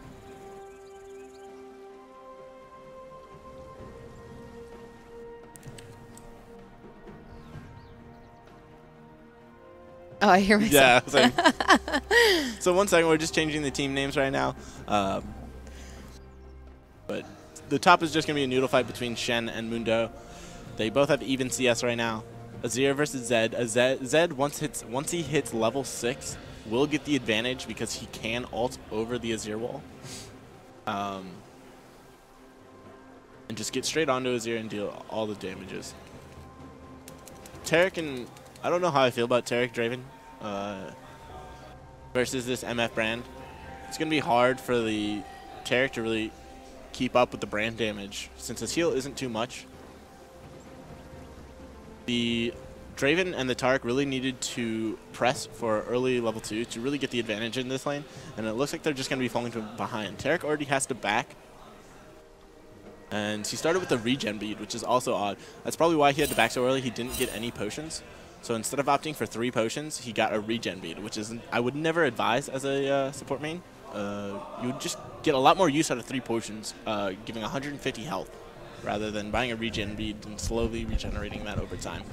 Oh, I hear myself. Yeah. So 1 second, we're just changing the team names right now. But the top is just going to be a noodle fight between Shen and Mundo. They both have even CS right now. Azir versus Zed. Zed once he hits level 6, will get the advantage because he can ult over the Azir wall. And just get straight onto Azir and deal all the damages. Taric and... I don't know how I feel about Taric Draven versus this MF Brand. It's going to be hard for the Taric to really keep up with the Brand damage since his heal isn't too much. The Draven and the Taric really needed to press for early level 2 to really get the advantage in this lane, and it looks like they're just going to be falling behind. Taric already has to back, and he started with the regen bead, which is also odd. That's probably why he had to back so early. He didn't get any potions. So instead of opting for 3 potions, he got a regen bead, which is I would never advise as a support main. You would just get a lot more use out of 3 potions, giving 150 health, rather than buying a regen bead and slowly regenerating that over time.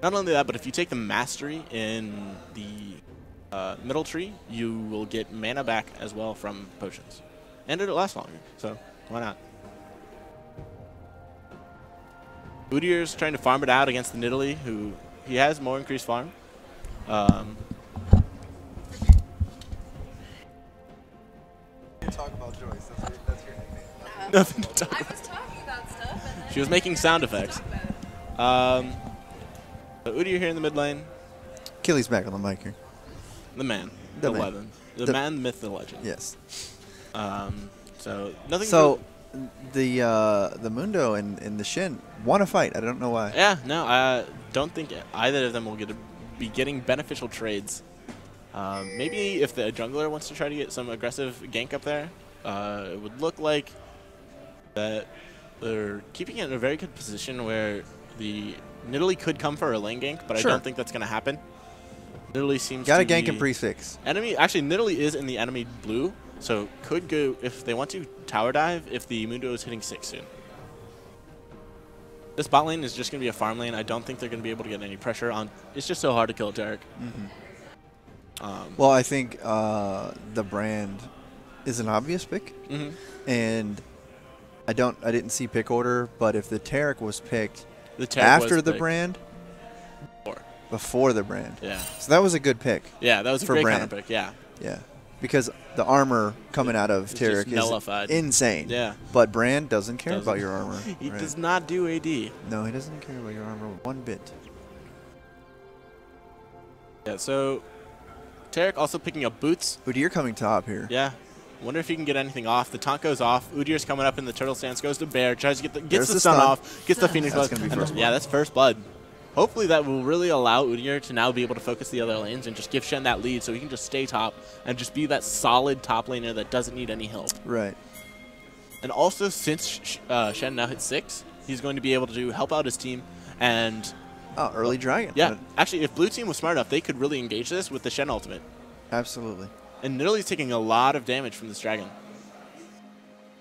Not only that, but if you take the mastery in the middle tree, you will get mana back as well from potions. And it'll last longer, so why not? Udyr's trying to farm it out against the Nidalee, who he has more increased farm. Talk about Joyce. That's your nickname. Nothing to talk I about. was talking about stuff. And then She was making sound effects. So Udyr here in the mid lane. Achilles back on the mic here. The man. The The man. legend. The man, the myth, the legend. Yes. So nothing. So the Mundo and the Shin want to fight. I don't know why. Yeah, no, I don't think either of them will be getting beneficial trades. Maybe if the jungler wants to try to get some aggressive gank up there, it would look like that they're keeping it in a very good position where the Nidalee could come for a lane gank, but Sure. I don't think that's going to happen. Nidalee seems Got to a gank be and prefix. enemy. Actually, Nidalee is in the enemy blue, so could go if they want to tower dive if the Mundo is hitting 6 soon. This bot lane is just going to be a farm lane. I don't think they're going to be able to get any pressure on. It's just so hard to kill Derek. Well, I think the brand is an obvious pick, and I didn't see pick order, but if the Tarek was picked after the brand, before the brand, yeah. So that was a good pick. Yeah, that was a for great brand. counter pick. Yeah. Yeah, because the armor coming out of It's Tarek just nullified. is insane. Yeah. But Brand doesn't care about your armor. He right? does not do AD. No, he doesn't care about your armor one bit. Yeah, so Tarek also picking up boots. Udyr coming top here. Yeah. Wonder if he can get anything off. The taunt goes off. Udyr's coming up in the turtle stance, goes to bear, tries to gets the stun off, gets the Phoenix That's blood. gonna be first blood. Yeah, that's first blood. Hopefully that will really allow Udyr to now be able to focus the other lanes and just give Shen that lead so he can just stay top and just be that solid top laner that doesn't need any help. Right. And also, since Shen now hits 6, he's going to be able to help out his team and... Oh, early dragon. Yeah, actually, if blue team was smart enough, they could really engage this with the Shen ultimate. Absolutely. And Nidalee's taking a lot of damage from this dragon.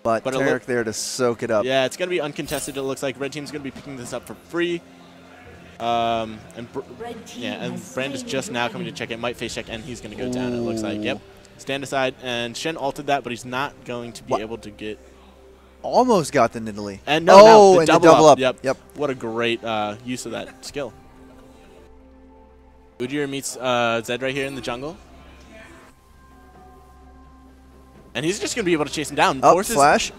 But Tarek there to soak it up. Yeah, it's going to be uncontested, it looks like. Red team's going to be picking this up for free. And Brand is just now coming to check it. Might face check, and he's going to go down, it looks like. Yep. Stand aside, and Shen ulted that, but he's not going to be able to get... Almost got the Nidalee. And the double up. Yep. What a great use of that skill. Udyr meets Zed right here in the jungle. And he's just going to be able to chase him down. Flash.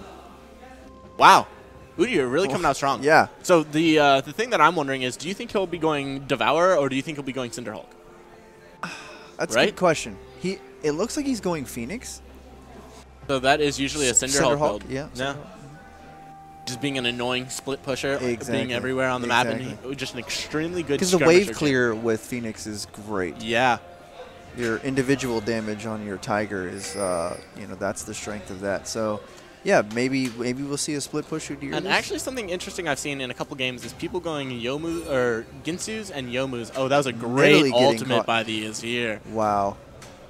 Wow. Udyr really coming out strong. Yeah. So the thing that I'm wondering is, do you think he'll be going Devour, or do you think he'll be going Cinderhulk? That's a good question. It looks like he's going Phoenix. So that is usually a Cinderhulk build. Yeah. Yeah. Just being an annoying split pusher, Exactly. being everywhere on the map, and just an extremely good because the wave clear with Phoenix is great. Yeah. Your individual damage on your Tiger is, that's the strength of that. So, yeah, maybe we'll see a split push. And actually, something interesting I've seen in a couple games is people going Yomu or Ginsu's and Yomu's. Oh, that was a great ultimate by the Azir. Wow.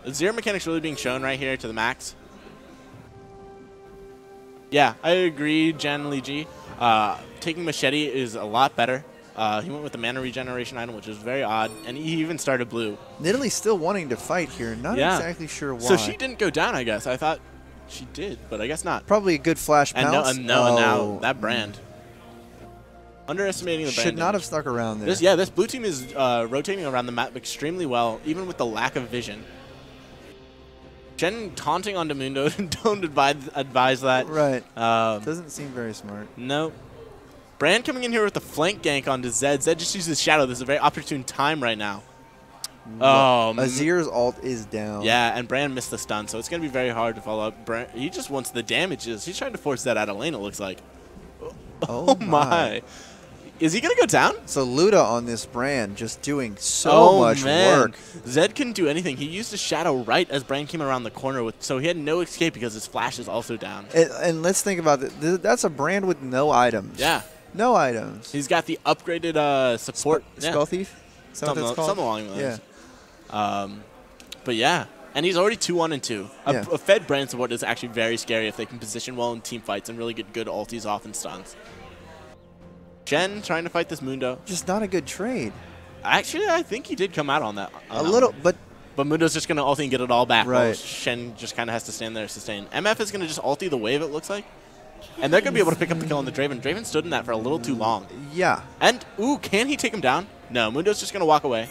Azir mechanics really being shown right here to the max. Yeah, I agree, Jan Li Ji. Taking Machete is a lot better. He went with the mana regeneration item, which is very odd, and he even started blue. Nidalee's still wanting to fight here. Not exactly sure why. So she didn't go down, I guess. I thought she did, but I guess not. Probably a good flash pounce. And now that Brand. Underestimating the Brand. Should not have stuck around there. This blue team is rotating around the map extremely well, even with the lack of vision. Shen taunting onto Mundo. Don't advise that. Right. Doesn't seem very smart. No. Brand coming in here with the flank gank onto Zed. Zed just uses Shadow. This is a very opportune time right now. Oh, Azir's ult is down. Yeah, and Brand missed the stun, so it's going to be very hard to follow up. Brand, he just wants the damages. He's trying to force that out of lane, it looks like. Oh, my. Is he going to go down? So Luda on this Brand just doing so much work. Zed couldn't do anything. He used his Shadow right as Brand came around the corner, so he had no escape because his flash is also down. And let's think about it. That's a Brand with no items. Yeah. No items. He's got the upgraded support. Spell Thief? Something along those. Yeah. But yeah. And he's already 2-1 and 2. A fed Brand support is actually very scary if they can position well in team fights and really get good ultis off and stuns. Shen trying to fight this Mundo. Just not a good trade. Actually, I think he did come out on that. A little, but Mundo's just going to ulti and get it all back. Right. While Shen just kind of has to stand there and sustain. MF is going to just ulti the wave, it looks like. And they're going to be able to pick up the kill on the Draven. Draven stood in that for a little too long. Yeah. And, ooh, can he take him down? No, Mundo's just going to walk away.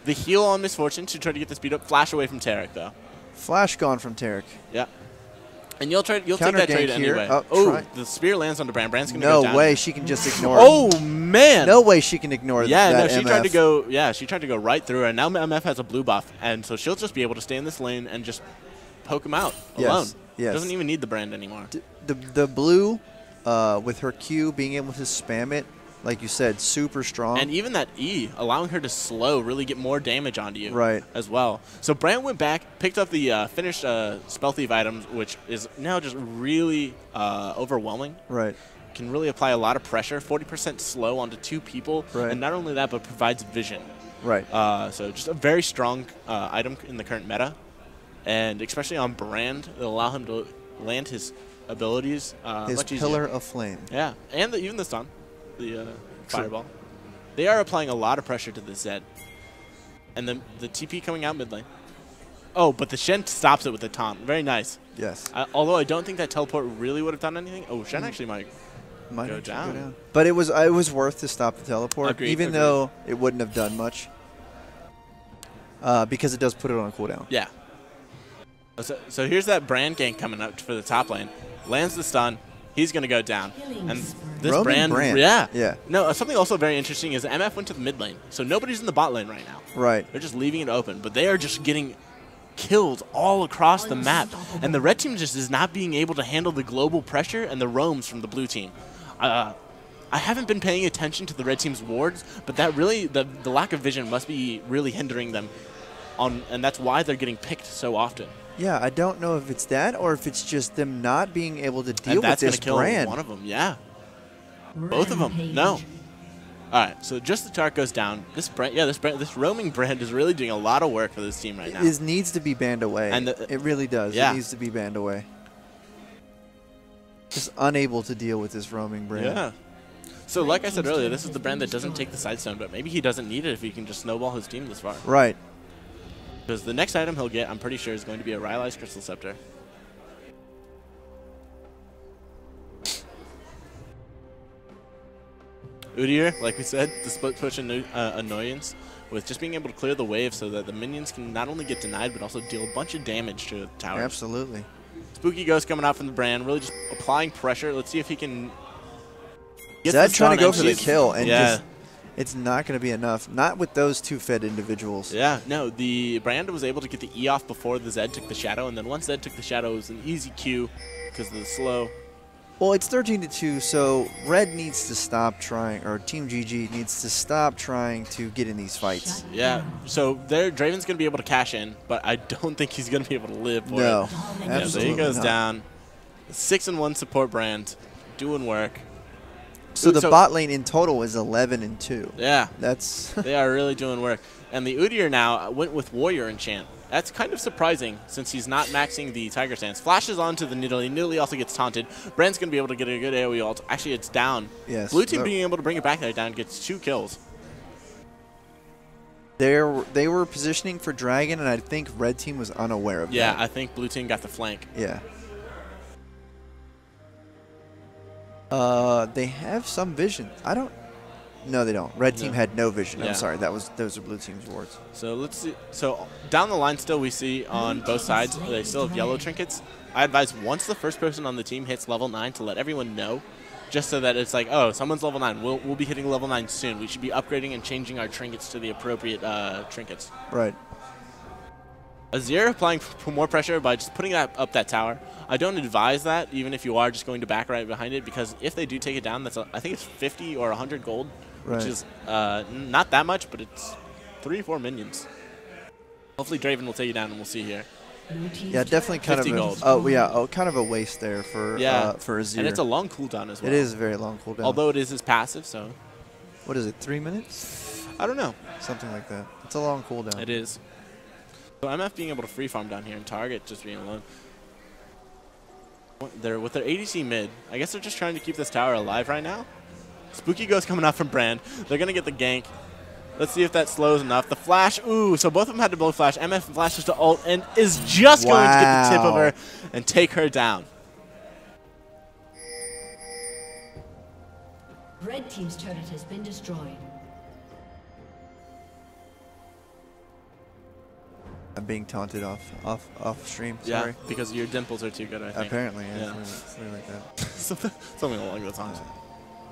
The heal on Misfortune to try to get the speed up. Flash away from Tarek, though. Flash gone from Tarek. Yeah. And you'll take that trade anyway. Oh, the spear lands on the Brand. Brand's going to go down. No way she can just ignore Oh, man. No way she can ignore that. Yeah, no, she MF. tried to go. Yeah, she tried to go right through her. And now MF has a blue buff. And so she'll just be able to stay in this lane and just poke him out alone. Yes. Doesn't even need the Brand anymore. The blue, with her Q, being able to spam it, like you said, super strong. And even that E, allowing her to slow, really get more damage onto you as well. So Brand went back, picked up the finished Spell Thief items, which is now just really overwhelming. Right. Can really apply a lot of pressure, 40% slow onto 2 people. Right. And not only that, but provides vision. Right. So just a very strong item in the current meta. And especially on Brand, it'll allow him to land his abilities his much Pillar easier. of Flame. Yeah, and even the stun, the Fireball. They are applying a lot of pressure to the Zed. And then the TP coming out mid lane. Oh, but the Shen stops it with a taunt. Very nice. Yes. Although I don't think that teleport really would have done anything. Oh, Shen actually might go down. But it was worth to stop the teleport, Agreed, even though it wouldn't have done much. Because it does put it on cooldown. Yeah. So here's that Brand gank coming up for the top lane. Lands the stun. He's going to go down. And this Brand. Yeah. No, something also very interesting is MF went to the mid lane. So nobody's in the bot lane right now. Right. They're just leaving it open. But they are just getting killed all across the map. And the red team just is not being able to handle the global pressure and the roams from the blue team. I haven't been paying attention to the red team's wards, but that really, the lack of vision must be really hindering them. And that's why they're getting picked so often. Yeah, I don't know if it's that or if it's just them not being able to deal with this That's going to Brand. kill one of them, yeah. Both of them, no. All right, so just the Tark goes down. This roaming Brand is really doing a lot of work for this team right now. It needs to be banned away. And it really does. Yeah. It needs to be banned away. Just unable to deal with this roaming Brand. Yeah. So like I said earlier, this is the Brand that doesn't take the Sidestone, but maybe he doesn't need it if he can just snowball his team this far. Right. Because the next item he'll get, I'm pretty sure, is going to be a Rylai's Crystal Scepter. Udyr, like we said, the split push annoyance with just being able to clear the wave so that the minions can not only get denied, but also deal a bunch of damage to the towers. Absolutely. Spooky Ghost coming out from the Brand, really just applying pressure. Let's see if he can get Zed trying to go for the kill, and yeah. It's not going to be enough. Not with those 2 fed individuals. Yeah, no, the Brand was able to get the E off before the Zed took the Shadow, and then once Zed took the Shadow, it was an easy Q because of the slow. Well, it's 13-2, so Red needs to stop trying, or Team GG needs to stop trying to get in these fights. Yeah, so Draven's going to be able to cash in, but I don't think he's going to be able to live for it. No, absolutely absolutely so he goes not. down. 6-1 support Brand, doing work. So the bot lane in total is 11-2. Yeah. That's they are really doing work. And the Udyr now went with Warrior Enchant. That's kind of surprising since he's not maxing the Tiger Stance. Flashes onto the Nidalee. Nidalee also gets taunted. Brand's going to be able to get a good AoE ult. Actually, it's down. Yes. Blue team being able to bring it back there down gets 2 kills. They were positioning for Dragon, and I think Red team was unaware of that. Yeah, I think Blue team got the flank. Yeah. They have some vision. No, they don't. Red team had no vision. Yeah. I'm sorry. Those are Blue team's wards. So let's see. So down the line still we see on both sides they still have yellow trinkets. I advise once the first person on the team hits level 9 to let everyone know, just so that it's like, oh, someone's level 9. We'll be hitting level 9 soon. We should be upgrading and changing our trinkets to the appropriate trinkets. Right. Azir applying more pressure by just putting up that tower. I don't advise that, even if you are just going to back right behind it, because if they do take it down, that's I think it's 50 or 100 gold, which is not that much, but it's 3-4 minions. Hopefully Draven will take you down, and we'll see here. Yeah, definitely kind of kind of a waste there for Azir. And it's a long cooldown as well. It is a very long cooldown. Although it is his passive, so. What is it, 3 minutes? I don't know. Something like that. It's a long cooldown. It is. So MF being able to free farm down here and target just being alone. With their ADC mid, I guess they're just trying to keep this tower alive right now. Spooky Ghost coming out from Brand. They're going to get the gank. Let's see if that slows enough. The flash, ooh, so both of them had to both flash. MF flashes to ult and is just going to get the tip of her and take her down. Red team's turret has been destroyed. I'm being taunted off stream. Yeah, Sorry. because your dimples are too good, I think. Apparently, yeah. Something like that. Something along those lines.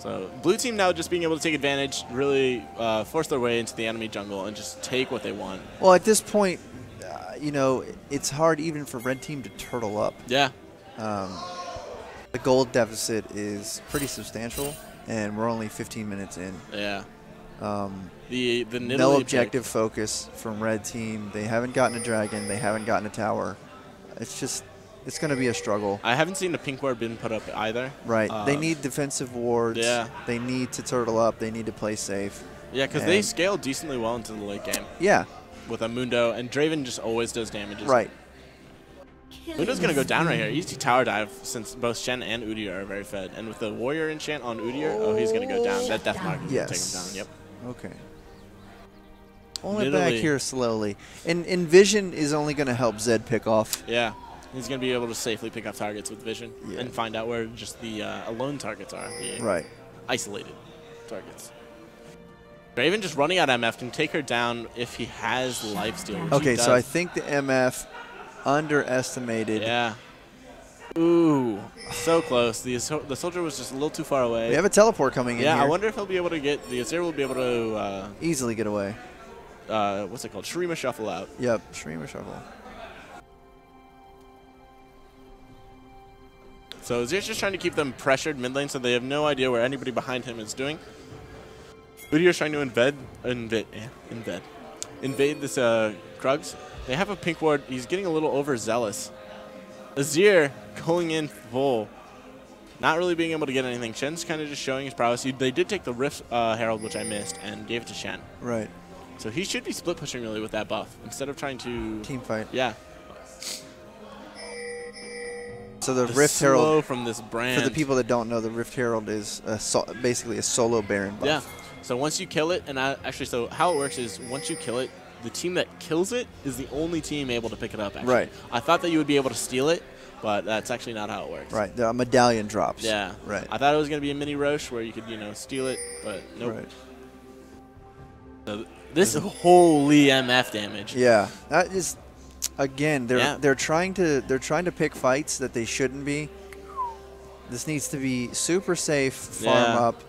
So blue team now just being able to take advantage, really force their way into the enemy jungle and just take what they want. Well, at this point, you know, it's hard even for red team to turtle up. Yeah. The gold deficit is pretty substantial, and we're only 15 minutes in. Yeah. The no objective focus from red team. They haven't gotten a dragon. They haven't gotten a tower. It's going to be a struggle. I haven't seen a pink ward been put up either. Right. They need defensive wards. Yeah. They need to turtle up. They need to play safe. Yeah, because they scale decently well into the late game. Yeah. With a Mundo, and Draven just always does damages. Right. Mundo's going to go down right here. Easy tower dive since both Shen and Udyr are very fed. And with the warrior enchant on Udyr, he's going to go down. That death mark is going to take him down. Yep. Okay. Pulling it back here slowly. And Vision is only going to help Zed pick off. Yeah. He's going to be able to safely pick off targets with Vision and find out where just the alone targets are. The isolated targets. Draven just running out MF can take her down if he has lifesteal. Okay, so I think the MF underestimated. Yeah. Ooh, so close. The soldier was just a little too far away. We have a teleport coming in here. Yeah, I wonder if he'll be able to get, the Azir will be able to easily get away. What's it called? Shrima Shuffle out. Yep, Shrima Shuffle. So Azir's just trying to keep them pressured mid lane so they have no idea where anybody behind him is doing. Udyr's trying to invade this Krugs. They have a pink ward. He's getting a little overzealous. Azir going in full. Not really being able to get anything. Shen's kind of just showing his prowess. They did take the Rift Herald, which I missed, and gave it to Shen. Right. So he should be split pushing really with that buff instead of trying to team fight. Yeah. So the Rift Herald from this brand. For the people that don't know, the Rift Herald is basically a solo Baron buff. Yeah. So once you kill it, and actually, so how it works is once you kill it, the team that kills it is the only team able to pick it up. Actually. Right. I thought that you would be able to steal it, but that's actually not how it works. Right. The medallion drops. Yeah. Right. I thought it was going to be a mini Roche where you could, steal it, but nope. Right. So this holy MF damage. Yeah. That is, again, they're trying to pick fights that they shouldn't be. This needs to be super safe. Farm up.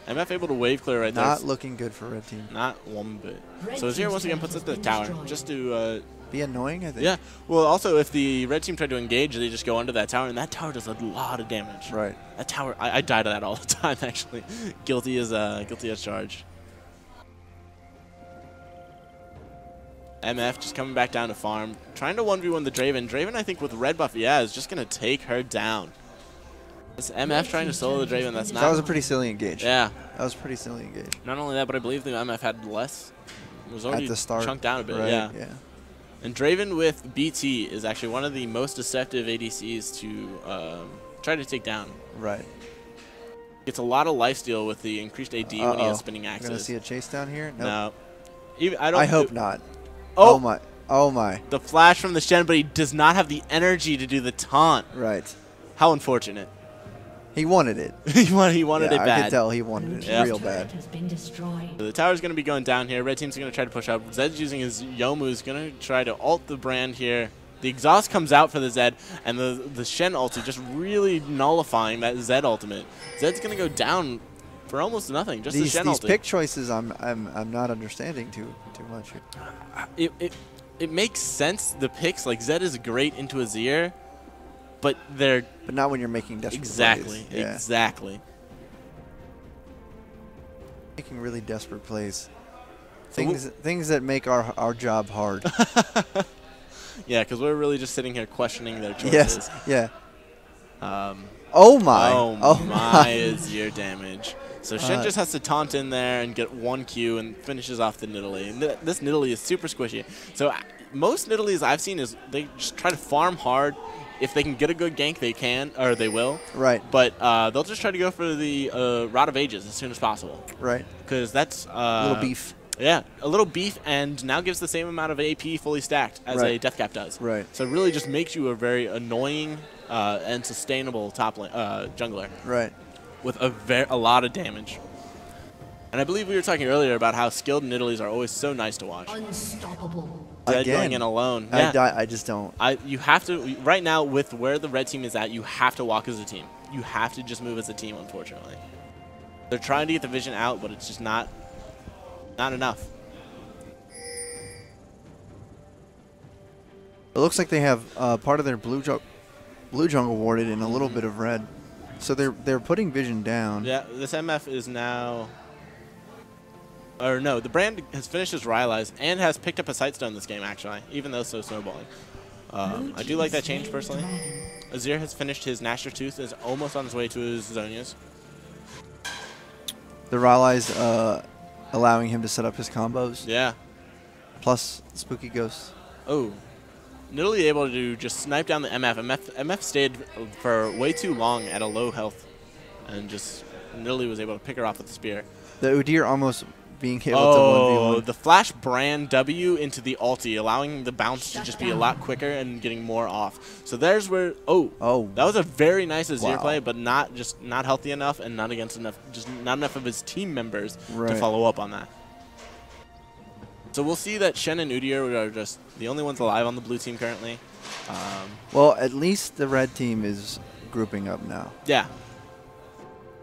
MF able to wave clear right there. Not looking good for red team. Not one bit. So Azir once again puts up the tower just to be annoying, I think. Yeah. Well, also if the red team tried to engage, they just go under that tower, and that tower does a lot of damage. Right. That tower, I die to that all the time. Actually, guilty as charged. MF just coming back down to farm, trying to 1v1 the Draven. Draven, I think with red buff, is just gonna take her down. This MF trying to solo the Draven, that's not... That was a pretty silly engage. Yeah. That was a pretty silly engage. Not only that, but I believe the MF had less. It was already at the start. Chunked down a bit, right, yeah. And Draven with BT is actually one of the most deceptive ADCs to try to take down. Right. Gets a lot of lifesteal with the increased AD when he has spinning axes. Going to see a chase down here? Nope. No. Even, I hope not. Oh my. Oh my. The flash from the Shen, but he does not have the energy to do the taunt. Right. How unfortunate. He wanted it. he wanted it bad. I could tell he wanted it real bad. So the tower's going to be going down here. Red team's going to try to push up. Zed's using his Yomu. He's going to try to ult the brand here. The exhaust comes out for the Zed, and the Shen ulti just really nullifying that Zed ultimate. Zed's going to go down for almost nothing. Just the Shen ulti. These pick choices, I'm not understanding too much. It makes sense. The picks, like Zed is great into Azir. But not when you're making desperate plays. Yeah. Exactly. Making really desperate plays. Things that make our job hard. Yeah, because we're really just sitting here questioning their choices. Yes. Yeah. Oh my Azir damage. So Shen just has to taunt in there and get 1 Q and finishes off the Nidalee. And this Nidalee is super squishy. So most Nidalees I've seen is they just try to farm hard. If they can get a good gank, they can, or they will. Right. But they'll just try to go for the Rod of Ages as soon as possible. Right. Because that's... a little beef. Yeah, a little beef, and now gives the same amount of AP fully stacked as a Death Cap does. Right. So it really just makes you a very annoying and sustainable top lane, jungler. Right. with a lot of damage. And I believe we were talking earlier about how skilled Nidalees are always so nice to watch. Unstoppable. Dead going in alone. I just don't. You have to, right now with where the red team is at, you have to walk as a team. You have to just move as a team, unfortunately. They're trying to get the vision out, but it's just not enough. It looks like they have part of their blue jungle warded in a little bit of red. So they're putting vision down. Yeah, this MF is now... Or no, the brand has finished his Rylai's and has picked up a Sightstone this game, actually, even though so snowballing. I do like that change, personally. Azir has finished his Gnasher Tooth, is almost on his way to his Zonias. The Rylai's allowing him to set up his combos. Yeah. Plus Spooky Ghost. Oh. Nidalee able to just snipe down the MF. MF stayed for way too long at a low health. And just Nidalee was able to pick her off with the spear. The Udyr almost being able to 1v1. The flash brand W into the ulti, allowing the bounce to just be a lot quicker and getting more off. So there's where that was a very nice Azir play, but not healthy enough and not enough of his team members to follow up on that. So we'll see that Shen and Udyr are just the only ones alive on the blue team currently. Well, at least the red team is grouping up now. Yeah.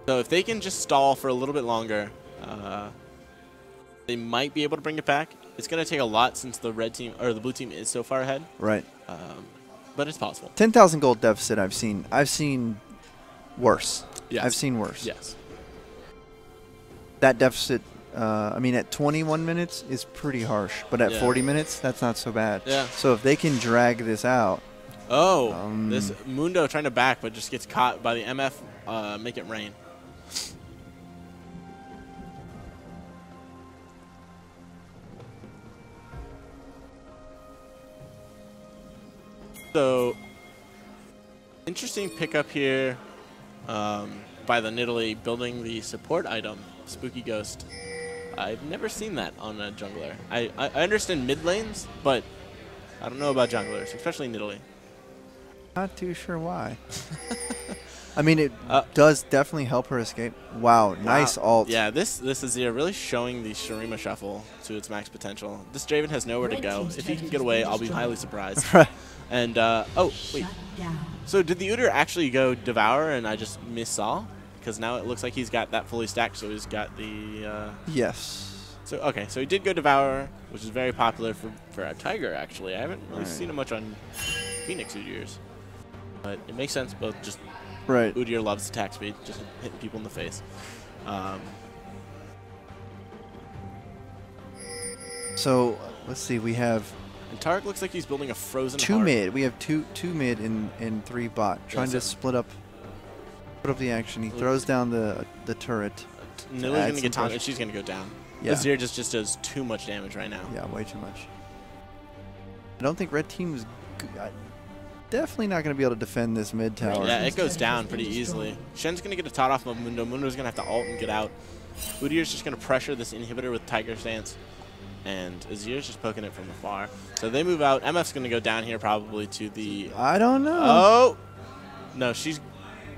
So if they can just stall for a little bit longer, they might be able to bring it back. It's going to take a lot since the red team or the blue team is so far ahead. Right. But it's possible. 10,000 gold deficit. I've seen worse. Yes. I've seen worse. Yes. That deficit. I mean, at 21 minutes is pretty harsh, but at 40 minutes, that's not so bad. Yeah. So if they can drag this out. This Mundo trying to back, but just gets caught by the MF. Make it rain. So, interesting pickup here by the Nidalee building the support item, Spooky Ghost. I've never seen that on a jungler. I understand mid lanes, but I don't know about junglers, especially Nidalee. Not too sure why. I mean, it does definitely help her escape. Wow, nice ult. Yeah, this Azir really showing the Shurima shuffle to its max potential. This Draven has nowhere to go. If he can get away, I'll be highly surprised. And, oh, wait. So did the Udyr actually go Devour and I just missaw? Because now it looks like he's got that fully stacked, so he's got the... Yes. So, okay, so he did go Devour, which is very popular for a Tiger, actually. I haven't really seen him much on Phoenix Udyrs. But it makes sense, both just... Right. Udyr loves attack speed, just hitting people in the face. So, let's see, we have... And Tarek looks like he's building a frozen two heart. mid. We have two mid and 3 bot. Trying to split up the action. He throws down the turret. Nidalee going to get taunted. She's going to go down. Yeah. Azir just does too much damage right now. Yeah, way too much. I don't think red team's... Definitely not going to be able to defend this mid tower. Yeah, it goes down pretty easily. Shen's going to get a tot off of Mundo. Mundo's going to have to ult and get out. Udyr's just going to pressure this inhibitor with Tiger Stance. And Azir's just poking it from afar. So they move out. MF's going to go down here probably to the... I don't know. Oh! No, she's...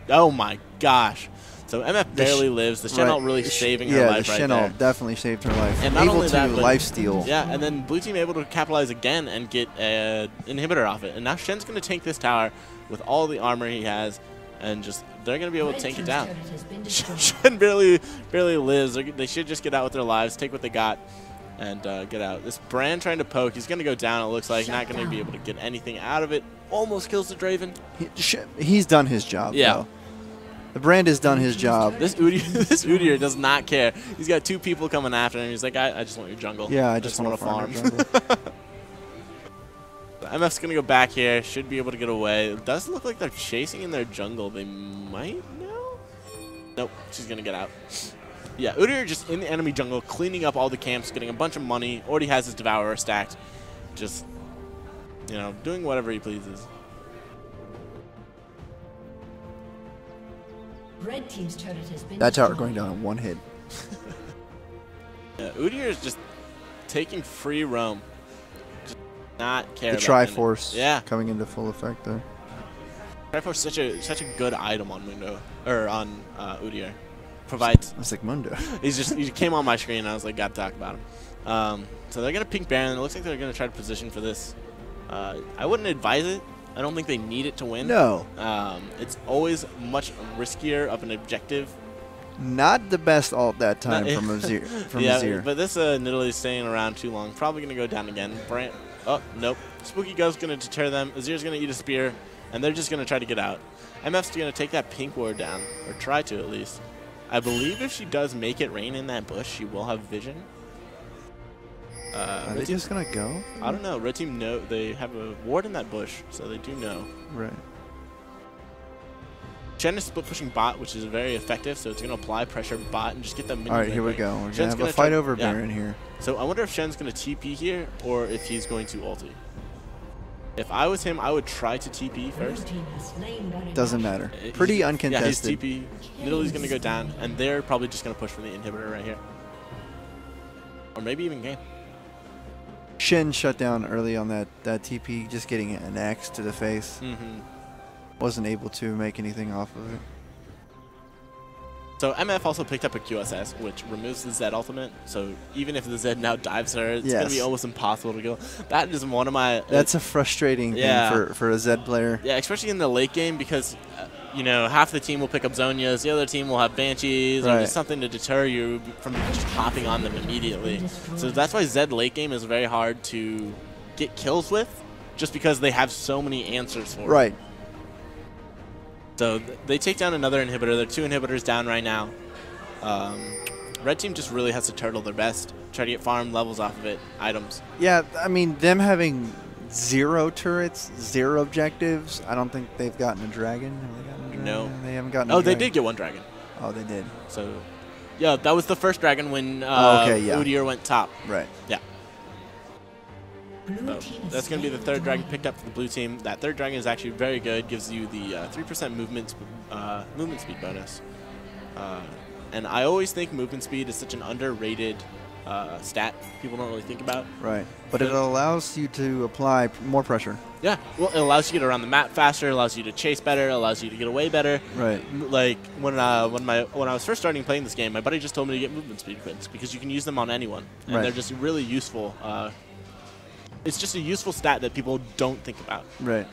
Oh my gosh. So MF barely lives. The Shen ult really saving her life right there. Yeah, the Shen ult definitely saved her life. And not only that, lifesteal. Yeah, and then blue team able to capitalize again and get an inhibitor off it. And now Shen's going to tank this tower with all the armor he has, and just they're going to be able to tank it down. Shen barely lives. They should just get out with their lives, take what they got, and get out. This Brand trying to poke. He's going to go down, it looks like. Not going to be able to get anything out of it. Almost kills the Draven. He's done his job, though. The Brand has done his job. This Udyr does not care. He's got 2 people coming after him. He's like, I just want your jungle. Yeah, I just want to farm. MF's going to go back here. Should be able to get away. It does look like they're chasing in their jungle. They might now? Nope. She's going to get out. Yeah, Udyr just in the enemy jungle, cleaning up all the camps, getting a bunch of money. Already has his Devourer stacked. Just, you know, doing whatever he pleases. Red team's turret has been that tower going down in 1 hit. Yeah, Udyr is just taking free roam. Just not care the about Triforce yeah. coming into full effect there. Triforce is such a good item on Mundo. or on Udyr. Provides. It's like Mundo. He came on my screen and I was like, got to talk about him. So they're gonna pink Baron. It looks like they're gonna try to position for this. I wouldn't advise it. I don't think they need it to win. No. It's always much riskier of an objective. Not the best ult that time from Azir. Yeah, but this Nidalee is staying around too long. Probably going to go down again. Oh, nope. Spooky Ghost's going to deter them. Azir's going to eat a spear, and they're just going to try to get out. MF's going to take that pink ward down, or try to at least. I believe if she does make it rain in that bush, she will have vision. Are they just going to go? I don't know. Red team know they have a ward in that bush, so they do know. Right. Shen is split pushing bot, which is very effective, so it's going to apply pressure bot and just get them. All right, here we go. We're going to have a fight over Baron here. So I wonder if Shen's going to TP here or if he's going to ulti. If I was him, I would try to TP first. Doesn't matter. Pretty uncontested. Yeah, his TP. Nidalee's going to go down, and they're probably just going to push for the inhibitor right here. Or maybe even game. Shen shut down early on that TP, just getting an axe to the face. Wasn't able to make anything off of it. So MF also picked up a QSS, which removes the Zed ultimate. So even if the Zed now dives her, it's going to be almost impossible to kill. That is one of my... That's a frustrating thing for a Zed player. Yeah, especially in the late game because, you know, half the team will pick up Zhonya's, the other team will have Banshees, or just something to deter you from just hopping on them immediately. So that's why Zed late game is very hard to get kills with, just because they have so many answers for it. Right. So they take down another inhibitor. They're 2 inhibitors down right now. Red team just really has to turtle their best, try to get farm levels off of it, items. Yeah, I mean, them having 0 turrets, 0 objectives, I don't think they've gotten a dragon. Have they gotten a dragon? No. They haven't gotten a dragon. They did get 1 dragon. Oh, they did. So, yeah, that was the first dragon when Udyr went top. Right. Yeah. So that's going to be the 3rd dragon picked up for the blue team. That 3rd dragon is actually very good. Gives you the 3% movement speed bonus. And I always think movement speed is such an underrated stat people don't really think about. Right. But it allows you to apply more pressure. Yeah. Well, it allows you to get around the map faster. Allows you to chase better. Allows you to get away better. Right. Like when I was first starting playing this game, my buddy just told me to get movement speed quits because you can use them on anyone, and they're just really useful. It's just a useful stat that people don't think about. Right.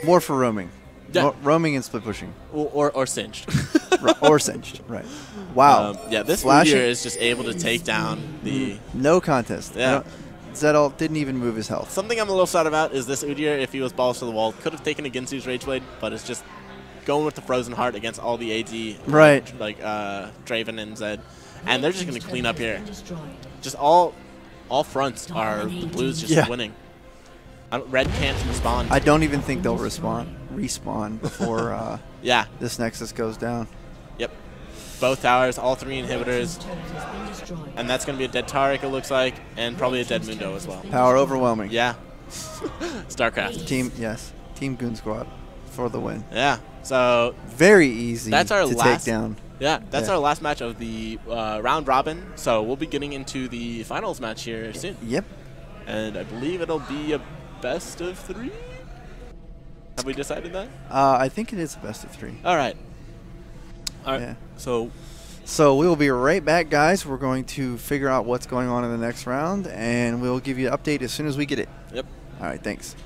More for roaming. Yeah. Roaming and split pushing. Or singed. Or singed, right. Wow. Yeah, this Udyr is just able to take down the... No contest. Yeah. Zedal didn't even move his health. Something I'm a little sad about is this Udyr, if he was balls to the wall, could have taken a Ginsu's Rage Blade, but it's just going with the Frozen Heart against all the AD. Right. Like Draven and Zed. And they're just going to clean up here. Just all fronts are the Blues just winning. Red can't respond. I don't even think they'll respawn before this Nexus goes down. Yep. Both towers, all 3 inhibitors. And that's going to be a dead Taric, it looks like, and probably a dead Mundo as well. Power overwhelming. Yeah. StarCraft. Team Goon Squad for the win. Yeah. So very easy to take down. Yeah, that's our last match of the round robin. So we'll be getting into the finals match here soon. Yep. And I believe it'll be a best of 3. Have we decided that? I think it is a best of 3. All right. All right. Yeah. So we will be right back, guys. We're going to figure out what's going on in the next round, and we'll give you an update as soon as we get it. Yep. All right. Thanks.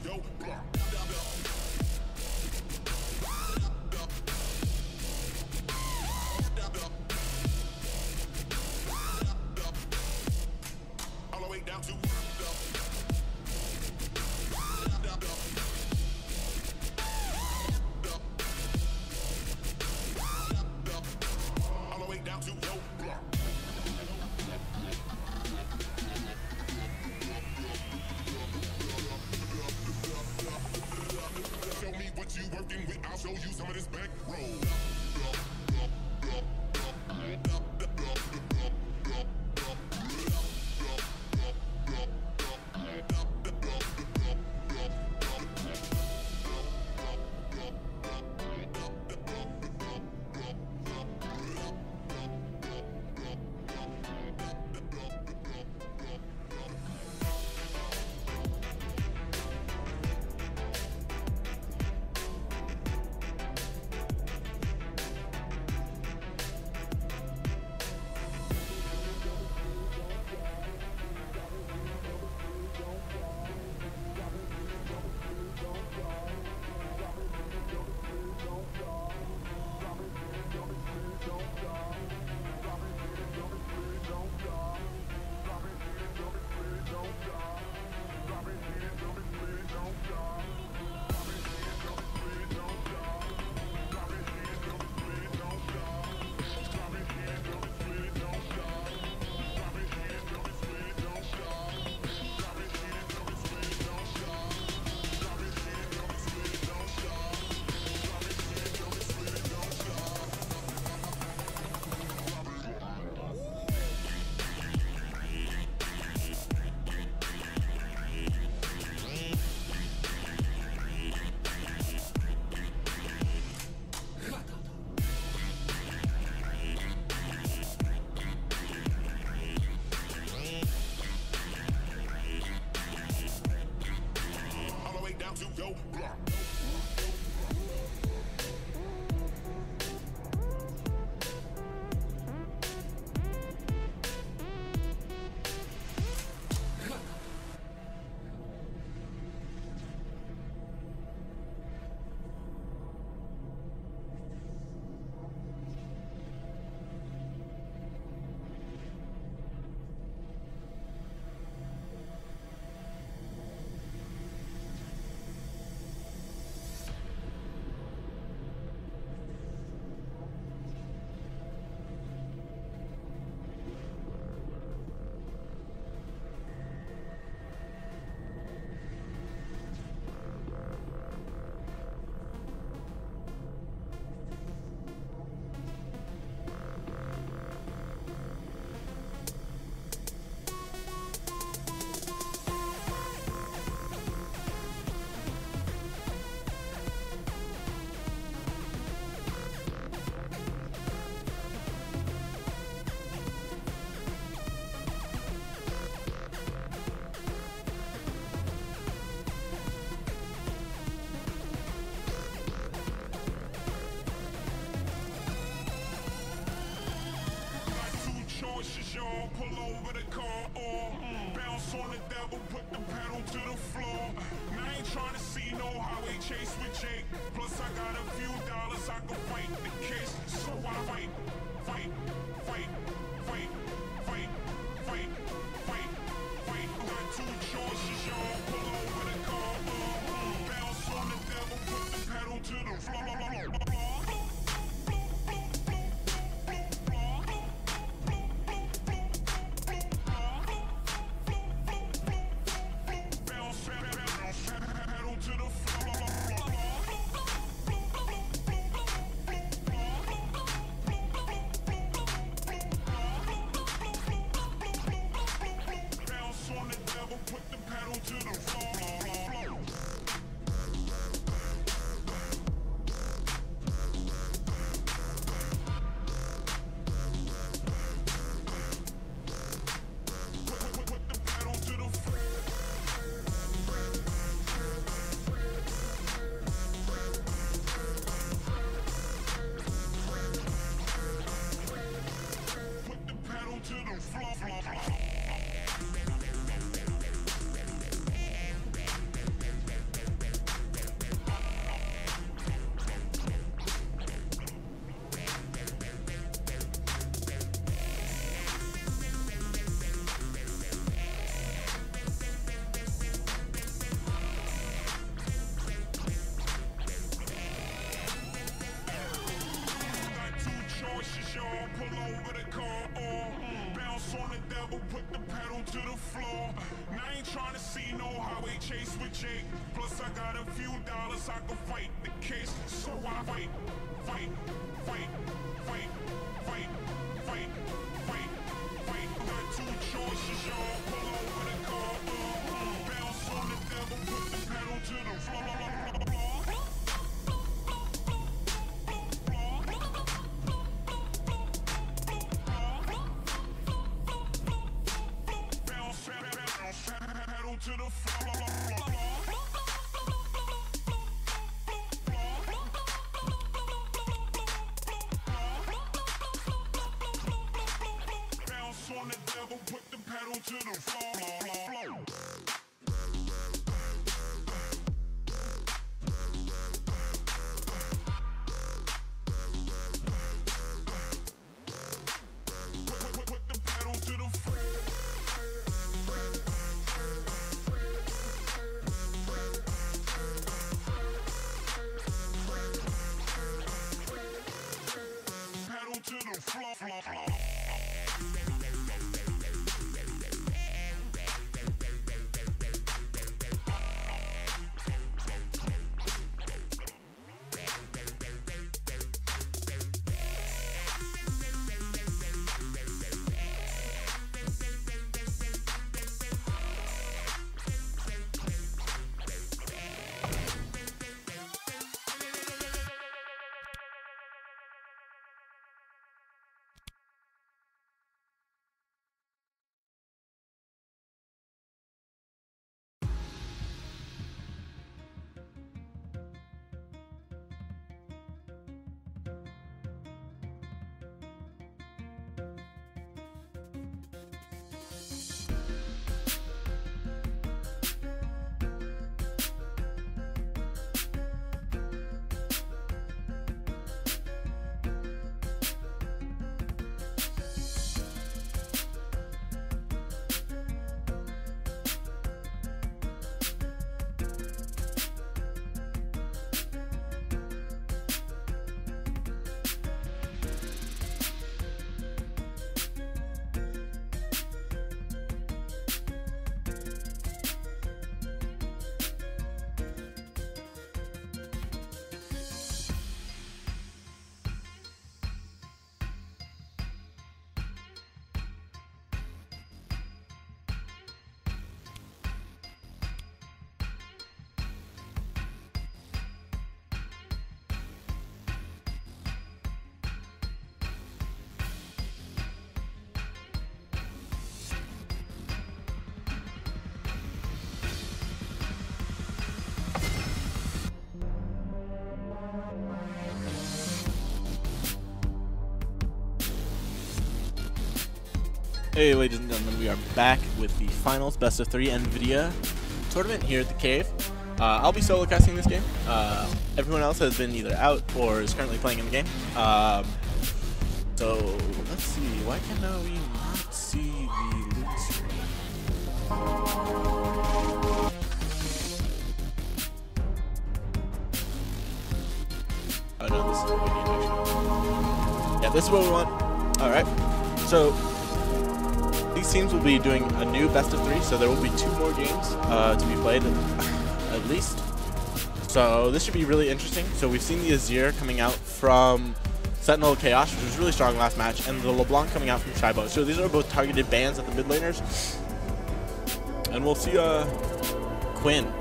your block. All the way down to all the way down to your block. Show me what you working with, I'll show you some of this back roll. Pull over the car or bounce on the devil, put the pedal to the floor. Now I ain't trying to see no highway chase with Jake. Plus I got a few dollars, I can fight the case. So I fight. I got two choices, y'all. Pull over the car or bounce on the devil, put the pedal to the floor. with Jake. Plus I got a few dollars, I can fight the case. So I fight. Got two choices, y'all. Pull over the car. Bounce on the devil, put the pedal to the floor. Pedal to the floor. Bounce on the devil, put the pedal to the floor. Put the pedal to the floor. Pedal to the floor. Hey ladies and gentlemen, we are back with the finals best of 3 NVIDIA tournament here at the cave. I'll be solo casting this game. Everyone else has been either out or is currently playing in the game. So let's see, why can we not see the loot screen? Oh no, this is what we need actually. Yeah, this is what we want. Alright, so these teams will be doing a new best of 3, so there will be 2 more games to be played at least. So this should be really interesting. So we've seen the Azir coming out from Sentinel Chaos, which was really strong last match, and the LeBlanc coming out from Shibo. So these are both targeted bans at the mid laners. And we'll see Quinn.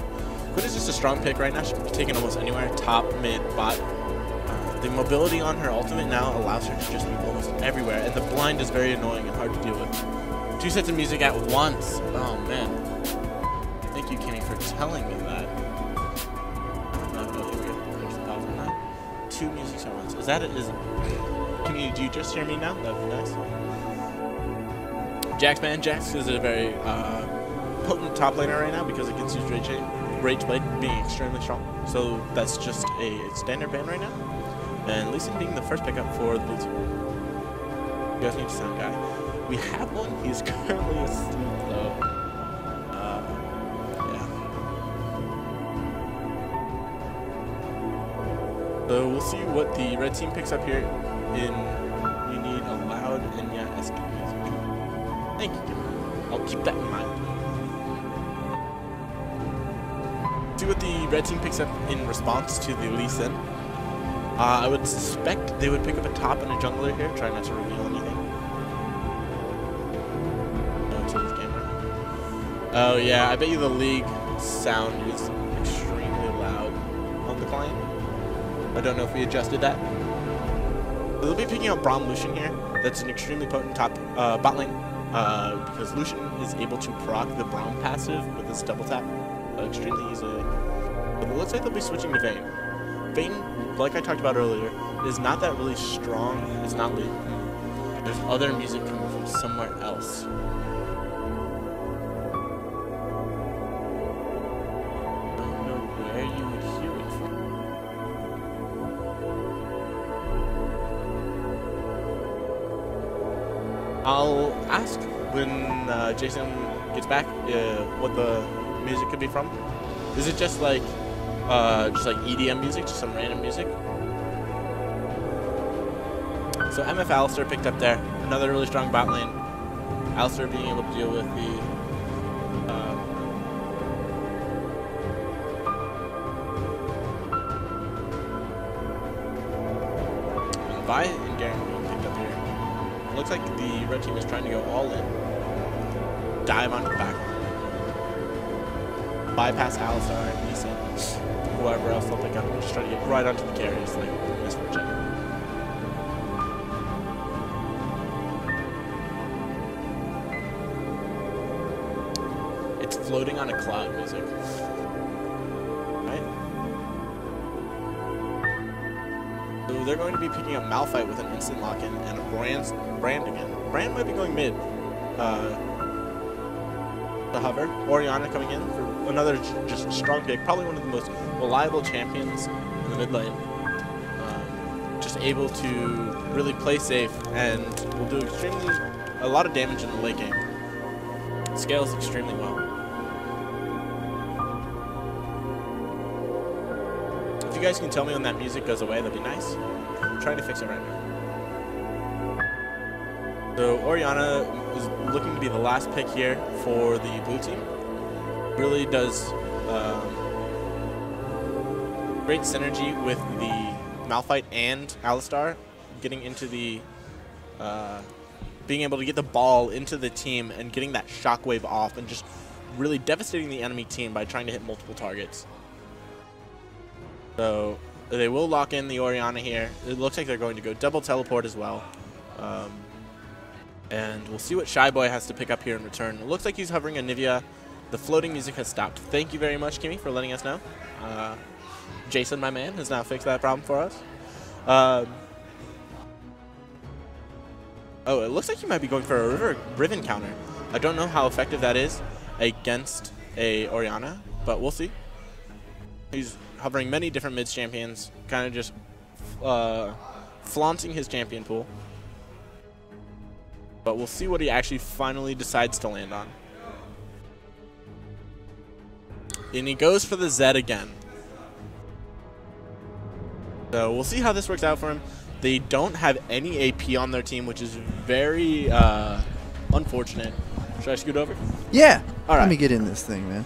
Quinn is just a strong pick right now. She can be taken almost anywhere, top, mid, bot. The mobility on her ultimate now allows her to just be almost everywhere, and the blind is very annoying and hard to deal with. 2 sets of music at once. Oh man. Thank you, Kenny, for telling me that. Oh, here we go. There's the pause on that. 2 musics at once. Is that it? Kenny, do you just hear me now? That'd be nice. Jax, man. Jax is a very potent top laner right now because it gets used Rage Blade being extremely strong. So that's just a standard ban right now. And Lee Sin being the first pickup for the blue team. You guys need to sound guy. We have one. He's currently asleep, though. Yeah. So we'll see what the red team picks up here. You need a loud and esque music. Thank you. I'll keep that in mind. see what the red team picks up in response to the Lee Sin. I would suspect they would pick up a top and a jungler here, try not to reveal anything. No, to this camera. Oh yeah, I bet you the League sound is extremely loud on the client. I don't know if we adjusted that. They'll be picking up Braum Lucian here. That's an extremely potent top bot lane because Lucian is able to proc the Braum passive with this double tap extremely easily. But it looks like they'll be switching to Vayne. Vayne, like I talked about earlier, is not that really strong. It's not really. There's other music coming from somewhere else. I don't know where you would hear it from. I'll ask when Jason gets back what the music could be from. Is it just like EDM music, just some random music? So MF Alistar picked up there, another really strong bot lane. Alistar being able to deal with the and Vi and Garen being picked up here. Looks like the red team is trying to go all in, dive onto the back line, bypass Alistar and Lee Sin. Whoever else they'll pick up and just try to get right onto the carries like Misfortune. It's floating on a cloud music. Right? So they're going to be picking up Malphite with an instant lock-in and a Brand again. Brand might be going mid. The hover. Orianna coming in for another just strong pick. Probably one of the most reliable champions in the mid lane. Just able to really play safe and will do a lot of damage in the late game. Scales extremely well. If you guys can tell me when that music goes away, that'd be nice. I'm trying to fix it right now. So Orianna is looking to be the last pick here for the blue team. Really does great synergy with the Malphite and Alistar, getting into the being able to get the ball into the team and getting that shockwave off and just really devastating the enemy team by trying to hit multiple targets. So they will lock in the Orianna here. It looks like they're going to go double teleport as well. And we'll see what Shy Boy has to pick up here in return. It looks like he's hovering a Nivea. The floating music has stopped. Thank you very much, Kimmy, for letting us know. Jason, my man, has now fixed that problem for us. Oh, it looks like he might be going for a Riven counter. I don't know how effective that is against a Orianna, but we'll see. He's hovering many different mids champions, kind of just flaunting his champion pool. But we'll see what he actually finally decides to land on. And he goes for the Zed again. So we'll see how this works out for him. They don't have any AP on their team, which is very unfortunate. Should I scoot over? Yeah. All right. Let me get in this thing, man.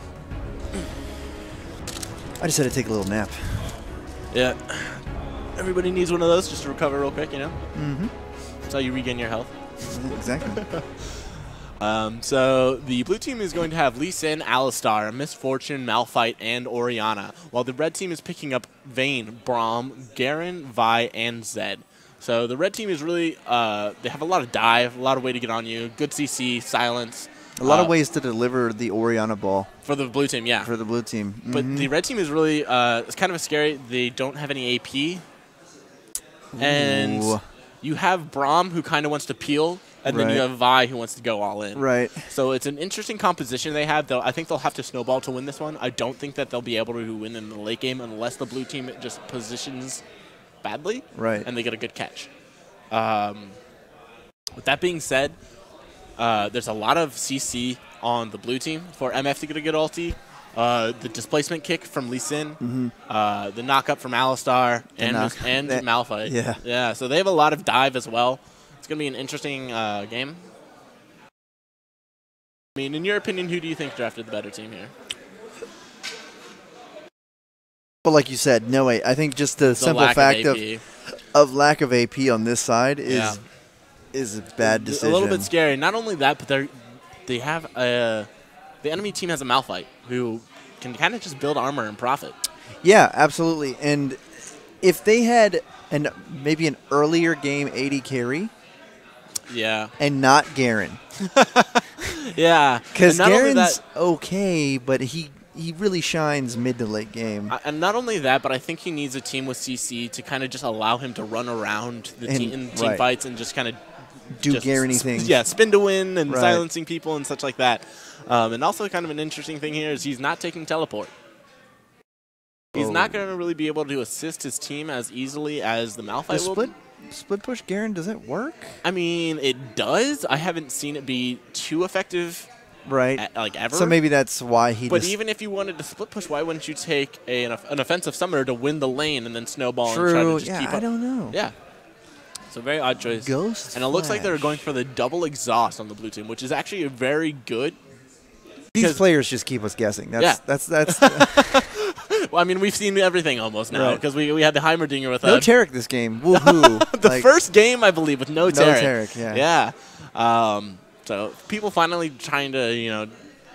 I just had to take a little nap. Yeah. Everybody needs one of those just to recover real quick, you know? Mm-hmm. That's how you regain your health. Exactly. So the blue team is going to have Lee Sin, Alistar, Misfortune, Malphite, and Orianna, while the red team is picking up Vayne, Braum, Garen, Vi, and Zed. So the red team is really, they have a lot of dive, a lot of way to get on you, good CC, silence. A lot of ways to deliver the Orianna ball. For the blue team, yeah. For the blue team. Mm-hmm. But the red team is really, it's kind of a scary, they don't have any AP. Ooh. And you have Braum, who kind of wants to peel, and then you have Vi, who wants to go all in. Right. So it's an interesting composition they have. I think they'll have to snowball to win this one. I don't think that they'll be able to win in the late game unless the blue team just positions badly. Right. And they get a good catch. With that being said, there's a lot of CC on the blue team for MF to get a good ulti. The displacement kick from Lee Sin, the knock up from Alistar, and Malphite. Yeah. Yeah, so they have a lot of dive as well. It's going to be an interesting game. I mean, in your opinion, who do you think drafted the better team here? But like you said, no way. I think just the simple fact of lack of AP on this side is a bad decision. A little bit scary. Not only that, but they have the enemy team has a Malphite who can kind of just build armor and profit. Yeah, absolutely. And if they had maybe an earlier game AD carry, and not Garen, because Garen's okay, but he really shines mid to late game. And not only that, but I think he needs a team with CC to kind of just allow him to run around the team fights and just kind of do Garen-y things. Yeah, spin to win and silencing people and such like that. And also kind of an interesting thing here is he's not taking teleport. He's not going to really be able to assist his team as easily as the Malphite will. Split push Garen, does it work? I mean, it does. I haven't seen it be too effective, like ever. So maybe that's why he. But even if you wanted to split push, why wouldn't you take an offensive summoner to win the lane and then snowball and try to just keep up? I don't know. Yeah. So very odd choice. Ghost and it looks like they're going for the double exhaust on the blue team, which is actually very good. These players just keep us guessing. That's Well, I mean, we've seen everything almost now because we had the Heimerdinger with no Tarek this game. Woohoo! The first game, I believe, with no Tarek. No Tarek, yeah. So people finally trying to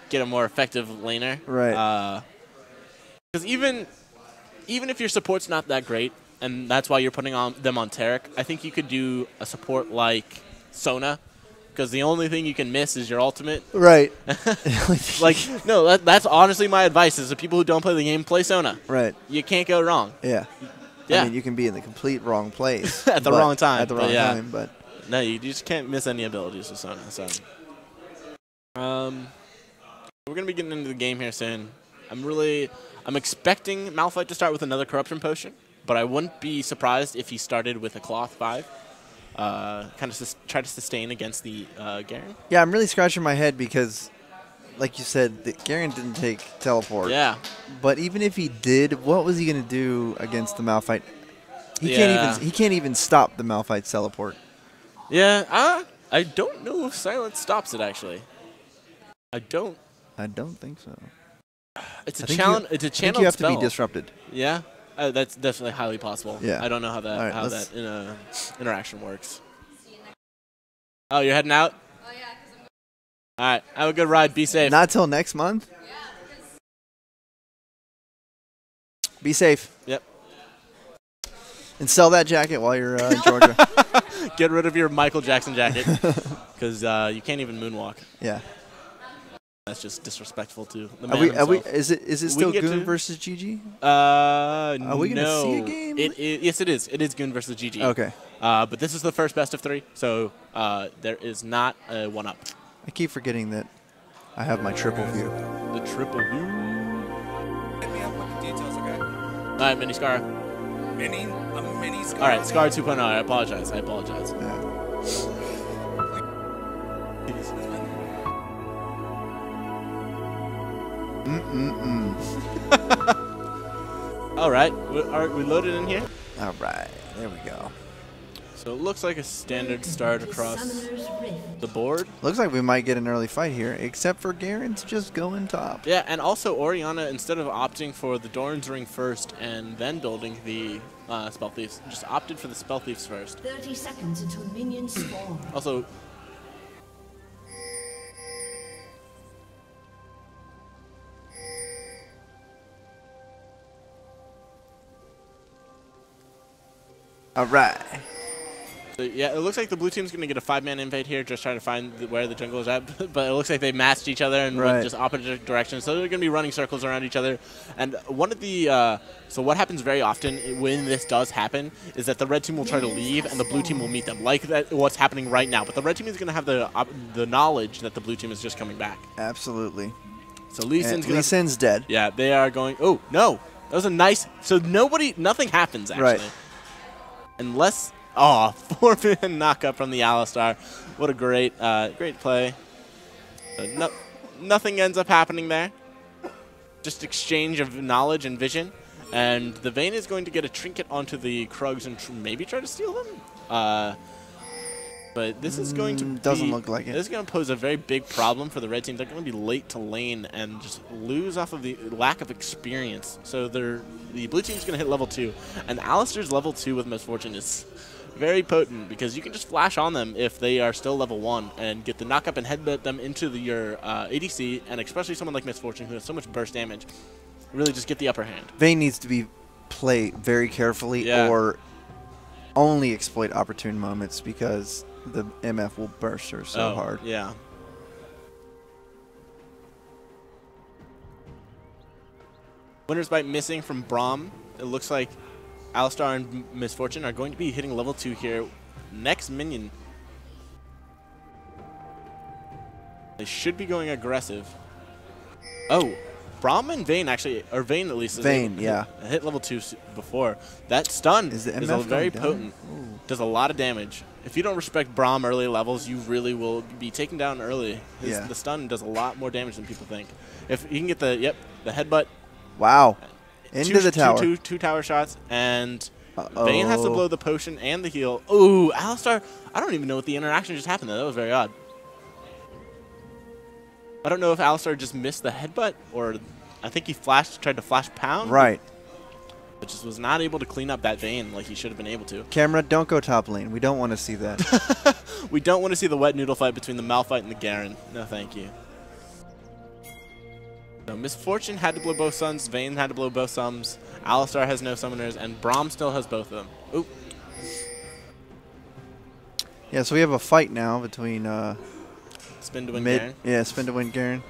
get a more effective laner, right? Because even if your support's not that great, and that's why you're putting them on Tarek, I think you could do a support like Sona. Because the only thing you can miss is your ultimate. Right. No, that's honestly my advice is the people who don't play the game, play Sona. Right. You can't go wrong. Yeah. I mean, you can be in the complete wrong place. At the wrong time. At the wrong time, but. No, you just can't miss any abilities with Sona. So, we're going to be getting into the game here soon. I'm expecting Malphite to start with another Corruption Potion, but I wouldn't be surprised if he started with a Cloth 5. Kind of try to sustain against the Garen. Yeah, I'm really scratching my head because, like you said, Garen didn't take teleport. Yeah. But even if he did, what was he going to do against the Malphite? He can't even stop the Malphite's teleport. Yeah. I don't know if Silence stops it actually. I don't think so. It's a challenge. It's a channel. You have to be disrupted. Yeah. That's definitely highly possible. Yeah. I don't know how that interaction works. Oh, you're heading out? Oh, yeah. All right. Have a good ride. Be safe. Not till next month? Yeah. Be safe. Yep. And sell that jacket while you're in Georgia. Get rid of your Michael Jackson jacket because you can't even moonwalk. Yeah. That's just disrespectful to the man himself. Is it still Goon versus GG? Are we going to see a game? Yes, it is. It is Goon versus GG. Okay. But this is the first best of 3, so there is not a 1-up. I keep forgetting that I have my triple view. The triple view. Hit me up with the details, okay? All right, Mini Scar. A mini Scar. All right, Scar 2.0. I apologize. Yeah. All right, are we loaded in here? All right, there we go. So it looks like a standard start across the board. Looks like we might get an early fight here, except for Garen's just going top. Yeah, and also Orianna, instead of opting for the Doran's Ring first and then building the Spell Thieves, just opted for the Spell Thieves first. 30 seconds until minions spawn. Also, all right. So yeah, it looks like the blue team's going to get a 5-man invade here, just trying to find where the jungle is at. But it looks like they matched each other and went just opposite directions. So they're going to be running circles around each other. And one of the so what happens very often when this does happen is that the red team will try to leave and the blue team will meet them, like what's happening right now. But the red team is going to have the knowledge that the blue team is just coming back. Absolutely. So Lee Sin's dead. Yeah, they are going. Oh no, that was a nice. So nothing happens actually. Right. Unless, 4-man knockup from the Alistar. What a great play. Nothing ends up happening there. Just exchange of knowledge and vision. And the Vayne is going to get a trinket onto the Krugs and maybe try to steal them. But this is going to doesn't look like it. This is going to pose a very big problem for the red team. They're going to be late to lane and just lose off of the lack of experience. So the blue team's going to hit level 2. And Alistair's level 2 with Misfortune is very potent because you can just flash on them if they are still level 1 and get the knock up and headbutt them into your ADC, and especially someone like Misfortune who has so much burst damage, really just get the upper hand. Vayne needs to be played very carefully or only exploit opportune moments because the MF will burst her so hard. Yeah. Winner's Bite missing from Braum. It looks like Alistar and Misfortune are going to be hitting level 2 here. Next minion. They should be going aggressive. Oh, Braum and Vayne actually, or Vayne at least, Vayne, hit level 2 before. That stun is very potent. Does a lot of damage. If you don't respect Braum early levels, you really will be taken down early. The stun does a lot more damage than people think. If he can get the headbutt. Wow. Into the tower. Two tower shots, and Vayne has to blow the potion and the heal. Ooh, Alistar, I don't even know what the interaction just happened there. That was very odd. I don't know if Alistar just missed the headbutt, or I think he tried to flash pound. Right. But just was not able to clean up that Vayne like he should have been able to. Camera, don't go top lane. We don't want to see that. We don't want to see the wet noodle fight between the Malphite and the Garen. No, thank you. So Misfortune had to blow both suns. Vayne had to blow both suns. Alistar has no summoners, and Braum still has both of them. Oop. Yeah, so we have a fight now between Spin to win Garen. Yeah, spin to win Garen.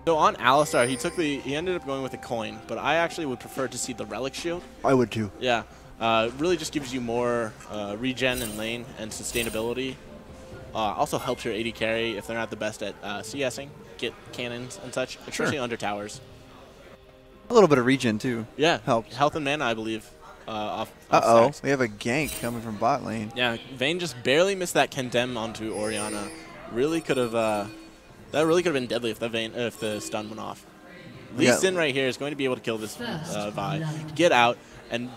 So on Alistar, he ended up going with a coin, but I actually would prefer to see the relic shield. I would too. Yeah. Really just gives you more regen in lane and sustainability. Also helps your AD carry if they're not the best at CSing, get cannons and such, especially under towers. A little bit of regen too. Yeah, helps. Health and mana, I believe. Stacks. We have a gank coming from bot lane. Yeah, Vayne just barely missed that condemn onto Orianna. Really could have. That really could have been deadly if the stun went off. Lee Sin right here is going to be able to kill this Vi. Get out and.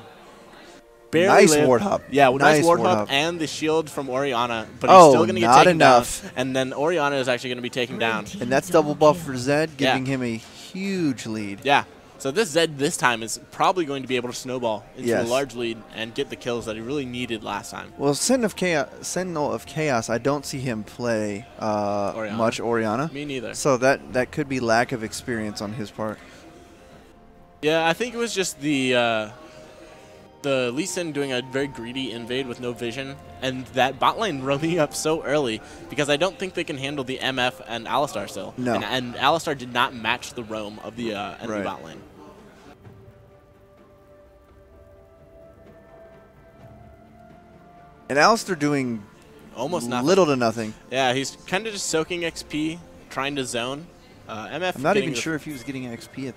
Nice ward hop. Yeah, nice ward hop and the shield from Orianna, but he's still going to get taken down. And then Orianna is actually going to be taken down. And that's double buff for Zed, giving him a huge lead. Yeah. So this Zed this time is probably going to be able to snowball into a large lead and get the kills that he really needed last time. Well, Sentinel of Chaos, I don't see him play much Orianna. Me neither. So that could be lack of experience on his part. Yeah, I think it was just the Lee Sin doing a very greedy invade with no vision, and that bot lane roaming up so early because I don't think they can handle the MF and Alistar still. No. And Alistar did not match the roam of the enemy bot lane. And Alistar doing almost nothing. Little to nothing. Yeah, he's kind of just soaking XP, trying to zone. MF. I'm not even sure if he was getting XP at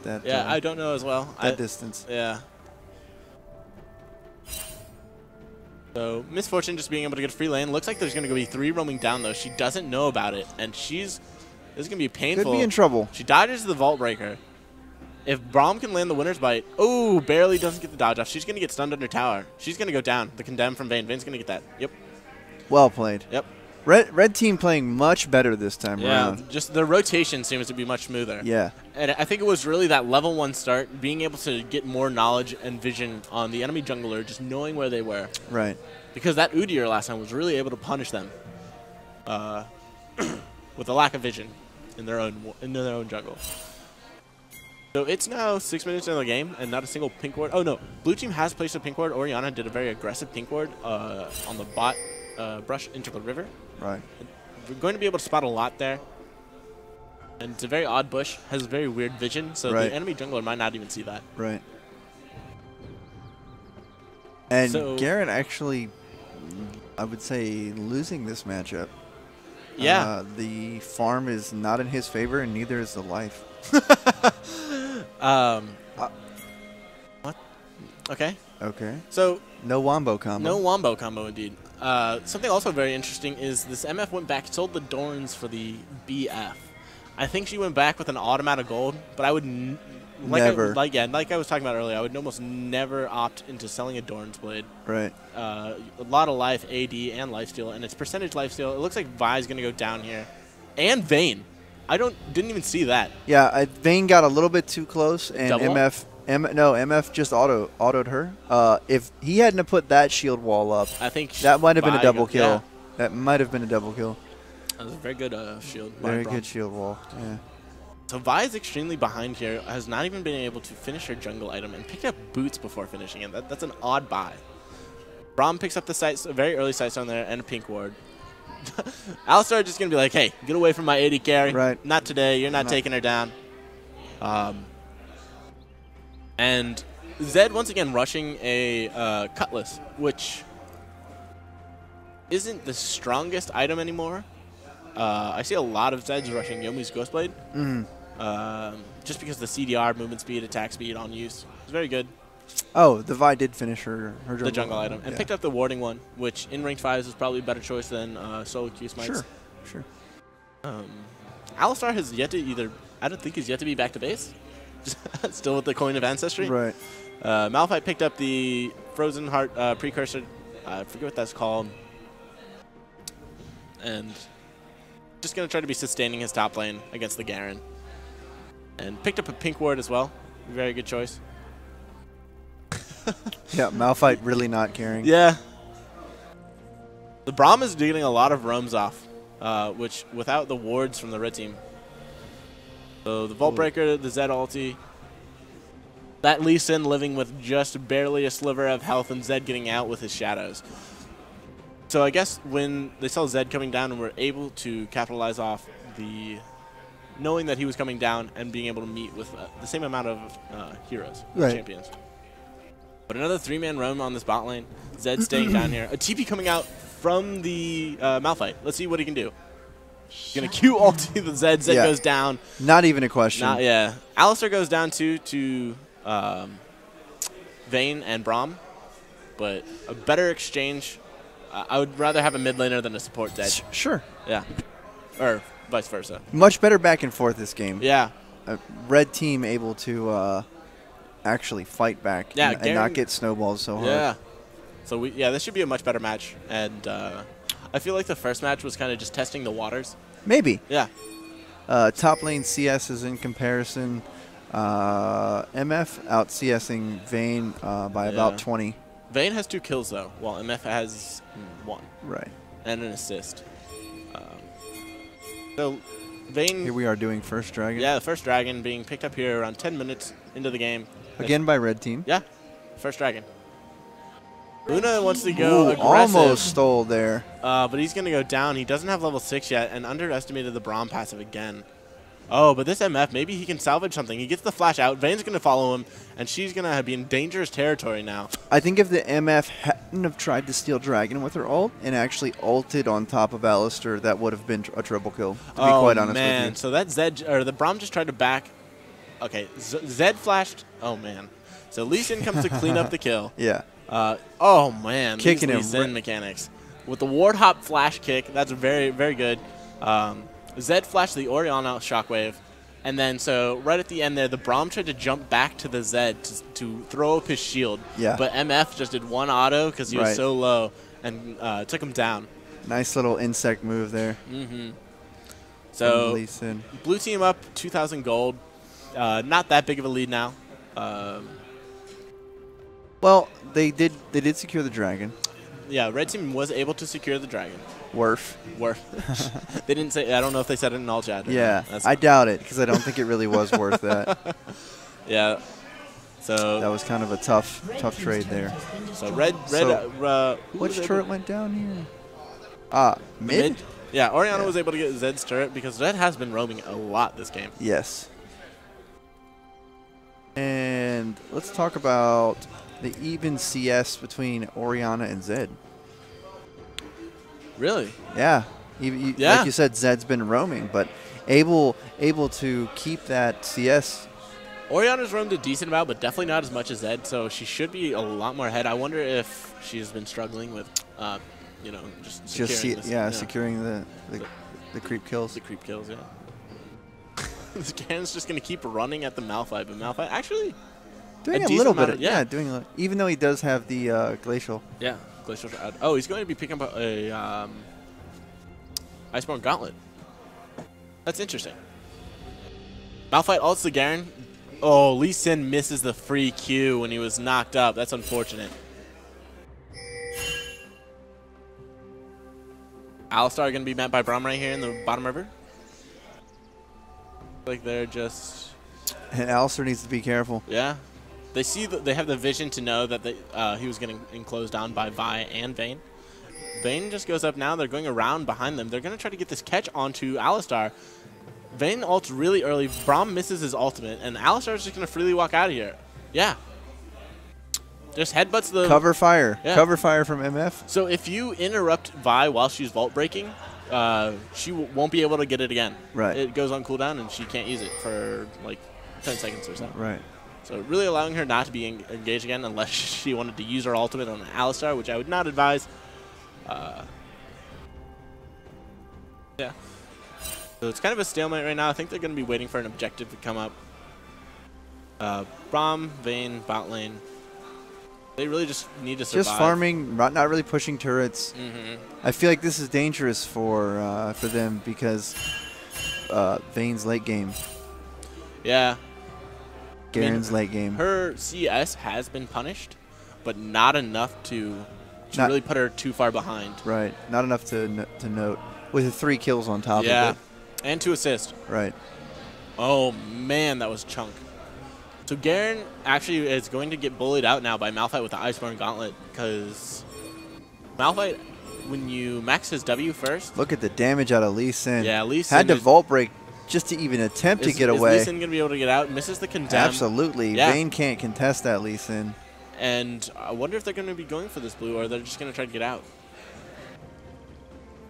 that. Yeah, I don't know as well. That distance. Yeah. So Misfortune just being able to get a free lane. Looks like there's going to be 3 roaming down though. She doesn't know about it, and this is going to be painful. Could be in trouble. She dodges the Vault Breaker. If Braum can land the Winner's Bite, oh, barely doesn't get the dodge off. She's going to get stunned under tower. She's going to go down. The Condemn from Vayne. Vayne's going to get that. Yep. Well played. Yep. Red team playing much better this time around. Yeah, just the rotation seems to be much smoother. Yeah. And I think it was really that level 1 start, being able to get more knowledge and vision on the enemy jungler, just knowing where they were. Right. Because that Udyr last time was really able to punish them with a lack of vision in their own jungle. So it's now 6 minutes into the game and not a single pink ward. Oh no, blue team has placed a pink ward. Orianna did a very aggressive pink ward on the bot brush into the river. Right. We're going to be able to spot a lot there. And it's a very odd bush, has very weird vision, so the enemy jungler might not even see that. Right. And so, Garen actually, I would say, losing this matchup. Yeah. The farm is not in his favor, and neither is the life. What? Okay. Okay. So no wombo combo. No wombo combo, indeed. Something also very interesting is this MF went back, sold the Dorns for the BF. I think she went back with an automatic gold, but I would Never. Like I was talking about earlier, I would almost never opt into selling a Dorn's Blade. Right. A lot of life, AD, and lifesteal, and it's percentage lifesteal. It looks like Vi's going to go down here. And Vayne. Didn't even see that. Yeah, Vayne got a little bit too close, and Double? MF just autoed her. If he hadn't have put that shield wall up, I think that might have been a double kill. Yeah. That might have been a double kill. That was a very good shield. Very good shield wall. Yeah. So Vi is extremely behind here. Has not even been able to finish her jungle item and picked up boots before finishing it. That's an odd buy. Braum picks up the very early sightstone there and a pink ward. Alistar just going to be like, hey, get away from my AD carry. Right. Not today. You're not taking her down. And Zed once again rushing a Cutlass, which isn't the strongest item anymore. I see a lot of Zeds rushing Yomu's Ghostblade. Just because the CDR, movement speed, attack speed on use. It's very good. Oh, the Vi did finish her jungle item. And picked up the warding one, which in ranked 5s is probably a better choice than solo Q smites. Sure. Alistar has yet to I don't think he's yet to be back to base. Still with the Coin of Ancestry. Right. Malphite picked up the Frozen Heart precursor. I forget what that's called. And just going to try to be sustaining his top lane against the Garen. And picked up a pink ward as well. Very good choice. Yeah, Malphite really not caring. Yeah. The Braum is getting a lot of roams off, which without the wards from the red team. So the Vault Breaker, the Zed ulti. That Lee Sin living with just barely a sliver of health and Zed getting out with his shadows. So I guess when they saw Zed coming down and were able to capitalize off the knowing that he was coming down and being able to meet with the same amount of heroes, champions. But another 3-man roam on this bot lane. Zed staying down here. A TP coming out from the Malphite. Let's see what he can do. Gonna Q ulti the Zed. Zed goes down. Not even a question. Alistar goes down to Vayne and Braum. But a better exchange. I would rather have a mid laner than a support Zed. Sure. Yeah. Or vice versa. Much better back and forth this game. Yeah. Red team able to actually fight back and not get snowballed so hard. Yeah. So this should be a much better match. And I feel like the first match was kind of just testing the waters. Maybe. Yeah. Top lane CS is in comparison. MF out CSing Vayne by about 20. Vayne has 2 kills though, while MF has 1. Right. And an assist. So Vayne. Here we are doing first dragon. Yeah, the first dragon being picked up here around 10 minutes into the game. Again by red team. Yeah, first dragon. Luna wants to go aggressive. Almost stole there. But he's going to go down. He doesn't have level 6 yet and underestimated the Braum passive again. Oh, but this MF, maybe he can salvage something. He gets the flash out. Vayne's going to follow him, and she's going to be in dangerous territory now. I think if the MF hadn't have tried to steal dragon with her ult and actually ulted on top of Alistar, that would have been a triple kill, to be quite honest with you. So that Zed, or the Braum just tried to back. Okay, Zed flashed. Oh, man. So Lee Sin comes to clean up the kill. Yeah. Oh, man. Kicking him. Lee Sin mechanics. With the ward hop flash kick, that's very, very good. Zed flashed the Orianna shockwave. And then, so right at the end there, the Braum tried to jump back to the Zed to throw up his shield. Yeah. But MF just did one auto because he was so low and took him down. Nice little insect move there. Mm-hmm. So, blue team up 2,000 gold. Not that big of a lead now. Well, they did secure the dragon. Yeah, red team was able to secure the dragon. Worth. They didn't say. I don't know if they said it in all chat. Yeah, I doubt it because I don't think it really was worth that. Yeah. So that was kind of a tough trade there. So red. Which turret went down here? Mid. Yeah, Orianna was able to get Zed's turret because Zed has been roaming a lot this game. Yes. And let's talk about the even CS between Orianna and Zed. Really? Yeah. Like you said, Zed's been roaming, but able to keep that CS. Orianna's roamed a decent amount, but definitely not as much as Zed, so she should be a lot more ahead. I wonder if she's been struggling with, just securing securing the creep kills. The creep kills, yeah. Garen's just going to keep running at the Malphite, but Malphite actually doing a little bit. Yeah, doing a little, even though he does have the Glacial. Yeah, Glacial. Oh, he's going to be picking up a Iceborne Gauntlet. That's interesting. Malphite ults the Garen. Oh, Lee Sin misses the free Q when he was knocked up. That's unfortunate. Alistar going to be met by Braum right here in the bottom river. Like they're just... And Alistar needs to be careful. Yeah. They see that they have the vision to know that he was getting enclosed down by Vi and Vayne. Vayne just goes up now. They're going around behind them. They're going to try to get this catch onto Alistar. Vayne ults really early. Braum misses his ultimate, and Alistar is just going to freely walk out of here. Yeah. Just headbutts the... Cover fire. Yeah. Cover fire from MF. So if you interrupt Vi while she's vault breaking, she won't be able to get it again. Right. It goes on cooldown, and she can't use it for like 10 seconds or so. Right. So really allowing her not to be engaged again unless she wanted to use her ultimate on Alistar, which I would not advise. Yeah. So it's kind of a stalemate right now. I think they're going to be waiting for an objective to come up. Braum, Vayne, bot lane. They really just need to survive. Just farming, not really pushing turrets. I feel like this is dangerous for them because Vayne's late game. Yeah. Garen's late game. Her CS has been punished, but not enough to really put her too far behind. Right. Not enough to note. With the 3 kills on top of it. And 2 assists. Right. Oh, man, that was chunk. So Garen actually is going to get bullied out now by Malphite with the Iceborne Gauntlet because Malphite, when you max his W first. Look at the damage out of Lee Sin. Yeah, Lee Sin had to vault break just to even attempt to get away. Is Lee Sin going to be able to get out? Misses the condemn. Absolutely. Yeah. Vayne can't contest that Lee Sin. And I wonder if they're going to be going for this blue or they're just going to try to get out.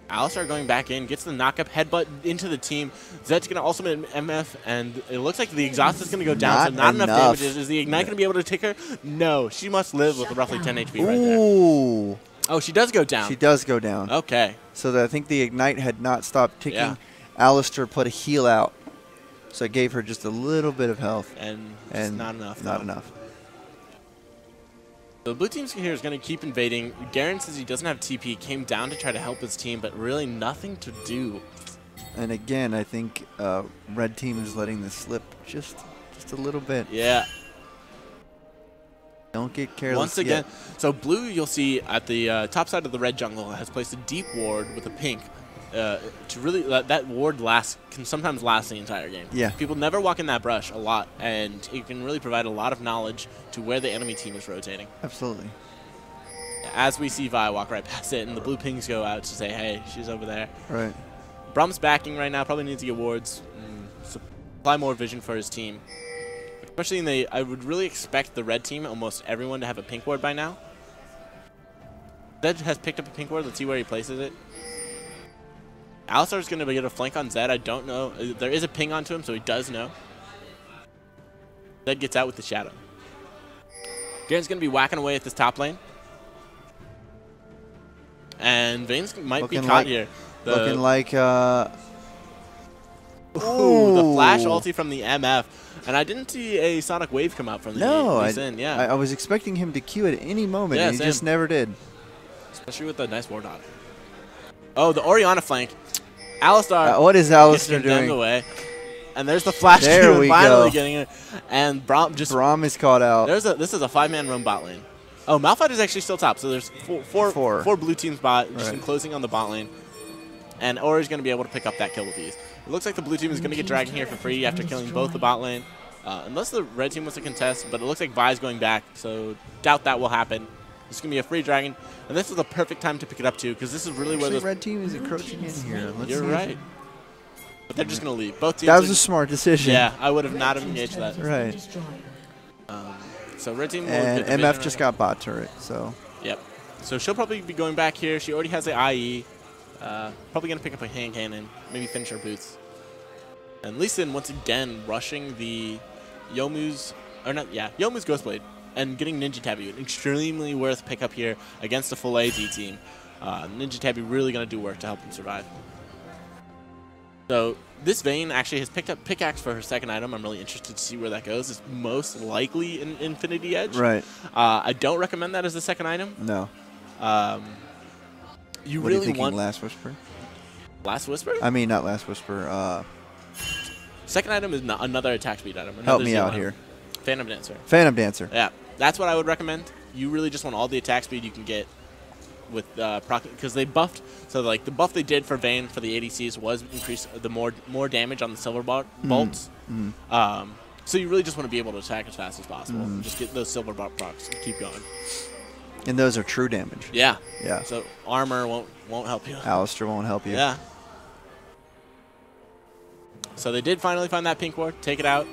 Alistar going back in, gets the knock-up headbutt into the team. Zed's going to also make MF, and it looks like the exhaust is going to go down, so not enough damage. Is the Ignite going to be able to take her? No, she must live with roughly 10 HP right there. Ooh. Oh, she does go down. She does go down. Okay. So I think the Ignite had not stopped ticking. Yeah. Alistar put a heal out, so it gave her just a little bit of health. And not enough. Not enough. The blue team here is going to keep invading. Garen says he doesn't have TP, came down to try to help his team, but really nothing to do. And again, I think red team is letting this slip just a little bit. Yeah. Don't get careless. Once again, so blue, you'll see at the top side of the red jungle has placed a deep ward with a pink. To really that ward can sometimes last the entire game. Yeah. People never walk in that brush a lot, and it can really provide a lot of knowledge to where the enemy team is rotating. Absolutely. As we see Vi walk right past it, and the blue pings go out to say, hey, she's over there. Right. Braum's backing right now, probably needs to get wards, supply more vision for his team. Especially in I would really expect the red team, almost everyone, to have a pink ward by now. Zed has picked up a pink ward. Let's see where he places it. Alistar's going to get a flank on Zed. I don't know. There is a ping onto him, so he does know. Zed gets out with the shadow. Garen's going to be whacking away at this top lane. And Vayne's might be caught here. Looking like... Ooh, the flash ulti from the MF. And I didn't see a Sonic Wave come out from the I was expecting him to Q at any moment, and he just never did. Especially with the nice ward on. Oh, the Orianna flank. Alistar. What is Alistar doing? Away. And there's the flash. There we finally go. Getting it. And Braum is caught out. This is a 5-man roam bot lane. Oh, Malphite is actually still top. So there's four blue teams bot just enclosing on the bot lane. And Ori's going to be able to pick up that kill with ease. It looks like the blue team is going to get dragged here for free after killing both the bot lane. Unless the red team wants to contest, but it looks like Vi's going back. So doubt that will happen. It's going to be a free dragon. And this is the perfect time to pick it up, too, because this is really where the red team is encroaching in here. You're right. But they're just going to leave. Both teams. That was a smart decision. Yeah, I would have not engaged that. Right. So red team will and MF just got bot turret, so. Yep. So she'll probably be going back here. She already has the IE. Probably going to pick up a hand cannon, maybe finish her boots. And Lee Sin once again rushing the Youmuu's Ghostblade and getting Ninja Tabby. An extremely worth pickup here against the full AZ team. Ninja Tabby really going to do work to help them survive. So this Vayne actually has picked up Pickaxe for her second item. I'm really interested to see where that goes. It's most likely an Infinity Edge. Right. I don't recommend that as the second item. No. You what really are you thinking, want Last Whisper? Last Whisper? I mean, not Last Whisper. Second item is another attack speed item. Help me out here. Phantom Dancer. Phantom Dancer. Yeah, that's what I would recommend. You really just want all the attack speed you can get with because they buffed. So like the buff they did for Vayne for the ADCs was increase the more damage on the silver bolts. So you really just want to be able to attack as fast as possible. Just get those silver bolt procs and keep going. And those are true damage. Yeah. Yeah. So armor won't help you. Alistair won't help you. Yeah. So they did finally find that pink ward, take it out.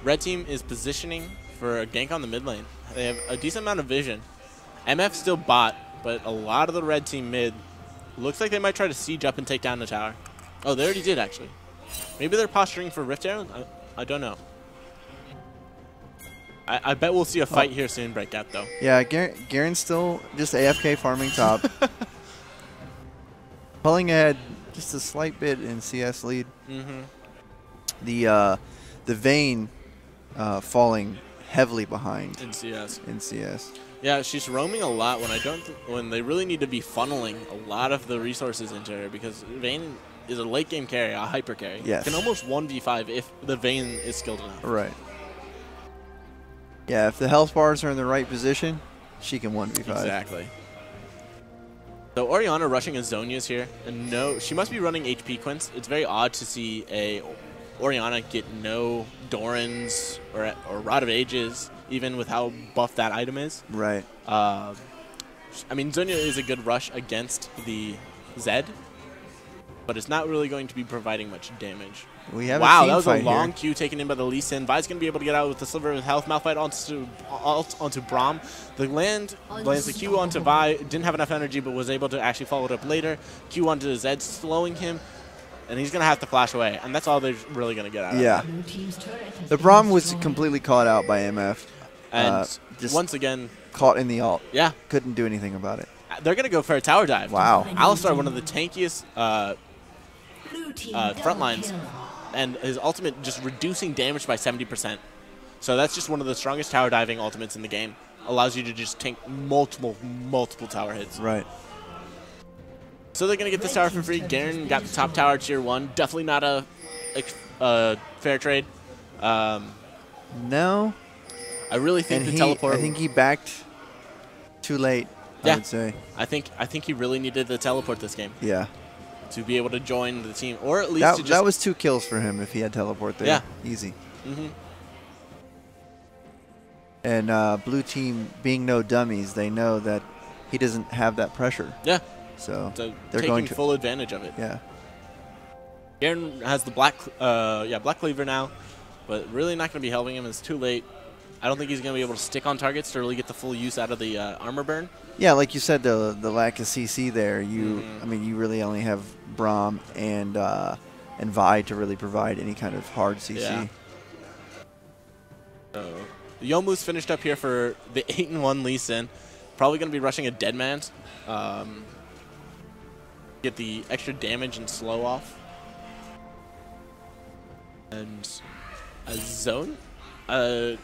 Red team is positioning for a gank on the mid lane. They have a decent amount of vision. MF still bot, but a lot of the red team mid looks like they might try to siege up and take down the tower. Oh, they already did, actually. Maybe they're posturing for Rift Arrow? I don't know. I bet we'll see a fight here soon break out, though. Yeah, Garen's still just AFK farming top. Pulling ahead just a slight bit in CS lead. The Vayne falling heavily behind in CS. Yeah, she's roaming a lot when they really need to be funneling a lot of the resources into her, because Vayne is a late game carry, a hyper carry. Yes. Can almost 1v5 if the Vayne is skilled enough. Right. Yeah, if the health bars are in the right position, she can 1v5. Exactly. So Orianna rushing as Zhonya's here, and no, she must be running HP Quints. It's very odd to see a Orianna get no Dorans or Rod of Ages, even with how buff that item is. Right. I mean, Zhonya is a good rush against the Zed, but it's not really going to be providing much damage. We have wow, a team that was a fight long here. Q taken in by the Lee Sin. Vi's going to be able to get out with the Sliver of Health. Malphite onto Braum. The lands the Q onto Vi. Didn't have enough energy, but was able to actually follow it up later. Q onto Zed, slowing him. And he's going to have to flash away. And that's all they're really going to get out of it. The Braum was completely caught out by MF. And just once again, caught in the ult. Yeah. Couldn't do anything about it. They're going to go for a tower dive. Wow. Alistar, one of the tankiest front lines. And his ultimate just reducing damage by 70%. So that's just one of the strongest tower diving ultimates in the game. Allows you to just tank multiple tower hits. Right. So they're going to get this tower for free. Garen got the top tower tier 1. Definitely not a fair trade. No. I really think the teleport. I think he backed too late, I would say. I think he really needed the teleport this game. Yeah. To be able to join the team, or at least that was 2 kills for him if he had teleport there. Yeah. Easy. And blue team, being no dummies, they know that he doesn't have that pressure. Yeah. So they're taking going to full advantage of it. Yeah. Garen has the black cleaver now, but really not going to be helping him. It's too late. I don't think he's going to be able to stick on targets to really get the full use out of the armor burn. Yeah, like you said, the lack of CC there. I mean, you really only have Braum and Vi to really provide any kind of hard CC. Yeah. So Yomu's finished up here for the 8-1 Lee Sin. Probably going to be rushing a Deadman. Get the extra damage and slow off. And a zone. A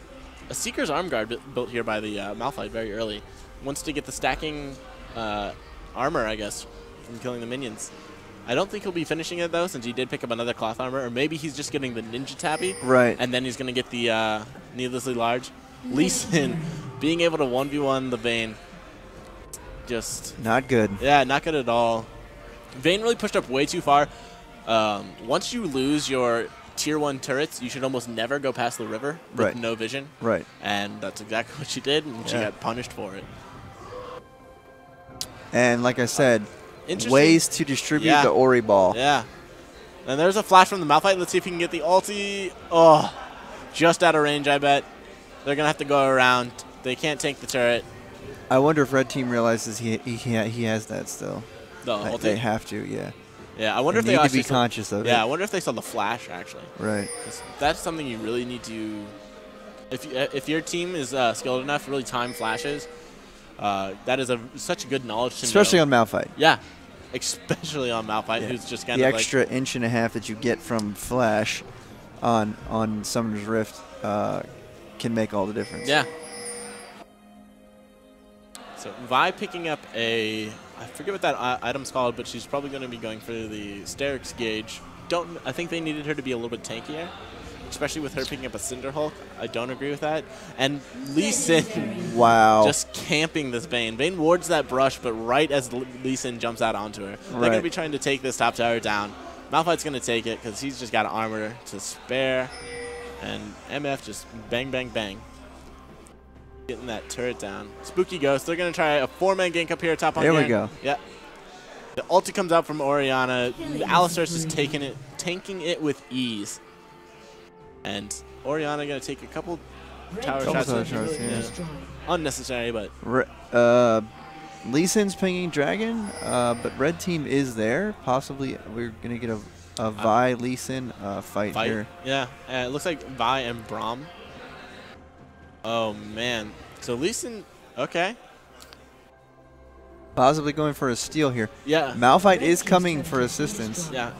Seeker's Arm Guard built here by the Malphite very early. Wants to get the stacking armor, I guess, from killing the minions. I don't think he'll be finishing it, though, since he did pick up another cloth armor. Or maybe he's just getting the Ninja Tappy. Right. And then he's going to get the Needlessly Large. Lee Sin being able to 1v1 the Vayne. Just... not good. Yeah, not good at all. Vayne really pushed up way too far. Once you lose your tier 1 turrets, you should almost never go past the river with no vision. Right. And that's exactly what she did, and she got punished for it. And like I said, ways to distribute the Ori ball. Yeah. And there's a flash from the Malphite. Let's see if he can get the ulti. Oh, just out of range, I bet. They're going to have to go around. They can't tank the turret. I wonder if Red Team realizes he has that still. The ulti? They have to, yeah. Yeah, I wonder if they they need actually to be conscious of it. Yeah, I wonder if they saw the flash, actually. Right. That's something you really need to... If your team is skilled enough to really time flashes, that is such a good knowledge to especially know. on Malphite. Yeah. especially on Malphite, who's just kind of the extra inch and a half that you get from Flash on Summoner's Rift can make all the difference. Yeah. So Vi picking up I forget what that item's called, but she's probably going to be going for the Sterix gauge. I think they needed her to be a little bit tankier, especially with her picking up a Cinder Hulk. I don't agree with that. And Lee Sin, wow, just camping this Vayne. Vayne wards that brush, but right as Lee Sin jumps out onto her, they're going to be trying to take this top tower down. Malphite's going to take it because he's just got armor to spare, and MF just bang, bang, bang. Getting that turret down. Spooky Ghost. They're going to try a 4-man gank up here top on There we go. Yep. The ulti comes out from Orianna. Alistar's just tanking it with ease. And Orianna going to take a couple tower shots. Unnecessary, but... Lee Sin's pinging Dragon, but red team is there. Possibly we're going to get a Vi Lee Sin fight here. Yeah, it looks like Vi and Braum. Oh, man. So Lee Sin, okay. Possibly going for a steal here. Yeah. Malphite is coming for assistance. Yeah.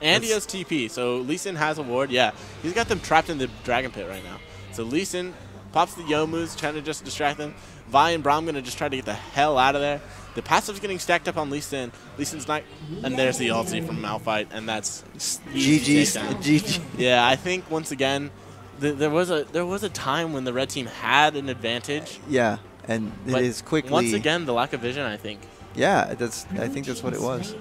And he has TP, so Lee Sin has a ward. Yeah, he's got them trapped in the Dragon Pit right now. So Lee Sin pops the Youmu's, trying to just distract them. Vi and Braum going to just try to get the hell out of there. The passive's getting stacked up on Lee Sin. Lee Sin's not... And there's the ulti from Malphite, and that's... GG. Yeah, I think, once again... There was a time when the red team had an advantage. Yeah, and it is quickly. Once again, the lack of vision, I think. Yeah, I think that's what it was.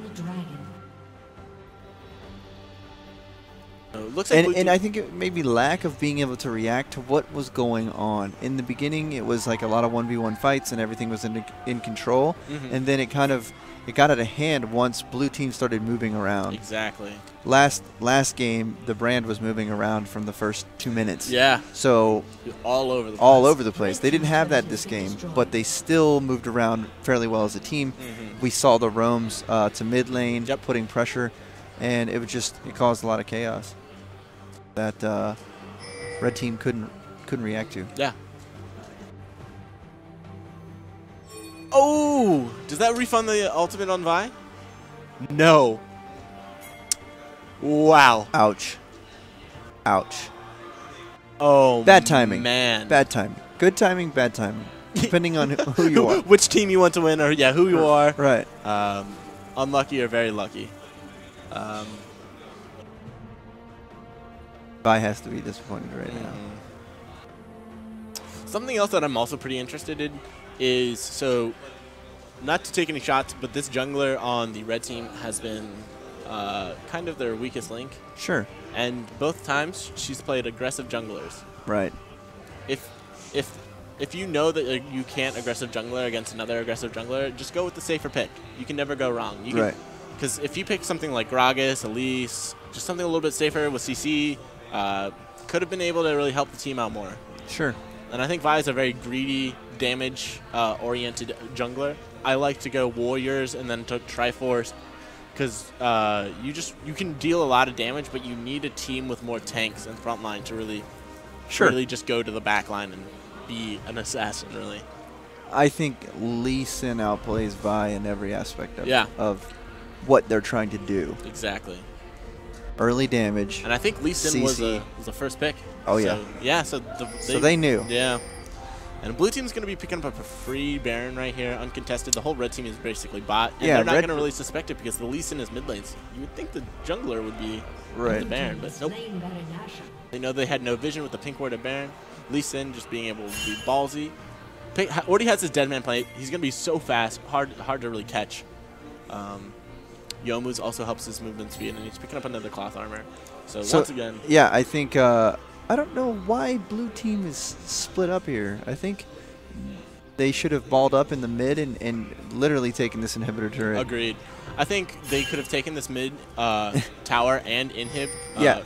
Looks like and I think it may be lack of being able to react to what was going on. In the beginning, it was like a lot of 1v1 fights and everything was in control. And then it got out of hand once blue team started moving around. Exactly. Last game, the brand was moving around from the first 2 minutes. Yeah. So all over the place. All over the place. They didn't have that this game, but they still moved around fairly well as a team. We saw the roams to mid lane, putting pressure, and it caused a lot of chaos that red team couldn't react to. Yeah. Oh! Does that refund the ultimate on Vi? No. Wow. Ouch. Ouch. Oh, bad timing. Man. Bad timing. Good timing, bad timing. Depending on who you are. Which team you want to win, or who you are. Right. Unlucky or very lucky. Vi has to be disappointed right now. Something else that I'm also pretty interested in is, so, not to take any shots, but this jungler on the red team has been kind of their weakest link. Sure. And both times she's played aggressive junglers. Right. If you know that you can't aggressive jungler against another aggressive jungler, just go with the safer pick. You can never go wrong. Right. Because if you pick something like Gragas, Elise, just something a little bit safer with CC, could have been able to really help the team out more. Sure. And I think Vi is a very greedy, damage-oriented jungler. I like to go Warriors and then to Triforce, because you can deal a lot of damage, but you need a team with more tanks and frontline to really, really just go to the back line and be an assassin, really. I think Lee Sin outplays Vi in every aspect of what they're trying to do. Exactly. Early damage. And I think Lee Sin was the first pick. Oh, so, yeah. Yeah, so they knew. Yeah. And blue team's going to be picking up a free Baron right here, uncontested. The whole red team is basically bot. And they're not going to really suspect it because the Lee Sin is mid lanes. You would think the jungler would be the Baron, but nope. They know they had no vision with the pink ward of Baron. Lee Sin just being able to be ballsy. Already has his dead man play. He's going to be so fast, hard to really catch. Youmu's also helps his movement speed, and he's picking up another cloth armor. So once again. Yeah, I think I don't know why blue team is split up here. I think they should have balled up in the mid and literally taken this inhibitor turret. Agreed. I think they could have taken this mid tower and inhib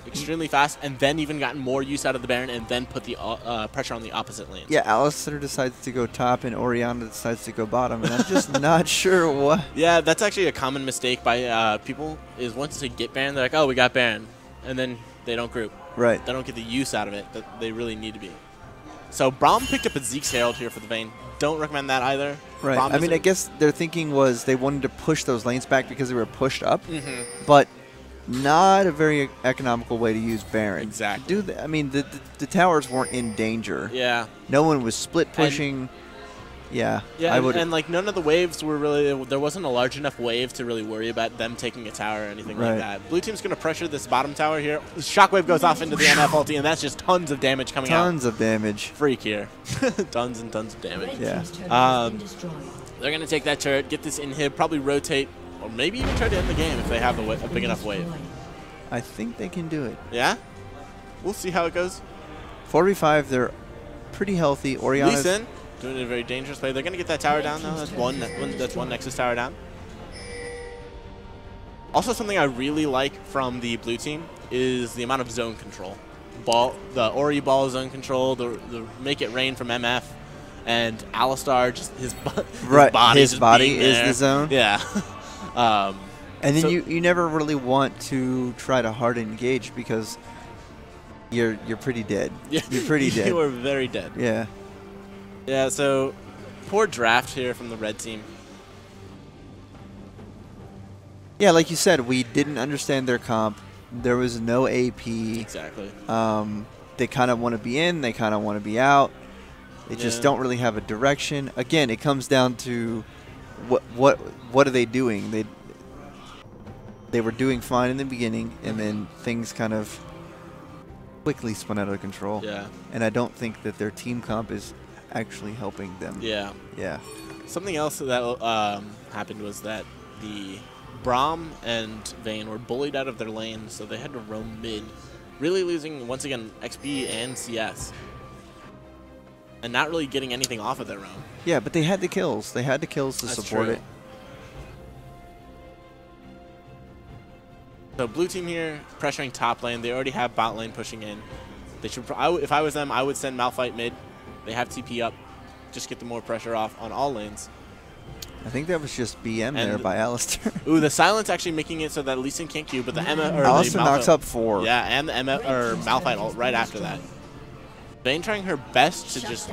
extremely fast, and then even gotten more use out of the Baron, and then put the pressure on the opposite lanes. Yeah, Alistar decides to go top, and Orianna decides to go bottom, and I'm just not sure what. Yeah, that's actually a common mistake by people, is once they get Baron, they're like, oh, we got Baron, and then they don't group. Right. They don't get the use out of it that they really need to be. So Braum picked up a Zeke's Herald here for the Vayne. Don't recommend that either. Right. Braum I mean, I guess their thinking was they wanted to push those lanes back because they were pushed up, but not a very economical way to use Baron. Exactly. I mean, the towers weren't in danger. Yeah. No one was split pushing. Yeah. Yeah, and like none of the waves were really, there wasn't a large enough wave to really worry about them taking a tower or anything like that. Blue team's going to pressure this bottom tower here. Shockwave goes off into the NF ulti, and that's just tons of damage coming out. Tons of damage. Freak here. Tons and tons of damage. Yeah. They're going to take that turret, get this inhib, probably rotate, or maybe even try to end the game if they have a big enough wave. I think they can do it. Yeah? We'll see how it goes. 4v5, they're pretty healthy. Orianna's Lee Sin doing a very dangerous play. They're going to get that tower down, though. That's one Nexus tower down. Also, something I really like from the blue team is the amount of zone control. The Ori ball zone control, the Make It Rain from MF, and Alistar, just his body is the zone. Yeah. And then you never really want to try to hard engage because you're pretty dead. Yeah. You're pretty dead. You are very dead. Yeah. Yeah, so poor draft here from the red team. Yeah, like you said, we didn't understand their comp. There was no AP. Exactly. They kind of want to be in. They kind of want to be out. They just don't really have a direction. Again, it comes down to what are they doing? They were doing fine in the beginning, and then things kind of quickly spun out of control. Yeah. And I don't think that their team comp is actually helping them. Yeah. Yeah. Something else that happened was that the Braum and Vayne were bullied out of their lane, so they had to roam mid, really losing, once again, XP and CS. And not really getting anything off of their roam. Yeah, but they had the kills. They had the kills to support it. So blue team here pressuring top lane. They already have bot lane pushing in. They should. If I was them, I would send Malphite mid. They have TP up. Just get the more pressure off on all lanes. I think that was just BM there by Alistar. Ooh, the silence actually making it so that Lee Sin can't Q, but the Alistar knocks up 4. Yeah, and the Malphite ult right after that. Vayne trying her best to just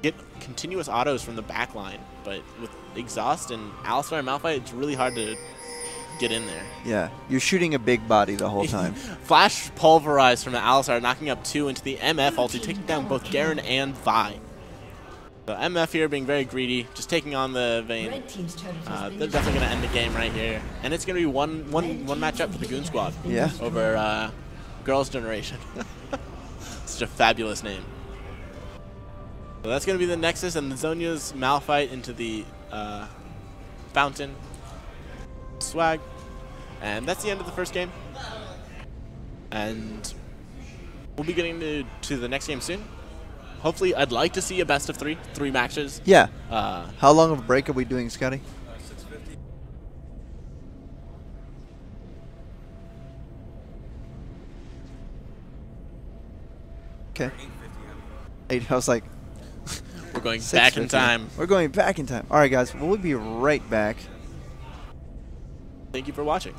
get continuous autos from the back line, but with Exhaust and Alistar and Malphite, it's really hard to get in there. Yeah, you're shooting a big body the whole time. Flash pulverized from the Alistar, knocking up 2 into the MF ulti, taking down both Garen and Vi. So MF here being very greedy, just taking on the Vayne. They're definitely going to end the game right here. And it's going to be one matchup for the Goon Squad. Yeah. Over Girls' Generation. Such a fabulous name. So that's going to be the Nexus and the Zhonya's Malphite into the Fountain. Swag. And that's the end of the first game. And we'll be getting to the next game soon. Hopefully, I'd like to see a best of 3 matches. Yeah. How long of a break are we doing, Scotty? 6:50. Okay. 8. I was like, we're going back in time. We're going back in time. All right, guys. We'll be right back. Thank you for watching.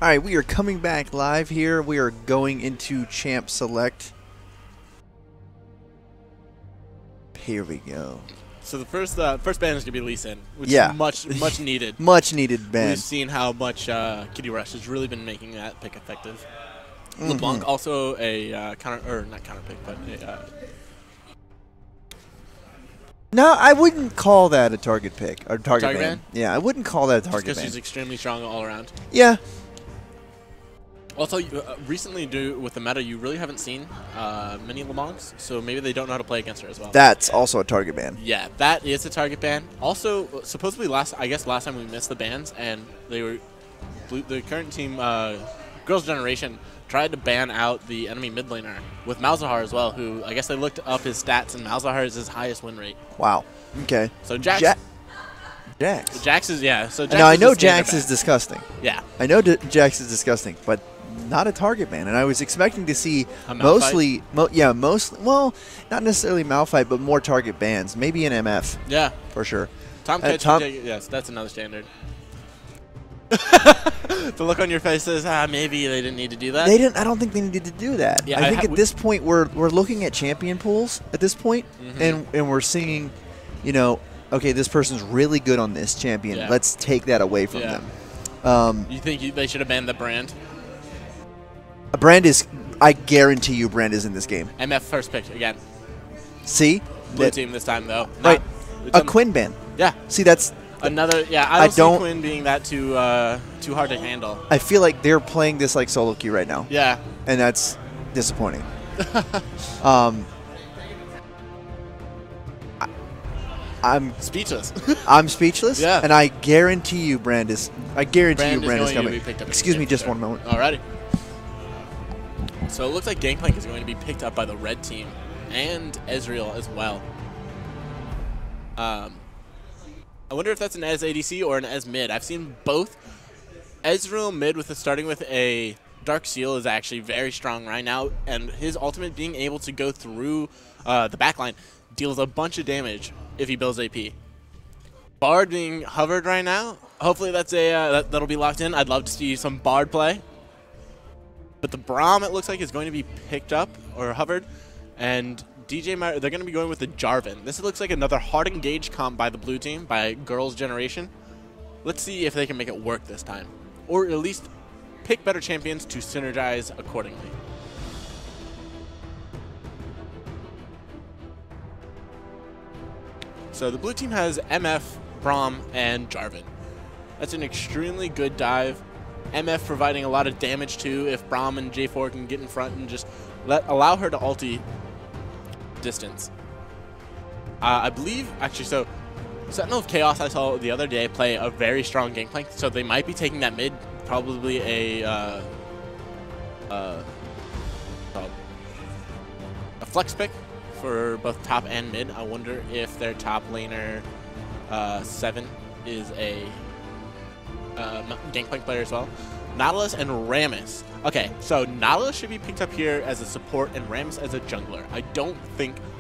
All right, we are coming back live here. We are going into Champ Select. Here we go. So the first ban is gonna be Lee Sin, which is much needed. Much needed ban. We've seen how much Kitty Rush has really been making that pick effective. LeBlanc also a not counter pick, but a, no, I wouldn't call that a target pick or target ban. ban. Yeah, I wouldn't call that a target ban. Because she's extremely strong all around. Yeah. Also, recently with the meta, you really haven't seen many LeBlancs, so maybe they don't know how to play against her as well. That's also a target ban. Yeah, that is a target ban. Also, supposedly last time we missed the bans, and the current team, Girls' Generation, tried to ban out the enemy mid laner with Malzahar as well, who I guess they looked up his stats, and Malzahar is his highest win rate. Wow. Okay. So Jax. Jax is, yeah. So Jax now I know Jax is disgusting. Yeah. I know Jax is disgusting, but not a target ban. And I was expecting to see mostly, well, not necessarily Malphite, but more target bans. Maybe an MF. Yeah. For sure. Tom, yes, that's another standard. The look on your face says, maybe they didn't need to do that. They didn't. I don't think they needed to do that. Yeah, I think at this point we're looking at champion pools at this point, and we're seeing, you know, okay, this person's really good on this champion. Yeah. Let's take that away from them. You think they should have banned the Brand? Brand is. I guarantee you, Brand is in this game. MF first pick again. See, blue team this time though. Right, a Quinn ban. Yeah. See, that's. Another, I don't see Quinn being that too hard to handle. I feel like they're playing this like solo queue right now. Yeah. And that's disappointing. I'm speechless. I'm speechless. Yeah. And I guarantee you Brand is coming. Excuse me just one moment. Alrighty. So it looks like Gangplank is going to be picked up by the red team and Ezreal as well. I wonder if that's an Ez ADC or an Ez mid. I've seen both. Ezreal mid starting with a Dark Seal is actually very strong right now, and his ultimate being able to go through the backline deals a bunch of damage if he builds AP. Bard being hovered right now. Hopefully that's that'll be locked in. I'd love to see some Bard play. But the Braum, it looks like, is going to be picked up or hovered, and they're going to be going with the Jarvan. This looks like another hard engage comp by the blue team, by Girls' Generation. Let's see if they can make it work this time. Or at least pick better champions to synergize accordingly. So the blue team has MF, Braum, and Jarvan. That's an extremely good dive. MF providing a lot of damage too if Braum and J4 can get in front and just allow her to ulti distance. I believe, actually, so Sentinel of Chaos I saw the other day play a very strong Gangplank, so they might be taking that mid, probably a flex pick for both top and mid. I wonder if their top laner 7 is a Gangplank player as well. Nautilus and Rammus. Okay, so Nautilus should be picked up here as a support and Rammus as a jungler.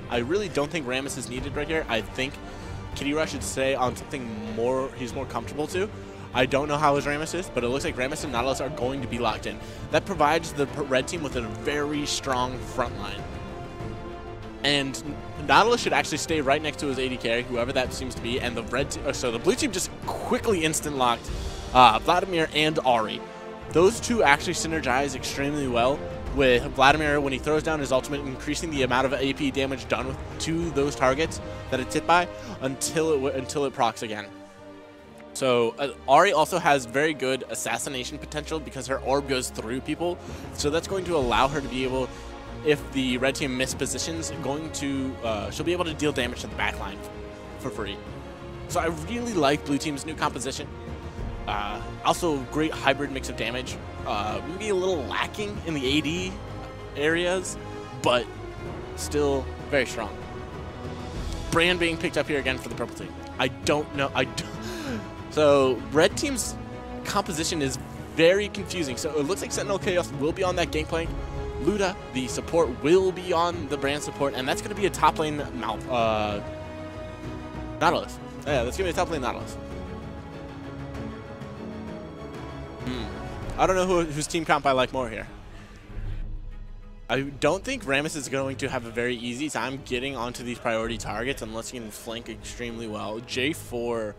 I really don't think Rammus is needed right here. I think Kitty Rush should stay on something he's more comfortable to. I don't know how his Rammus is, but it looks like Rammus and Nautilus are going to be locked in. That provides the red team with a very strong front line. And Nautilus should actually stay right next to his AD carry, whoever that seems to be, and the blue team just quickly instant locked Vladimir and Ahri. Those two actually synergize extremely well, with Vladimir, when he throws down his ultimate, increasing the amount of AP damage done to those targets that it's hit by until it procs again. So Ahri also has very good assassination potential because her orb goes through people, so that's going to allow her to be able, if the red team mispositions, she'll be able to deal damage to the backline for free. So I really like blue team's new composition. Also, great hybrid mix of damage. Maybe a little lacking in the AD areas, but still very strong. Brand being picked up here again for the purple team. I don't know. So red team's composition is very confusing. So it looks like Sentinel Chaos will be on that Gangplank. Luda, the support, will be on the Brand support, and that's going to be a top lane Nautilus. Yeah, that's going to be a top lane Nautilus. I don't know whose team comp I like more here. I don't think Rammus is going to have a very easy time getting onto these priority targets unless he can flank extremely well. J4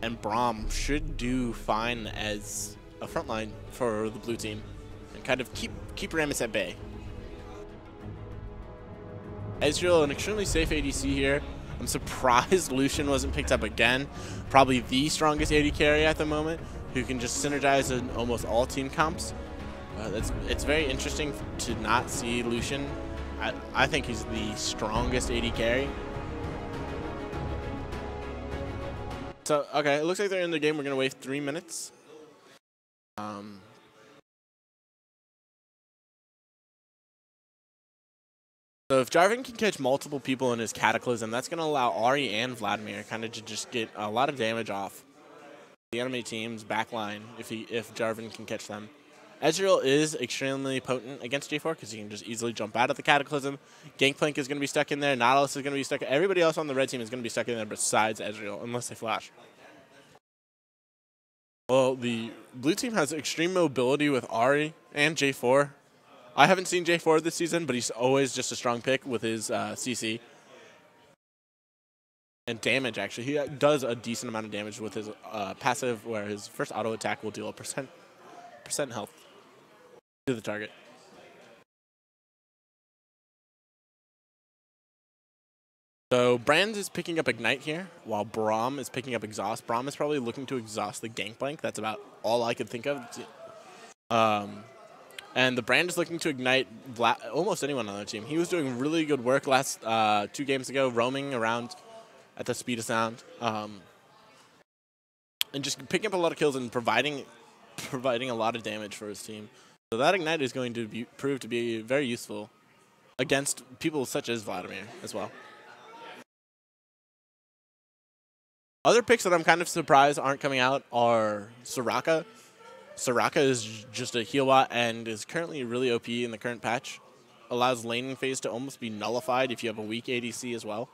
and Braum should do fine as a front line for the blue team and kind of keep Rammus at bay. Ezreal, an extremely safe ADC here. I'm surprised Lucian wasn't picked up again. Probably the strongest AD carry at the moment, who can just synergize in almost all team comps. It's very interesting to not see Lucian. I think he's the strongest AD carry. So, okay, it looks like they're in the game. We're going to wait 3 minutes. So if Jarvan can catch multiple people in his Cataclysm, that's going to allow Ahri and Vladimir kind of to just get a lot of damage off the enemy team's backline if Jarvan can catch them. Ezreal is extremely potent against G4 because he can just easily jump out of the Cataclysm. Gangplank is going to be stuck in there. Nautilus is going to be stuck. Everybody else on the red team is going to be stuck in there besides Ezreal, unless they flash. Well, the blue team has extreme mobility with Ahri and J4. I haven't seen J4 this season, but he's always just a strong pick with his CC. And damage, actually. He does a decent amount of damage with his passive, where his first auto attack will deal a percent health to the target. So Brand is picking up Ignite here, while Braum is picking up Exhaust. Braum is probably looking to exhaust the Gangplank. That's about all I could think of. And the Brand is looking to Ignite almost anyone on the team. He was doing really good work last 2 games ago, roaming around at the speed of sound. And just picking up a lot of kills and providing a lot of damage for his team. So that Ignite is going to prove to be very useful against people such as Vladimir as well. Other picks that I'm kind of surprised aren't coming out are Soraka. Soraka is just a heal bot and is currently really OP in the current patch. Allows laning phase to almost be nullified if you have a weak ADC as well.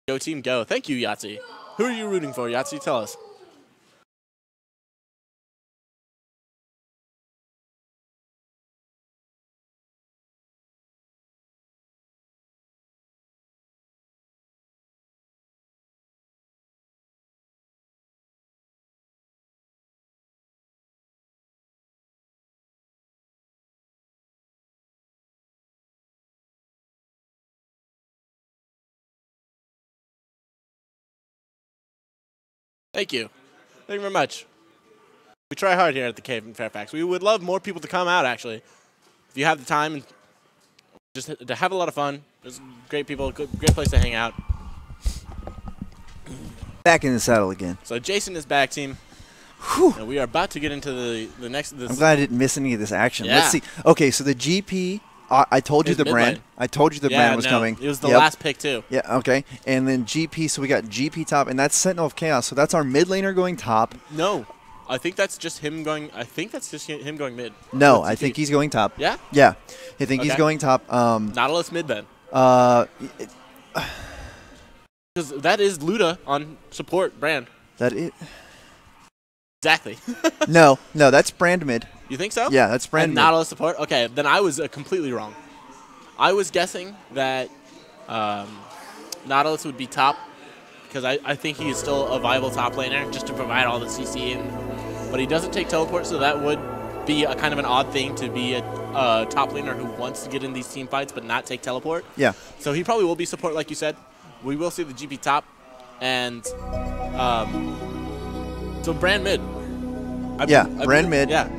Go team, go. Thank you, Yahtzee. Who are you rooting for, Yahtzee? Tell us. Thank you. Thank you very much. We try hard here at the Cave in Fairfax. We would love more people to come out, actually. If you have the time, and just to have a lot of fun. There's great people, great place to hang out. Back in the saddle again. So Jason is back, team. Whew. And we are about to get into the next. I'm glad I didn't miss any of this action. Yeah. Let's see. Okay, so the GP. I told you the brand. I told you the brand was coming. It was the last pick, too. Yeah, okay. And then GP, so we got GP top, and that's Sentinel of Chaos. So that's our mid laner going top. No. I think that's just him going mid. No, I think he's going top. Yeah? Yeah. I think he's going top. Nautilus mid then. Because that is Luda on support brand. That is. Exactly. No, that's brand mid. You think so? Yeah, that's brand and mid. Nautilus support? Okay, then I was completely wrong. I was guessing that Nautilus would be top because I think he is still a viable top laner just to provide all the CC. But he doesn't take teleport, so that would be a kind of an odd thing to be a top laner who wants to get in these team fights but not take teleport. Yeah. So he probably will be support, like you said. We will see the GP top. And so brand mid. Brand mid. Yeah.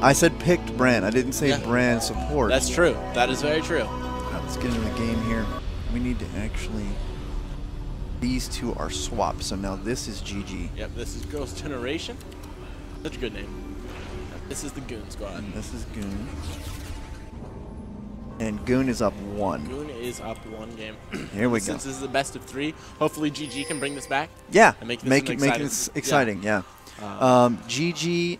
I said picked brand. I didn't say brand support. That's true. That is very true. Right, let's get into the game here. We need to actually... These two are swapped, so now this is GG. Yep, this is Girls' Generation. Such a good name. This is the Goon Squad. And this is Goon. And Goon is up 1. Goon is up 1 game. Here we go. Since this is the best of 3, hopefully GG can bring this back. Yeah, and make it exciting. Yeah. GG,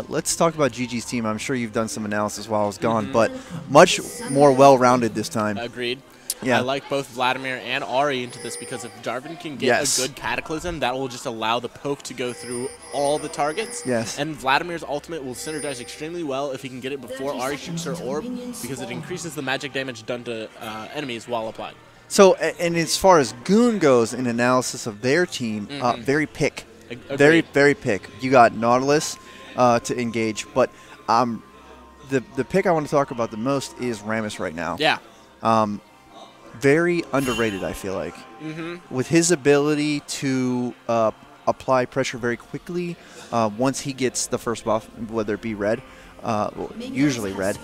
let's talk about GG's team. I'm sure you've done some analysis while I was gone, but much more well-rounded this time. Agreed. I like both Vladimir and Ari into this because if Jarvan can get a good Cataclysm, that will just allow the poke to go through all the targets. Yes. And Vladimir's ultimate will synergize extremely well if he can get it before Ari shoots her orb because it increases the magic damage done to enemies while applied. So, and as far as Goon goes in analysis of their team, very pick. Very, very pick. You got Nautilus to engage, but the pick I want to talk about the most is Rammus right now. Yeah. Very underrated, I feel like. With his ability to apply pressure very quickly, once he gets the first buff, whether it be red, usually red,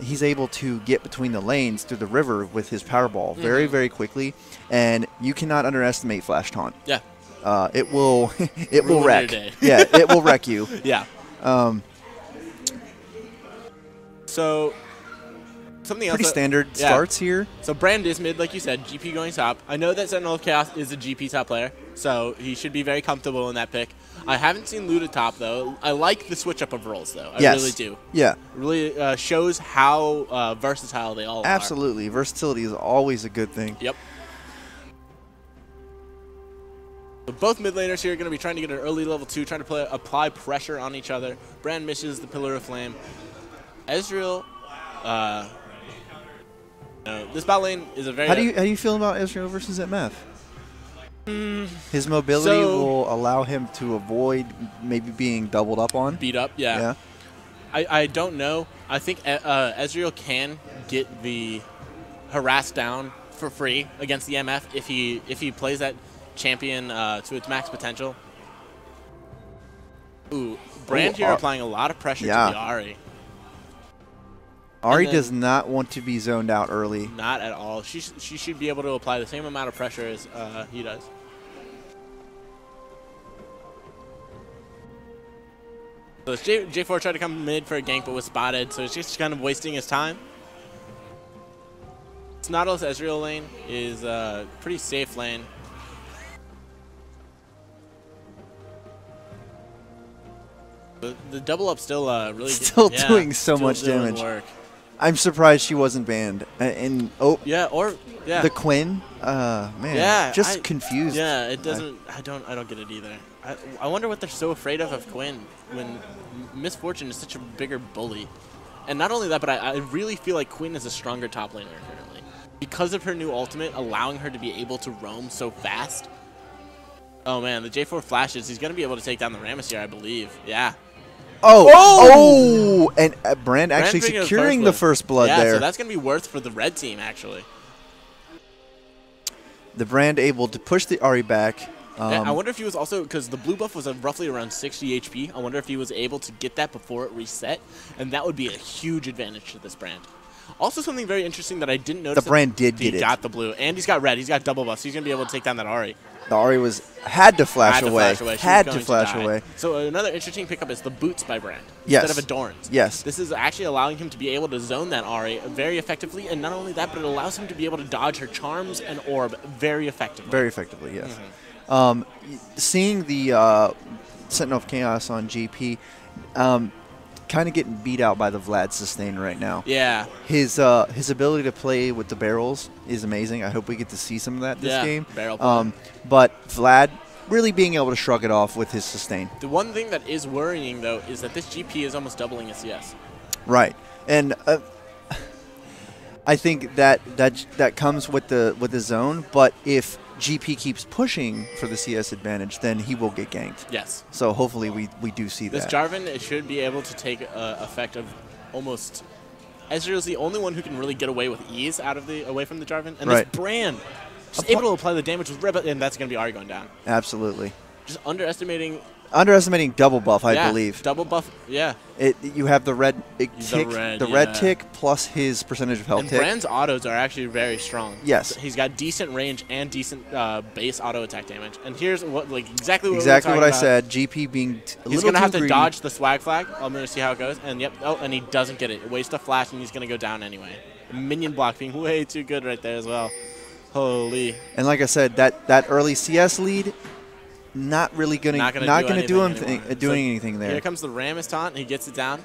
he's able to get between the lanes through the river with his Powerball very, very quickly, and you cannot underestimate Flash Taunt. Yeah. It will it will wreck. Yeah, it will wreck you. Yeah. So something else. Pretty standard starts here. So Brand is mid, like you said. GP going top. I know that Sentinel of Chaos is a GP top player, so he should be very comfortable in that pick. I haven't seen Luda top, though. I like the switch up of roles, though. I really do. Yeah. Really shows how versatile they all are. Absolutely. Versatility is always a good thing. Yep. So both mid laners here are going to be trying to get an early level 2, trying to apply pressure on each other. Brand misses the Pillar of Flame. Ezreal, this bot lane is a very... How do you feel about Ezreal versus MF? His mobility will allow him to avoid maybe being doubled up on. Beat up, yeah. I don't know. I think Ezreal can get the harass down for free against the MF if he plays that champion to its max potential. Ooh, Brand here applying a lot of pressure to the Ari. Ari does not want to be zoned out early. Not at all. She should be able to apply the same amount of pressure as he does. So J4 tried to come mid for a gank but was spotted, so it's just kind of wasting his time. This Nautilus Ezreal lane is a pretty safe lane. The double up still really doing so much damage. Work. I'm surprised she wasn't banned. And the Quinn, man, just confused. Yeah, it doesn't. I don't get it either. I wonder what they're so afraid of Quinn when Miss Fortune is such a bigger bully. And not only that, but I really feel like Quinn is a stronger top laner currently because of her new ultimate, allowing her to be able to roam so fast. Oh man, the J4 flashes. He's gonna be able to take down the Rammus here, I believe. Yeah. And Brand actually securing the first blood there. Yeah, so that's going to be worth for the red team, actually. The Brand able to push the Ari back. I wonder if he was also, because the blue buff was roughly around 60 HP, I wonder if he was able to get that before it reset, and that would be a huge advantage to this Brand. Also something very interesting that I didn't notice. The Brand did get it. He got the blue, and he's got red. He's got double buffs. He's going to be able to take down that Ari. The Ari had to flash away. Had to flash away. So another interesting pickup is the boots by Brand instead of Adorns. Yes. This is actually allowing him to be able to zone that Ari very effectively, and not only that, but it allows him to be able to dodge her charms and orb very effectively. Very effectively, yes. Seeing the Sentinel of Chaos on GP, kind of getting beat out by the Vlad sustain right now. Yeah. His ability to play with the barrels is amazing. I hope we get to see some of that this game. Barrel play. But Vlad really being able to shrug it off with his sustain. The one thing that is worrying, though, is that this GP is almost doubling his CS. Right. And I think that comes with the zone, but if GP keeps pushing for the CS advantage, then he will get ganked. Yes. So hopefully we do see that. This Jarvan should be able to take effect of almost... Ezreal's the only one who can really get away with ease away from the Jarvan. And this Brand just able to apply the damage with Red, and that's going to be Ari going down. Absolutely. Just underestimating double buff, I believe. Double buff, yeah. You have the red tick, red tick plus his percentage of health and tick. Brand's autos are actually very strong. Yes. So he's got decent range and decent base auto attack damage. And here's exactly what I said. GP being he's going to have to dodge the swag flag. I'm going to see how it goes. And and he doesn't get it. Waste a flash and he's going to go down anyway. Minion block being way too good right there as well. Holy. And like I said, that early CS lead, not really going to do anything there. Here comes the Rammus taunt. He gets it down.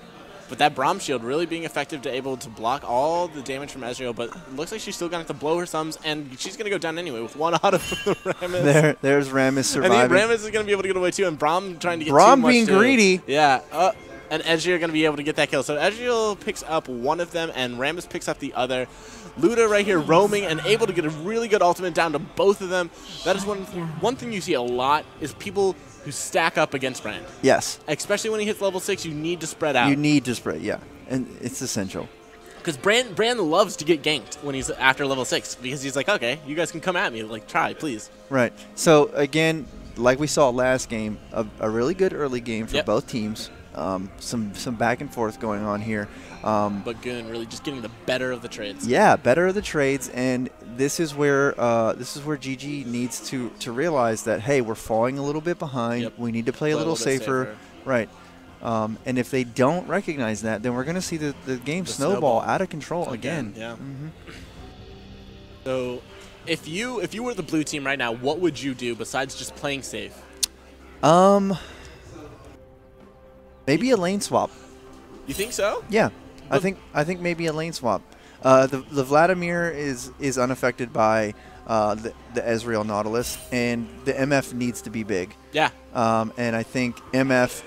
But that Braum shield really being effective to able to block all the damage from Ezreal, but it looks like she's still going to have to blow her thumbs, and she's going to go down anyway with one out of Rammus. There's Rammus surviving. I think Rammus is going to be able to get away too, and Braum trying to get Braum too much being greedy. Yeah, and Ezreal going to be able to get that kill. So Ezreal picks up one of them, and Rammus picks up the other. Luda right here roaming and able to get a really good ultimate down to both of them. That is one thing you see a lot is people who stack up against Brand. Yes. Especially when he hits level 6, you need to spread out. You need to spread, yeah. And it's essential. Because Brand loves to get ganked when he's after level 6 because he's like, okay, you guys can come at me. Like, try, please. Right. So, again, like we saw last game, a really good early game for both teams. Some back and forth going on here. But Goon really just getting the better of the trades. Yeah, better of the trades, and this is where GG needs to realize that, hey, we're falling a little bit behind. Yep. We need to play a little safer. Right. And if they don't recognize that, then we're going to see the game snowball out of control again. Yeah. So, if you were the blue team right now, what would you do besides just playing safe? Maybe a lane swap. You think so? Yeah, I think maybe a lane swap. The Vladimir is unaffected by the Ezreal Nautilus, and the MF needs to be big. Yeah. And I think MF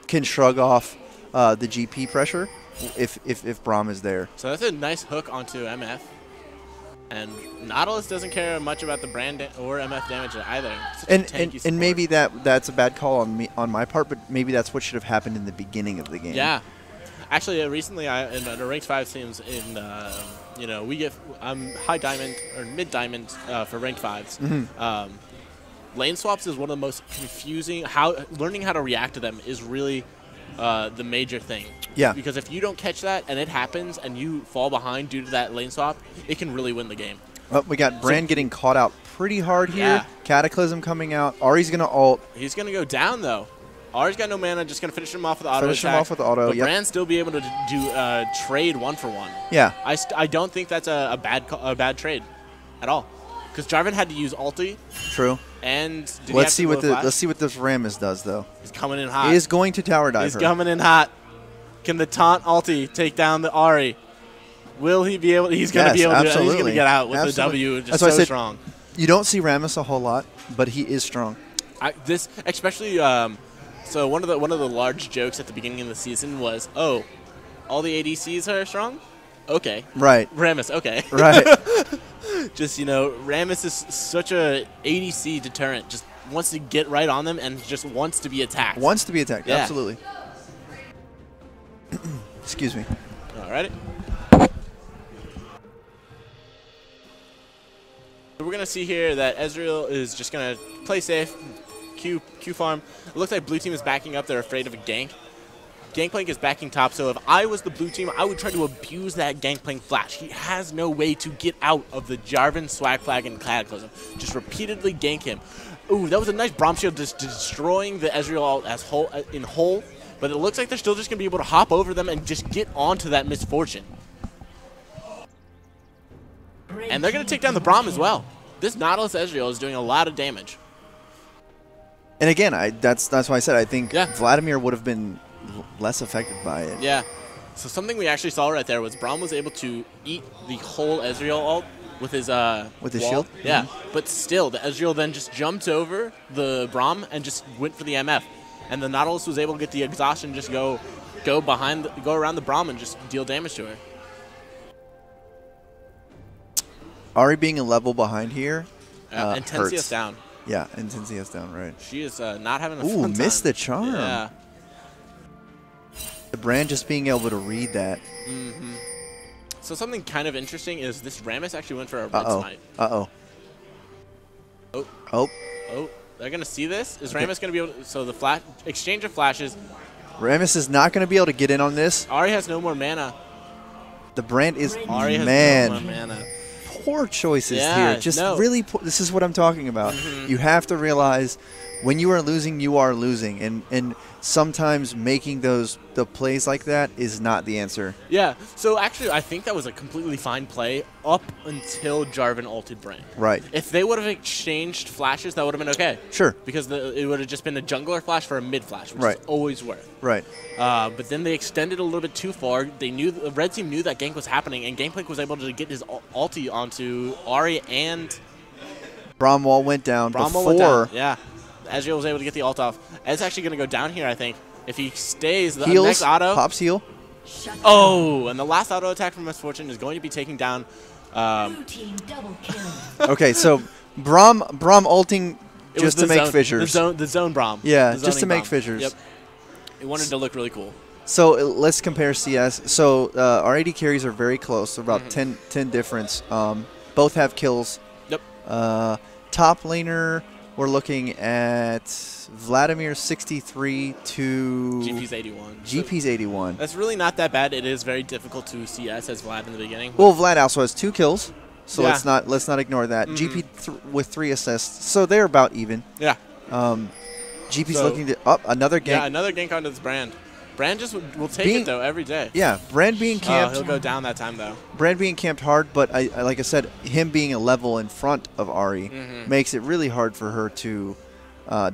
can shrug off the GP pressure if Braum is there. So that's a nice hook onto MF. And Nautilus doesn't care much about the Brand or MF damage either. And maybe that's a bad call on my part, but maybe that's what should have happened in the beginning of the game. Yeah. Actually, recently in the ranked 5 teams, I'm high diamond or mid diamond for ranked 5s. Lane swaps is one of the most confusing. Learning how to react to them is really the major thing. Yeah. Because if you don't catch that and it happens and you fall behind due to that lane swap, it can really win the game. Well, we got Brand getting caught out pretty hard here. Yeah. Cataclysm coming out. Ari's going to ult. He's going to go down, though. Ari's got no mana, just going to finish him off with auto attack. Finish him off with auto, but Brand still be able to do trade 1-for-1. Yeah. I don't think that's a bad trade at all. Because Jarvan had to use ulti. True. And let's see what this Rammus does, though. He's coming in hot. He is going to tower dive. He's coming in hot. Can the taunt ulti take down the Ari? Will he be able? He's going to be able to. He's going to get out with the W. Just so strong. You don't see Rammus a whole lot, but he is strong. This especially. So one of the large jokes at the beginning of the season was, oh, all the ADCs are strong. Okay. Right. Rammus. Okay. Right. Just, Rammus is such a ADC deterrent. Just wants to get right on them and just wants to be attacked. Wants to be attacked. Yeah. Absolutely. Excuse me. All right. We're going to see here that Ezreal is just going to play safe, Q farm. It looks like blue team is backing up. They're afraid of a gank. Gangplank is backing top, so if I was the blue team, I would try to abuse that Gangplank flash. He has no way to get out of the Jarvan, Swag Flag, and Cataclysm. Just repeatedly gank him. Ooh, that was a nice Braum shield just destroying the Ezreal ult as whole, but it looks like they're still just going to be able to hop over them and just get onto that misfortune. And they're going to take down the Braum as well. This Nautilus Ezreal is doing a lot of damage. And again, that's why I said I think Vladimir would have been less affected by it. Yeah. So something we actually saw right there was Braum was able to eat the whole Ezreal ult with his shield. Yeah. But still, the Ezreal then just jumped over the Braum and just went for the MF. And the Nautilus was able to get the exhaustion, just go around the Braum and just deal damage to her. Ari being a level behind here Intensia's down. Yeah, Intensia's down, right. She is not having a fun time. Ooh, missed the charm. Yeah. The Brand just being able to read that. So something kind of interesting is this Rammus actually went for a red smite. Oh, they're going to see this? Is Rammus going to be able to... So the exchange of flashes. Rammus is not going to be able to get in on this. Ari has no more mana. The Brand is... Ari has no more mana. Poor choices here. Just really poor. This is what I'm talking about. You have to realize when you are losing, you are losing. And sometimes making the plays like that is not the answer. Yeah. So actually, I think that was a completely fine play up until Jarvan ulted Brand. Right. If they would have exchanged flashes, that would have been okay. Sure. Because it would have just been a jungler flash for a mid flash, which right. is always worth. Right. But then they extended a little bit too far. They knew the red team knew that gank was happening, and Gangplank was able to get his ulti onto Ahri and Bromwall went down Bromwall went down. Yeah. Ezreal was able to get the ult off. Ed's actually going to go down here, I think. If he stays, the next auto. Pops heal. Oh, and the last auto attack from Misfortune is going to be taking down. Okay, so Brom ulting just to make zone, fissures. The zone Brom. Yeah, just to make Brom. fissures. Yep. It wanted to look really cool. So let's compare CS. So our AD carries are very close, about 10 difference. Both have kills. Yep. Top laner, we're looking at Vladimir 63 to GP's 81. GP's 81. That's really not that bad. It is very difficult to CS as Vlad in the beginning. Well, Vlad also has 2 kills, so yeah. let's not ignore that. GP with 3 assists, so they're about even. Yeah. GP's looking to up another gank. Yeah, another gank onto this Brand. Brand just will take it though every day. Yeah, Brand being camped. He'll go down that time though. Brand being camped hard, but like I said, him being a level in front of Ahri makes it really hard for her to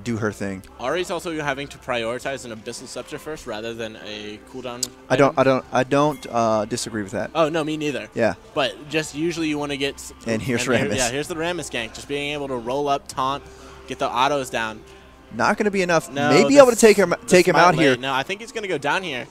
do her thing. Ahri's also having to prioritize an Abyssal Scepter first rather than a cooldown. I don't disagree with that. Oh no, me neither. Yeah. But just usually you want to get. And here's Rammus. Yeah, here's the Rammus gank. Just being able to roll up, taunt, get the autos down. Not going to be enough. No, maybe able to take him out here. No, I think he's going to go down here.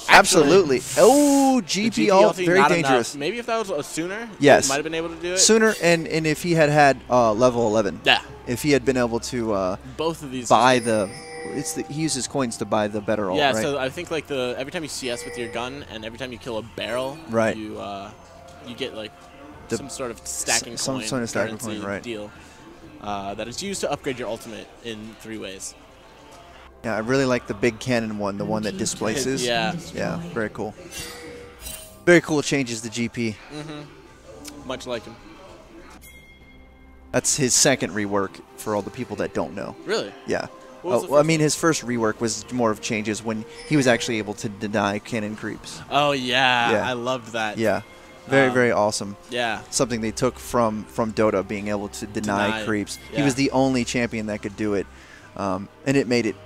Absolutely. Oh, GP ult, very dangerous. Enough. Maybe if that was a sooner, yes, he might have been able to do it. Sooner, and if he had level 11. Yeah. If he had been able to both of these buy he uses coins to buy the better ult, yeah, right? so I think like every time you CS with your gun and every time you kill a barrel, right, you get like some sort of stacking some sort of stacking coin, right? Deal. That is used to upgrade your ultimate in 3 ways. Yeah, I really like the big cannon one, the one that displaces. Yeah. Yeah, very cool. Very cool changes to GP. Much like him. That's his second rework for all the people that don't know. Really? Yeah. Well, I mean, his first rework was more of changes when he was actually able to deny cannon creeps. Oh, yeah. I loved that. Yeah. Very, very awesome. Yeah. Something they took from Dota, being able to deny creeps. Yeah. He was the only champion that could do it, and it made it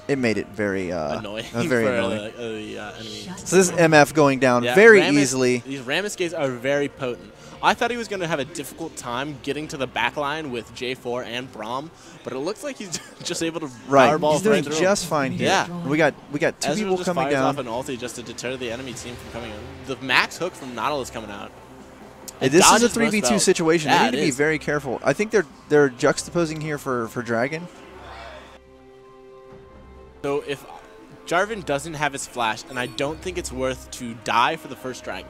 very annoying. Very annoying. Enemy. So this MF going down very easily. These Rammus gates are very potent. I thought he was going to have a difficult time getting to the back line with J4 and Braum, but it looks like he's just able to powerball He's doing right just fine here. Yeah. We got 2 Ezreal people just coming fires down. off an ulti just to deter the enemy team from coming in. The max hook from Nautilus coming out. This is a 3v2 situation. Yeah, they need to be very careful. I think they're juxtaposing here for Dragon. So if Jarvan doesn't have his flash, and I don't think it's worth to die for the first Dragon.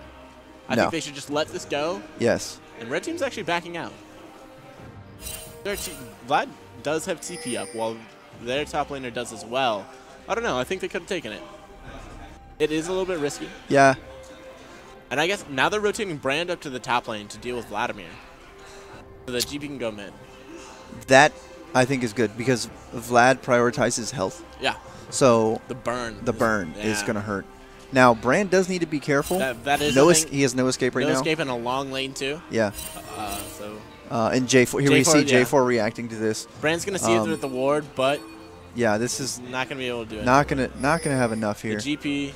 I think they should just let this go. Yes. And red team's actually backing out. Vlad does have TP up, while their top laner does as well. I don't know. I think they could have taken it. It is a little bit risky. Yeah. And I guess now they're rotating Brand up to the top lane to deal with Vladimir. So that GP can go mid. That, I think, is good because Vlad prioritizes health. Yeah. So the burn is going to hurt. Now, Brand does need to be careful. That is he has no escape right now. No escape in a long lane, too. Yeah. And J4, we see J4 reacting to this. Brand's going to see it through the ward, but yeah, this is not going to be able to do it. Not going to have enough here. The GP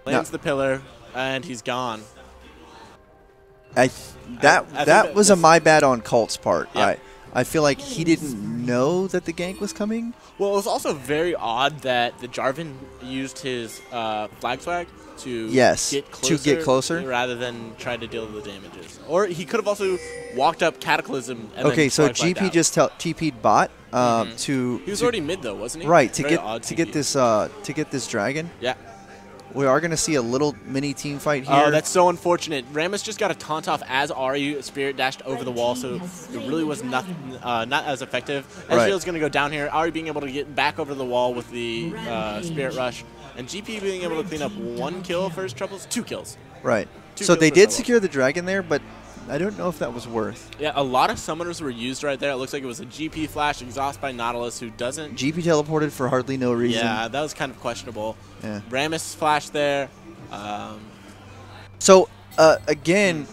lands the pillar, and he's gone. That was a my bad on Colt's part. Yeah. I feel like he didn't know that the gank was coming. Well, it was also very odd that the Jarvan used his flag swag to get closer rather than try to deal with the damages. Or he could have also walked up Cataclysm. And okay, so GP just TP'd bot to. He was already mid though, wasn't he? Right to get this dragon. Yeah. We are going to see a little mini team fight here. Oh, that's so unfortunate. Rammus just got a taunt off as Ahri Spirit dashed over the wall, so it really was not as effective. Ezreal's going to go down here. Ahri being able to get back over the wall with the Spirit Rush, and GP being able to clean up 1 kill for his troubles, 2 kills. Right. So they did secure the dragon there, but I don't know if that was worth. Yeah, a lot of summoners were used right there. It looks like it was a GP flash, exhaust by Nautilus, who doesn't... GP teleported for hardly no reason. Yeah, that was kind of questionable. Yeah. Rammus flash there. So, again,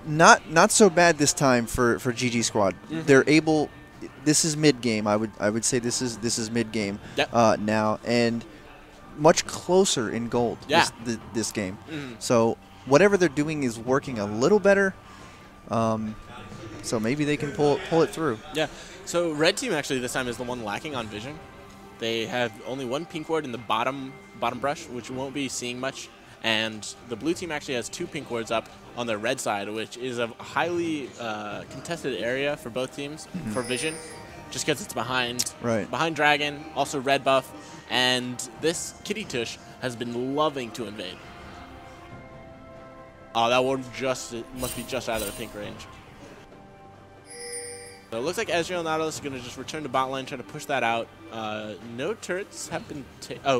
not so bad this time for GG Squad. They're able... This is mid-game. I would say this is mid-game now. And much closer in gold this game. So whatever they're doing is working a little better. So maybe they can pull it through. Yeah. So red team actually this time is the one lacking on vision. They have only one pink ward in the bottom brush, which you won't be seeing much. And the blue team actually has 2 pink wards up on their red side, which is a highly contested area for both teams for vision, just because it's behind Dragon, also red buff, and this Kitty Tush has been loving to invade. Oh, that one must be just out of the pink range. So it looks like Ezreal and Nautilus are going to just return to bot lane, try to push that out. No turrets have been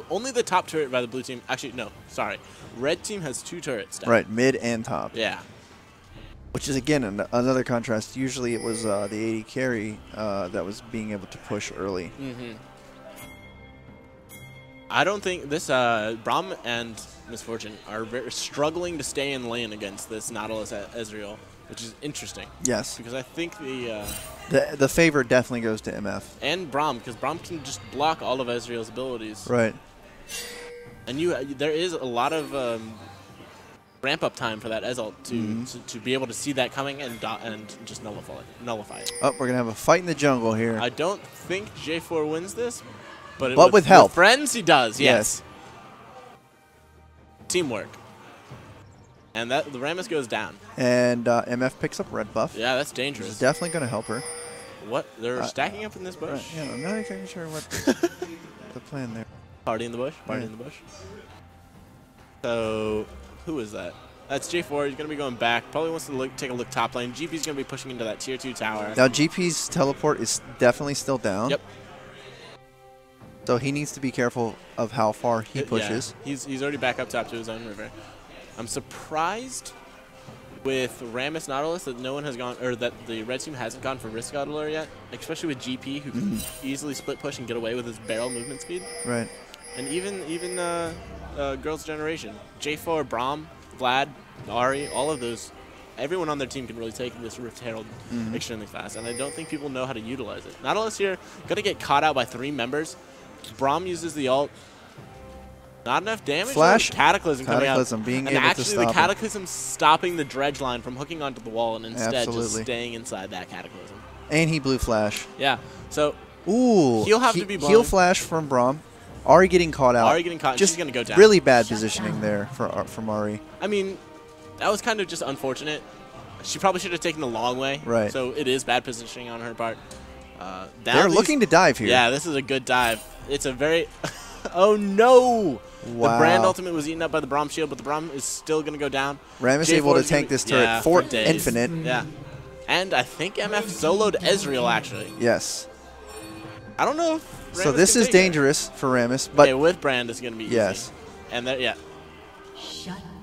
only the top turret by the blue team. Actually, no, sorry. Red team has 2 turrets down. Right, mid and top. Yeah. Which is, again, another contrast. Usually it was the AD carry that was being able to push early. I don't think this Braum and Misfortune are struggling to stay in lane against this Nautilus Ezreal, which is interesting. Yes. Because I think the favor definitely goes to MF. And Braum, because Braum can just block all of Ezreal's abilities. Right. And there is a lot of ramp-up time for that Ezreal to be able to see that coming and just nullify it. Oh, we're going to have a fight in the jungle here. I don't think J4 wins this, but with help. With friends, he does, yes. Teamwork. And the Rammus goes down. And MF picks up red buff. Yeah, that's dangerous. Which is definitely going to help her. What? They're stacking up in this bush? Right, yeah, I'm not exactly sure what the plan there. Party in the bush? Party in the bush. So, who is that? That's J4. He's going to be going back. Probably wants to take a look top lane. GP's going to be pushing into that tier 2 tower. Now, GP's teleport is definitely still down. Yep. So he needs to be careful of how far he pushes. Yeah, he's already back up top to his own river. I'm surprised with Rammus Nautilus that no one has gone, or that the red team hasn't gone for Risk Auditor yet, especially with GP, who can easily split push and get away with his barrel movement speed. Right. And even Girls' Generation, J4, Braum, Vlad, Ari, all of those, everyone on their team can really take this Rift Herald extremely fast, and I don't think people know how to utilize it. Nautilus here, going to get caught out by 3 members. Braum uses the ult. Not enough damage. Flash. Cataclysm coming out. Being and able actually to stop the Cataclysm stopping the dredge line from hooking onto the wall and instead Absolutely. just staying inside that Cataclysm. And he blew Flash. Yeah. So he'll have to be blown. Heal Flash from Braum. Ari getting caught out. Ari getting caught. Just she's going to go down. Really bad positioning there from Ari. I mean, that was kind of just unfortunate. She probably should have taken the long way. Right. So it is bad positioning on her part. They're looking to dive here. Yeah, this is a good dive. It's a very... oh, no! Wow. The Brand ultimate was eaten up by the Braum shield, but the Braum is still going to go down. Rammus able to tank this turret for infinite. Yeah. And I think MF soloed Ezreal, actually. Yes. I don't know if Rammus So this is dangerous for Rammus, but... Okay, with Brand, it's going to be easy. Yes. And yeah.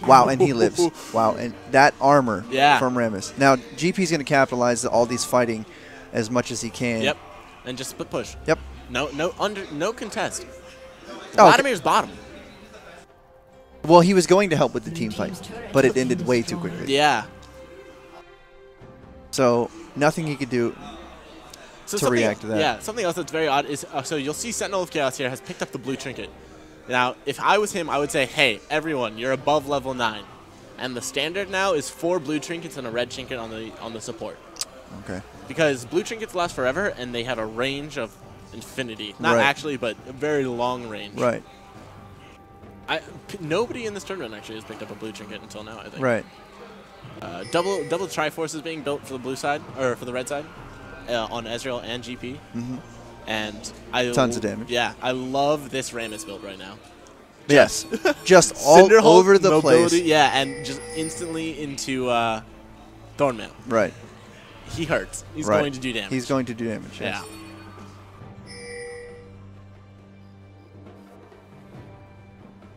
Wow, and he lives. Wow, and that armor from Rammus. Now, GP's going to capitalize all these fighting as much as he can. Yep. And just split push. Yep. No contest. Oh, Vladimir's bottom. Well, he was going to help with the team fight, but it ended way too quickly. Yeah. So nothing he could do to react to that. Yeah, something else that's very odd is, so you'll see Sentinel of Chaos here has picked up the blue trinket. Now, if I was him, I would say, hey, everyone, you're above level 9. And the standard now is 4 blue trinkets and a red trinket on the support. Okay. Because blue trinkets last forever, and they have a range of infinity. Not actually, but a very long range. Right. Nobody in this tournament actually has picked up a blue trinket until now, I think. Right. Double Triforce is being built for the blue side, or for the red side, on Ezreal and GP. And tons of damage. Yeah, I love this Rammus build right now. Yes. Just all over the place. Yeah, and just instantly into Thornmail. Right. He hurts. He's going to do damage. He's going to do damage, yes. Yeah.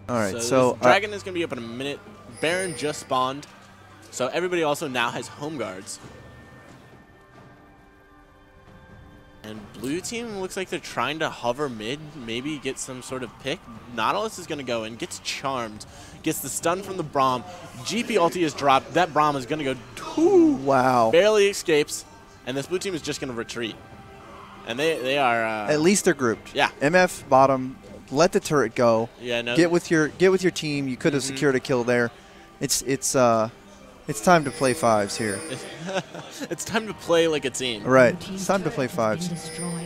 All right, so Dragon is going to be up in a minute. Baron just spawned. So everybody also now has home guards. And blue team looks like they're trying to hover mid, maybe get some sort of pick. Nautilus is going to go in, gets charmed, gets the stun from the Braum. GP ulti is dropped. That Braum is going to go, wow, barely escapes. And this blue team is just going to retreat. And they are... At least they're grouped. Yeah. MF bottom, let the turret go. Yeah, no. Get with your team. You could have secured a kill there. It's time to play fives here. It's time to play like a team. Right. It's time to play fives.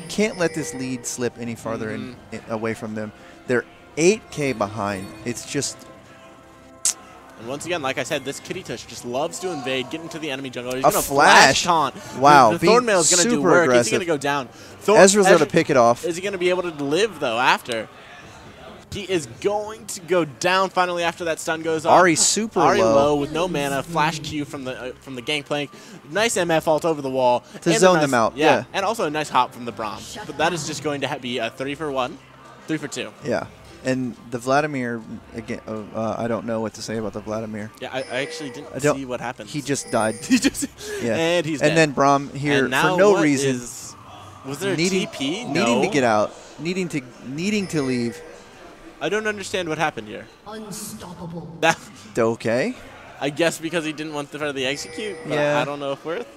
Can't let this lead slip any farther away from them. They're 8K behind. It's just... And once again, like I said, this Kitty Tush just loves to invade, get into the enemy jungle. He's a going to flash taunt. Wow. The Thornmail is going to do work. Aggressive. Is he going to go down? Ezra's going to pick it off. Is he going to be able to live, though, after? He is going to go down finally after that stun goes off. Ari super low with no mana. Flash Q from the gangplank. Nice MF ult over the wall. To zone them out. Yeah. And also a nice hop from the Braum. But that is just going to be a 3 for 1, 3 for 2. Yeah. And the Vladimir, again, I don't know what to say about the Vladimir. Yeah, I actually didn't see what happened. He just died. Yeah. And he's dead. And then Braum here, for no reason. Was there a TP? Needing to get out. Needing to leave. I don't understand what happened here. Unstoppable. Okay. I guess because he didn't want the execute, but yeah. I don't know if worth.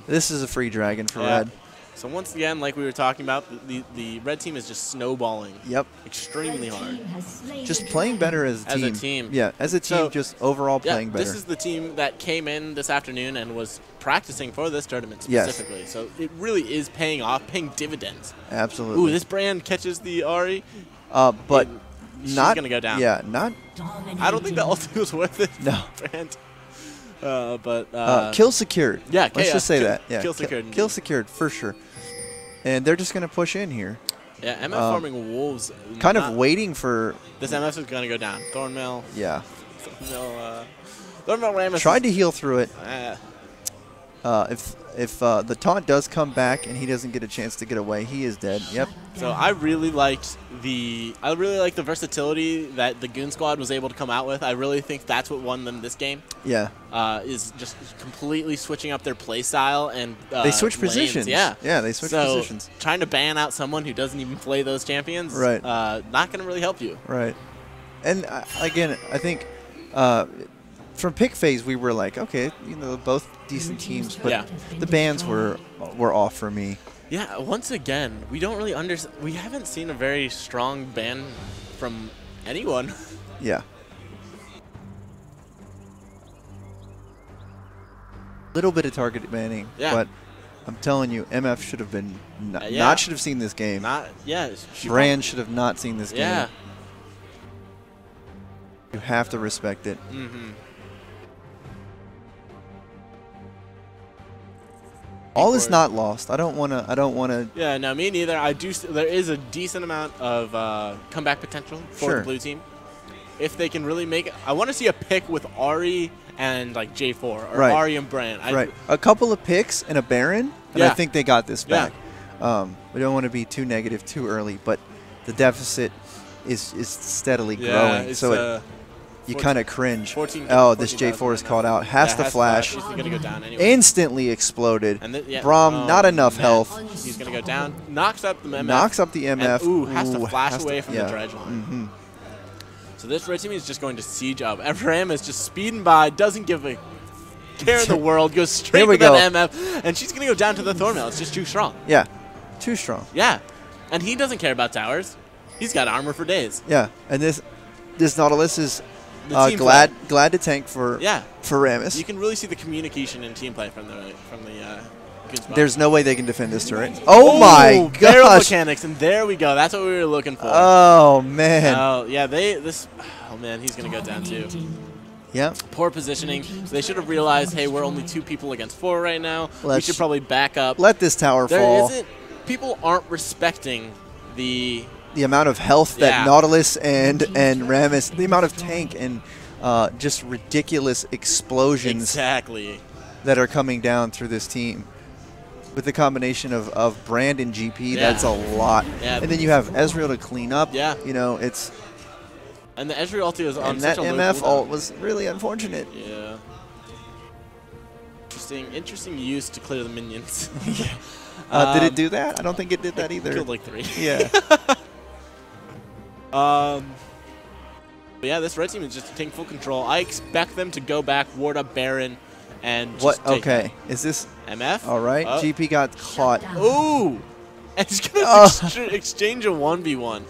This is a free dragon for red. So once again, like we were talking about, the red team is just snowballing. Yep. Extremely hard. Just playing better as a team. As a team. Yeah, as a team, so, just overall playing better. This is the team that came in this afternoon and was practicing for this tournament specifically. Yes. So it really is paying off, paying dividends. Absolutely. Ooh, this brand catches the Ari. But she's not going to go down. Yeah, not. I don't think the ulti was worth it. No. Brand. Kill secured. Yeah, let's just say that. Yeah, kill secured. Kill secured for sure. And they're just going to push in here. Yeah, MF farming wolves. Kind of waiting for. This MF is going to go down. Thornmail. Yeah. Thornmail Rammus. Tried to heal through it. If the taunt does come back and he doesn't get a chance to get away, he is dead. Yep. So I really liked the versatility that the Goon Squad was able to come out with. I really think that's what won them this game. Yeah. Is just completely switching up their play style and they switch lanes. positions. Yeah. Yeah, they switch positions. Trying to ban out someone who doesn't even play those champions, right? Not going to really help you. Right. And again, I think. From pick phase, we were like, okay, both decent teams, but the bans were off for me. Yeah, once again, we don't really we haven't seen a very strong ban from anyone. Yeah. Little bit of target banning, but I'm telling you, MF should have been not should have seen this game. Brand should have not seen this game. Yeah. You have to respect it. All is not lost. I don't want to. Yeah, no, me neither. There is a decent amount of comeback potential for the blue team. If they can really make it. I want to see a pick with Ari and like J4 or Ari and Brand. A couple of picks and a Baron, and I think they got this back. We don't want to be too negative too early, but the deficit is steadily growing. So you kind of cringe. This J4 is called out. Has to flash. He's going to go down anyway. Instantly exploded. Braum, not enough health. He's going to go down. Knocks up the MF. Knocks up the MF. And, has to flash away from the dredge line. So this red team is just going to siege up. Ram is just speeding by. Doesn't give a care in the world. Goes straight to that MF. And she's going to go down to the Thornmail. It's just too strong. Yeah. Too strong. Yeah. And he doesn't care about towers. He's got armor for days. Yeah. And this Nautilus is... glad to tank for Rammus. You can really see the communication in team play from the good spot. There's no way they can defend this turret. Oh my gosh! Barrel mechanics, and there we go. That's what we were looking for. Oh man. Oh yeah, oh man, he's gonna go down too. Yeah. Poor positioning. They should have realized, hey, we're only 2 people against 4 right now. We should probably back up. Let this tower fall. People aren't respecting the amount of health that Nautilus and Rammus, the amount of tank and just ridiculous explosions that are coming down through this team. With the combination of Brand and GP, that's a lot. Yeah. And then you have Ezreal to clean up. Yeah. You know, it's... And the Ezreal ulti was on And such that a low MF cooldown. ult was really unfortunate. Yeah. Interesting use to clear the minions. Did it do that? I don't think it did that either. Killed like 3. Yeah. But yeah, this red team is just taking full control. I expect them to go back, ward up Baron, and just take Okay. Is this MF? all right? Oh. GP got caught. Ooh! And he's gonna exchange a 1v1.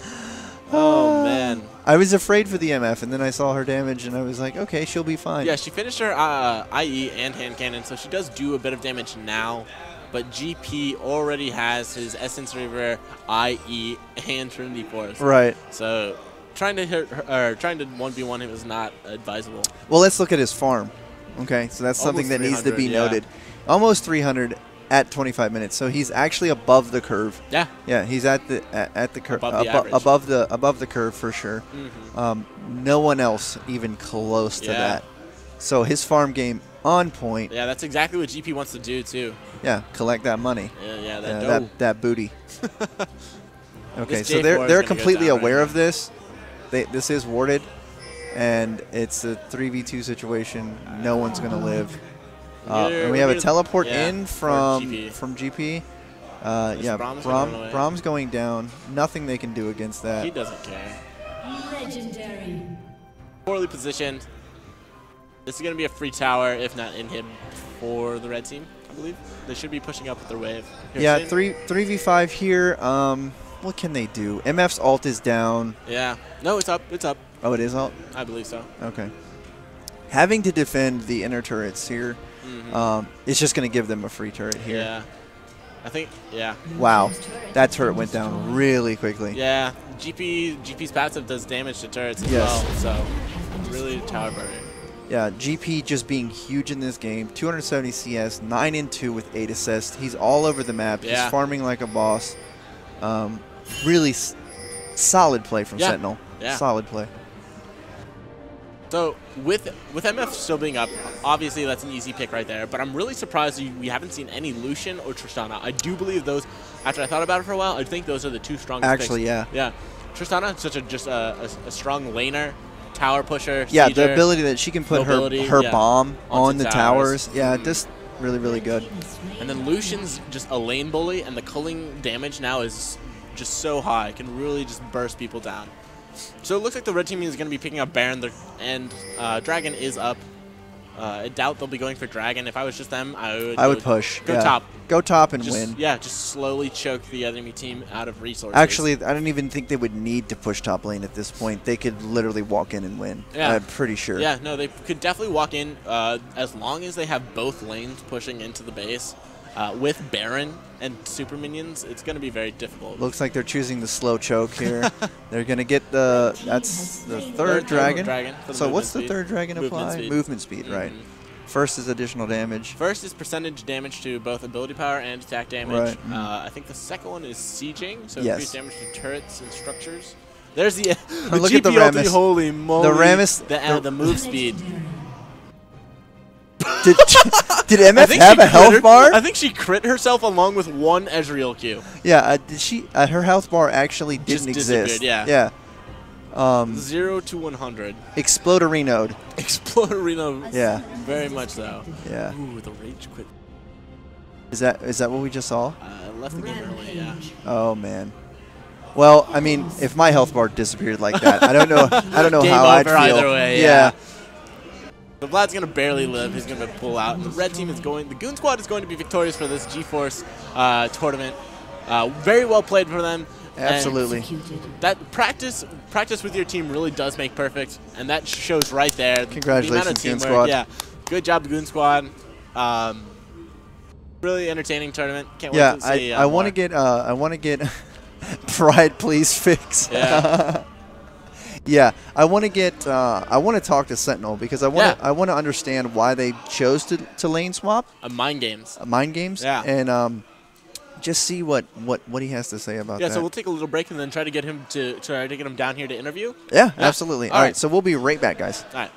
Oh man. I was afraid for the MF, and then I saw her damage, and I was like, okay, she'll be fine. Yeah, she finished her IE and hand cannon, so she does do a bit of damage now. But GP already has his Essence Reaver, IE, and Trinity Force. Right. So trying to hit her, or trying to 1v1 him is not advisable. Well, let's look at his farm. Okay, so that's something that needs to be noted. Almost 300 at 25 minutes, so he's actually above the curve. Yeah. Yeah, he's at the curve, above the curve for sure. No one else even close to that. So his farm game on point. Yeah, that's exactly what GP wants to do too. Yeah, collect that money. Yeah, that booty. Okay, so they're completely aware of this. This is warded, and it's a 3v2 situation. No one's gonna live. And we have a teleport in from GP. Yeah, Brahm's going down. Nothing they can do against that. He doesn't care. Legendary. Poorly positioned. This is going to be a free tower, if not in him, for the red team, I believe. They should be pushing up with their wave. Yeah, 3v5 here. What can they do? MF's ult is down. Yeah. No, it's up. It's up. Oh, it is ult? I believe so. Okay. Having to defend the inner turrets here, it's just going to give them a free turret here. Yeah. I think, yeah. Wow. That turret went down really quickly. Yeah. GP's passive does damage to turrets as well, so really tower burning. Yeah, GP just being huge in this game. 270 CS, 9-2 with 8 assists. He's all over the map. Yeah. He's farming like a boss. Really solid play from Sentinel. Yeah. Solid play. So with MF still being up, obviously that's an easy pick right there. But I'm really surprised we haven't seen any Lucian or Tristana. I do believe those. After I thought about it for a while, I think those are the two strongest. Actually, picks. Yeah. Tristana, such a strong laner, tower pusher. Yeah, sieger, the ability that she can put her bomb on the towers. Yeah, just really, really good. And then Lucian's just a lane bully, and the culling damage now is just so high. It can really just burst people down. So it looks like the red team is going to be picking up Baron, and Dragon is up. I doubt they'll be going for Dragon. If I was just them, I would push. Go top. Go top and win. Yeah, just slowly choke the enemy team out of resources. Actually, I don't even think they would need to push top lane at this point. They could literally walk in and win. Yeah. I'm pretty sure. Yeah, no, they could definitely walk in as long as they have both lanes pushing into the base. With Baron and super minions, it's going to be very difficult. Looks like they're choosing the slow choke here. They're going to get that's the third dragon. So what's the third dragon apply? Movement speed, right. First is additional damage. First is percentage damage to both ability power and attack damage. Right. I think the second one is sieging, so increased damage to turrets and structures. There's the look GP at the Rammus. Holy moly. The Rammus. The move speed. Did MF have a health bar? I think she crit herself along with one Ezreal Q. Yeah, did she? Her health bar actually didn't exist. Yeah. 0 to 100. Explodorinoed. Explodorino. Yeah. Very much so. Yeah. Ooh, the rage quit. Is that what we just saw? Left the game early. Yeah. Oh man. Well, I mean, if my health bar disappeared like that, I don't know. I don't know Game how I'd over feel. Either way. Yeah. But Vlad's going to barely live. He's going to pull out. And the red team is going, the Goon Squad is going to be victorious for this GeForce tournament. Very well played for them. Absolutely. And that practice with your team really does make perfect. And that shows right there. Congratulations, Goon Squad. Yeah. Good job, Goon Squad. Really entertaining tournament. Can't wait to see I want to get Pride Please fix. Yeah. Yeah, I want to talk to Sentinel because I want to understand why they chose to lane swap. Mind games. Mind games. Yeah. And just see what he has to say about that. Yeah, so we'll take a little break and then try to get him down here to interview. Yeah, absolutely. All right, so we'll be right back, guys. All right.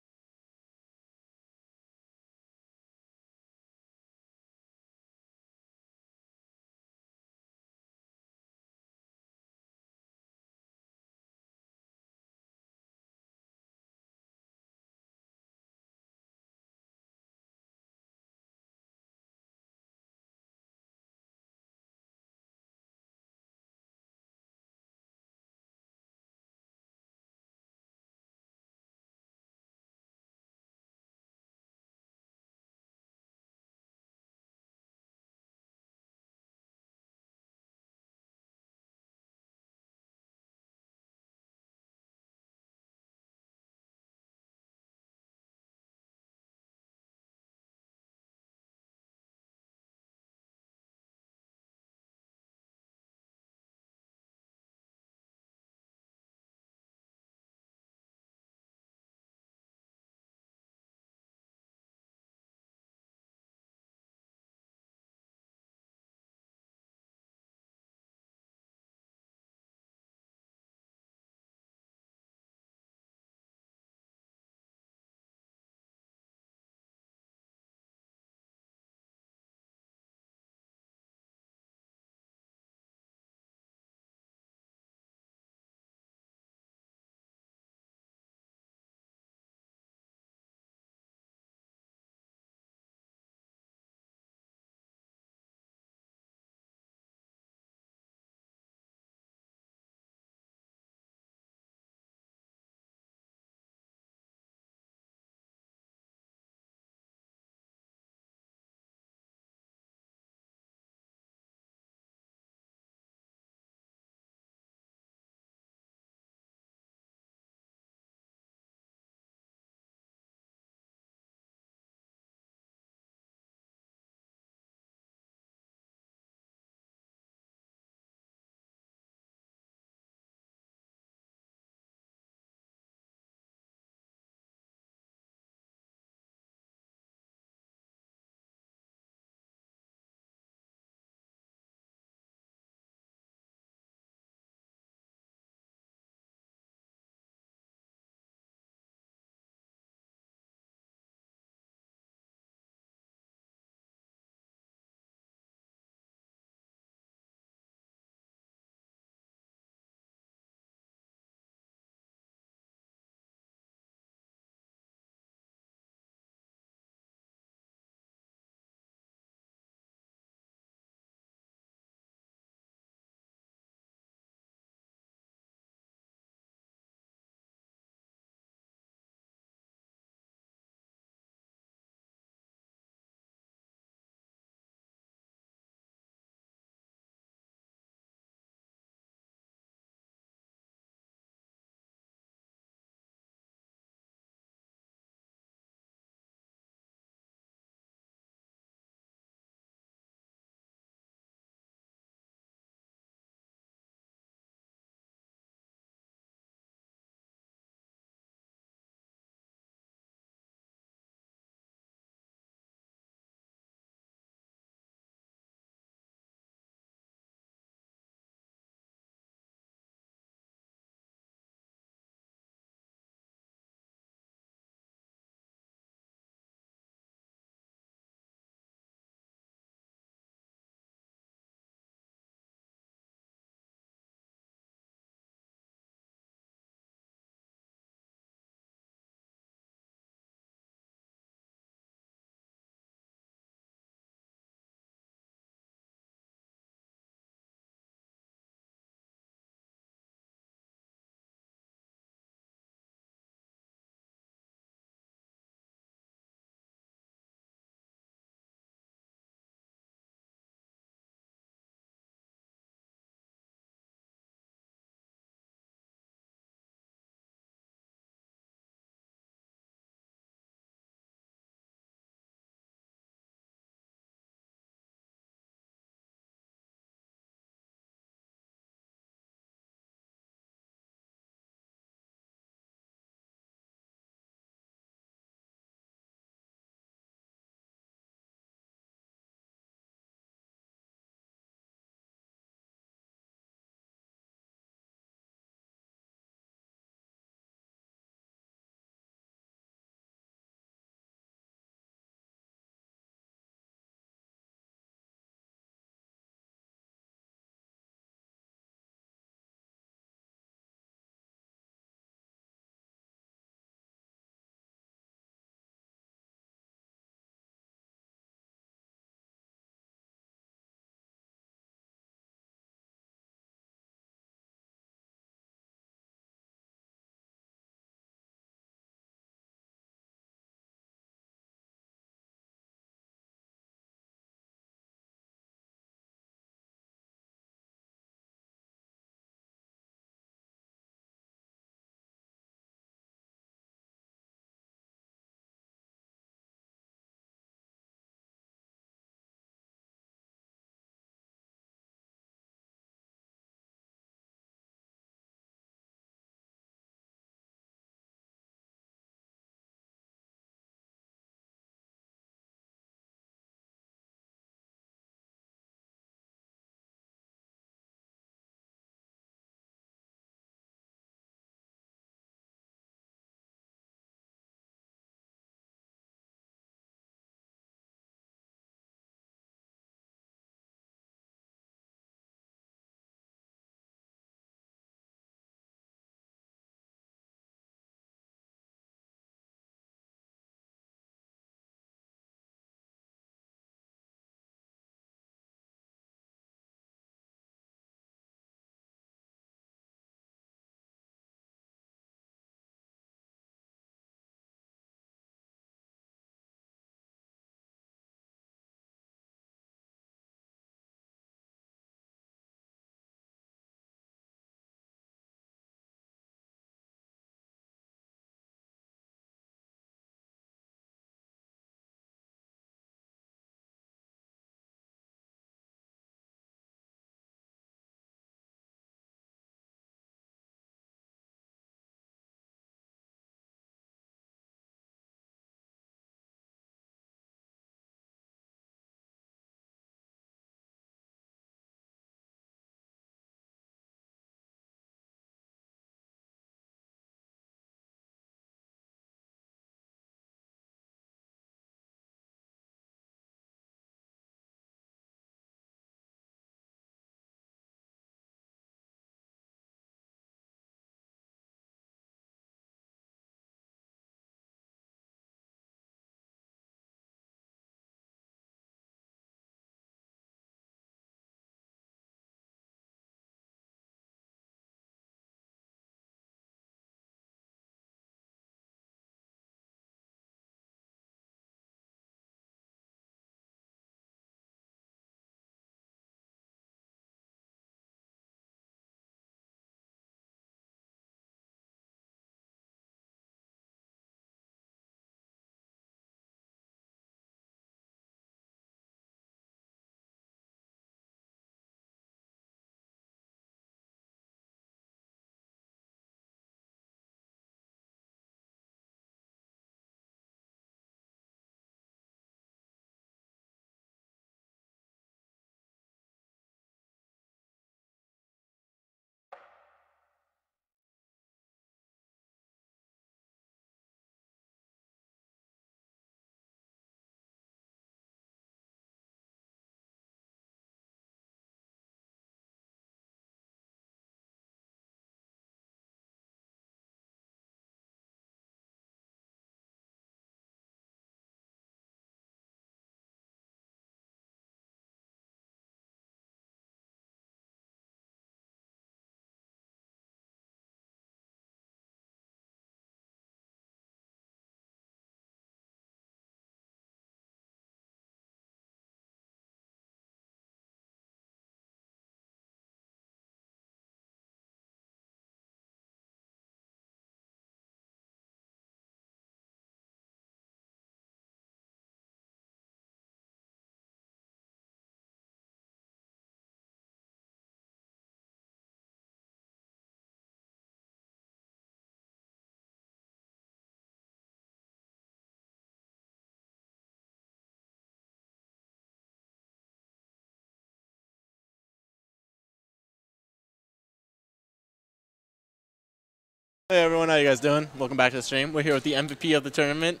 Hey everyone, how you guys doing? Welcome back to the stream. We're here with the MVP of the tournament,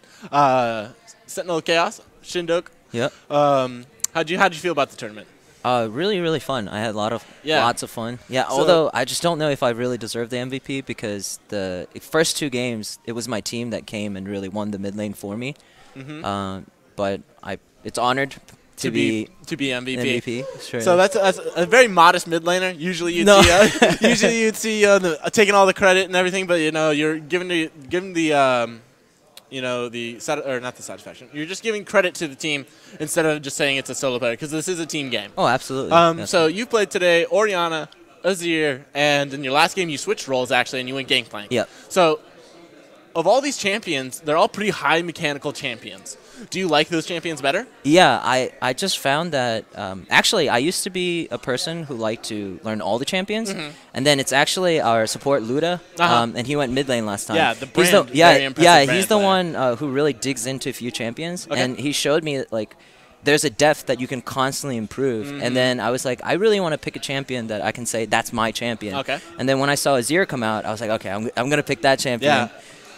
Sentinel of Chaos, Shindok. Yep. How'd you feel about the tournament? Really fun. I had lots of fun. Yeah, so, although I just don't know if I really deserve the MVP because the first 2 games, it was my team that came and really won the mid lane for me. But it's honored to be MVP. Sure. So that's a very modest mid laner. Usually you'd see taking all the credit and everything, but you're giving the not the satisfaction. You're just giving credit to the team instead of just saying it's a solo player because this is a team game. Oh, absolutely. So you played today Orianna, Azir, and in your last game you switched roles actually and you went Gangplank. Yep. So of all these champions, they're all pretty high mechanical champions. Do you like those champions better? Yeah, I just found that actually I used to be a person who liked to learn all the champions, and then it's actually our support Luda, and he went mid lane last time. Yeah, the brand. Very impressive he's the one who really digs into a few champions, and he showed me like there's a depth that you can constantly improve. And then I was like, I really want to pick a champion that I can say that's my champion. Okay. And then when I saw Azir come out, I was like, okay, I'm gonna pick that champion. Yeah.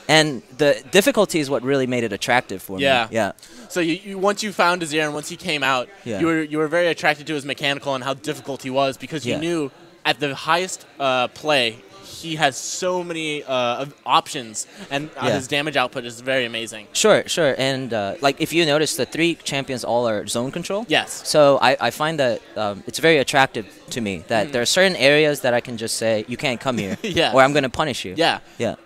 And the difficulty is what really made it attractive for me. Yeah. So you once you found Azir and once he came out, you were very attracted to his mechanical and how difficult he was because you knew at the highest play he has so many options and his damage output is very amazing. Sure. And like if you notice, the 3 champions all are zone control. Yes. So I find that it's very attractive to me that there are certain areas that I can just say, you can't come here, or I'm going to punish you. Yeah.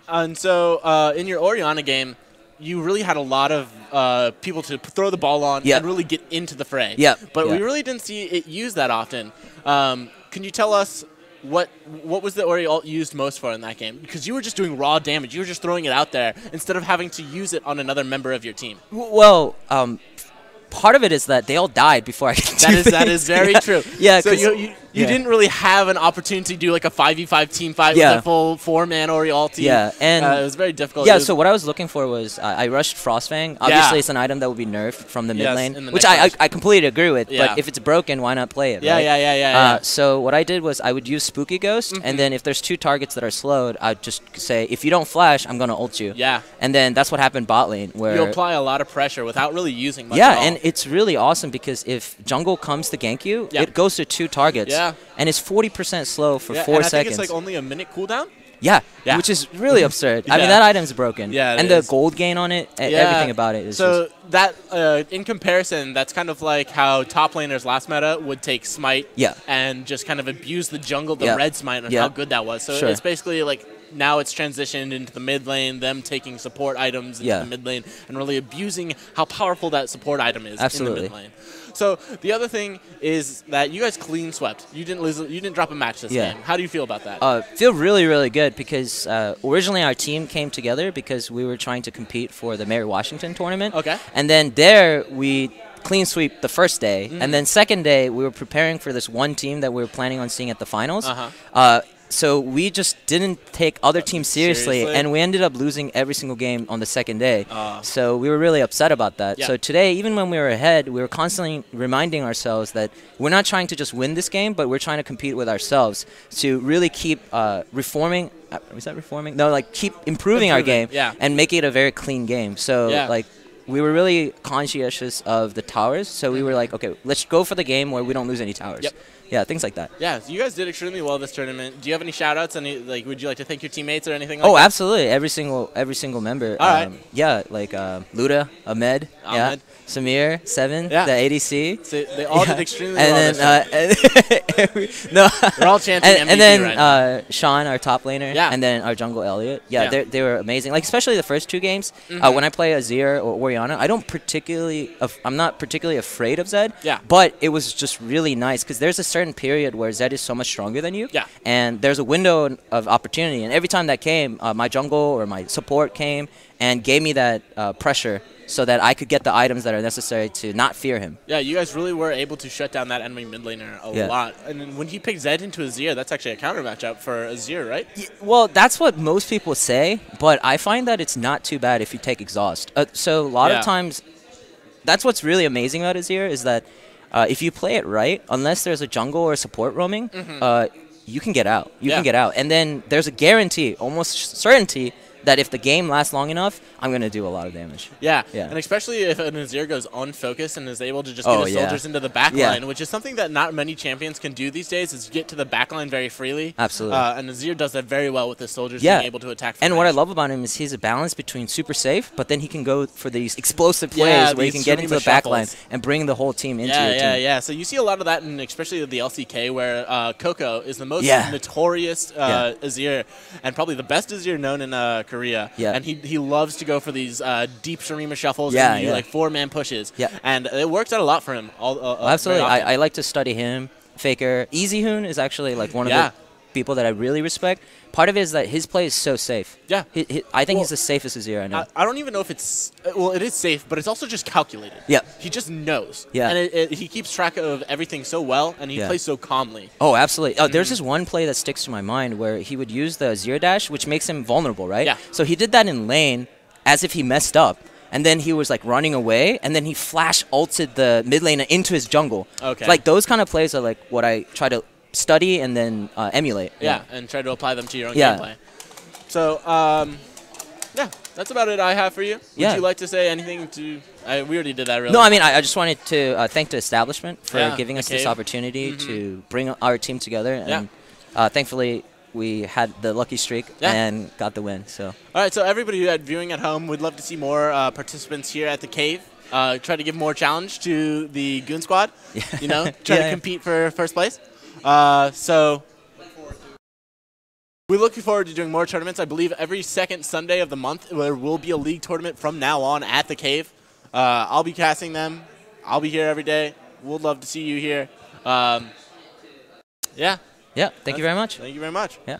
And so in your Orianna game, you really had a lot of people to throw the ball on and really get into the fray. But we really didn't see it used that often. Can you tell us what was the Ori ult used most for in that game? Because you were just doing raw damage. You were just throwing it out there instead of having to use it on another member of your team. Well, part of it is that they all died before I could do that is very true. Yeah. So you didn't really have an opportunity to do like a 5v5 team fight with a full 4-man Ori ulti. Yeah, and it was very difficult. Yeah, so what I was looking for was I rushed Frostfang. Obviously, it's an item that would be nerfed from the mid lane, which I completely agree with. But if it's broken, why not play it? Yeah. So what I did was I would use Spooky Ghost, and then if there's 2 targets that are slowed, I'd just say, if you don't flash, I'm gonna ult you. Yeah. And then that's what happened bot lane, where you apply a lot of pressure without really using much at all. And it's really awesome because if jungle comes to gank you, it goes to 2 targets. And it's 40% slow for 4 and I seconds. think it's like only a minute cooldown. Yeah, which is really absurd. I mean, that item's broken. Yeah, and the gold gain on it, everything about it is so that, in comparison, that's kind of like how top laners last meta would take Smite and just kind of abuse the jungle, the red Smite, and how good that was. So it's basically like now it's transitioned into the mid lane, them taking support items into the mid lane, and really abusing how powerful that support item is in the mid lane. So the other thing is that you guys clean swept. You didn't lose. You didn't drop a match this game. How do you feel about that? Feel really, really good because originally our team came together because we were trying to compete for the Mary Washington tournament. Okay. And then there we clean sweep the first day, and then second day we were preparing for this one team that we were planning on seeing at the finals. So we just didn't take other teams seriously, and we ended up losing every single game on the second day. So we were really upset about that. So today, even when we were ahead, we were constantly reminding ourselves that we're not trying to just win this game, but we're trying to compete with ourselves to really keep reforming. Was that reforming? No, like keep improving our game and make it a very clean game. So like we were really conscientious of the towers. So we were like, okay, let's go for the game where we don't lose any towers. Yeah, things like that. Yeah, so you guys did extremely well this tournament. Do you have any shout-outs? Would you like to thank your teammates or anything like that? Oh, absolutely. Every single member. All right. Yeah, like Luda, Ahmed. Yeah. Samir, Seven, the ADC. So they all did extremely well. No, we're all chanting MVP and then right now. Sean, our top laner, and then our jungle Elliot. Yeah, they were amazing. Like especially the first 2 games. When I play Azir or Orianna, I'm not particularly afraid of Zed. Yeah. But it was just really nice because there's a certain period where Zed is so much stronger than you. Yeah. And there's a window of opportunity, and every time that came, my jungle or my support came and gave me that pressure, so that I could get the items that are necessary to not fear him. Yeah, you guys really were able to shut down that enemy mid laner a lot. And when he picked Zed into Azir, that's actually a counter matchup for Azir, right? Yeah, well, that's what most people say, but I find that it's not too bad if you take Exhaust. So a lot of times, that's what's really amazing about Azir is that if you play it right, unless there's a jungle or support roaming, you can get out. You can get out. And then there's a guarantee, almost certainty, that if the game lasts long enough, I'm going to do a lot of damage. Yeah, and especially if an Azir goes unfocused and is able to just get his soldiers into the back line, which is something that not many champions can do these days, is get to the back line very freely. Absolutely. And Azir does that very well with his soldiers being able to attack from And what I love about him is he's a balance between super safe, but then he can go for these explosive plays where he can get into the back line and bring the whole team into your team. Yeah. So you see a lot of that, in especially the LCK, where Coco is the most notorious Azir, and probably the best Azir known in Korea. Yeah. And he loves to go for these deep Shurima shuffles and like 4-man pushes. Yeah. And it works out a lot for him. Absolutely. I like to study him. Faker. Easy Hoon is actually like one of the people that I really respect. Part of it is that his play is so safe. Yeah. I think he's the safest Azir I know. I don't even know if it's... Well, it is safe, but it's also just calculated. Yeah. He just knows. Yeah. And he keeps track of everything so well, and he plays so calmly. Oh, absolutely. Oh, there's this one play that sticks to my mind where he would use the Azir dash, which makes him vulnerable, right? Yeah. So he did that in lane as if he messed up. And then he was like running away, and then he flash ulted the mid lane into his jungle. Okay. Like those kind of plays are like what I try to study and then emulate. Yeah, and try to apply them to your own gameplay. So, yeah, that's about it I have for you. Would you like to say anything to... we already did that, really. No, I mean, I just wanted to thank the establishment for giving us this opportunity to bring our team together. And thankfully, we had the lucky streak and got the win. So. All right, so everybody who had viewing at home, we'd love to see more participants here at the cave. Try to give more challenge to the Goon Squad. You know, try to compete for first place. So we're looking forward to doing more tournaments. I believe every second Sunday of the month there will be a league tournament from now on at the cave. I'll be casting them. I'll be here every day. We'd love to see you here. Yeah. Yeah, thank you very much. Thank you very much. Yeah.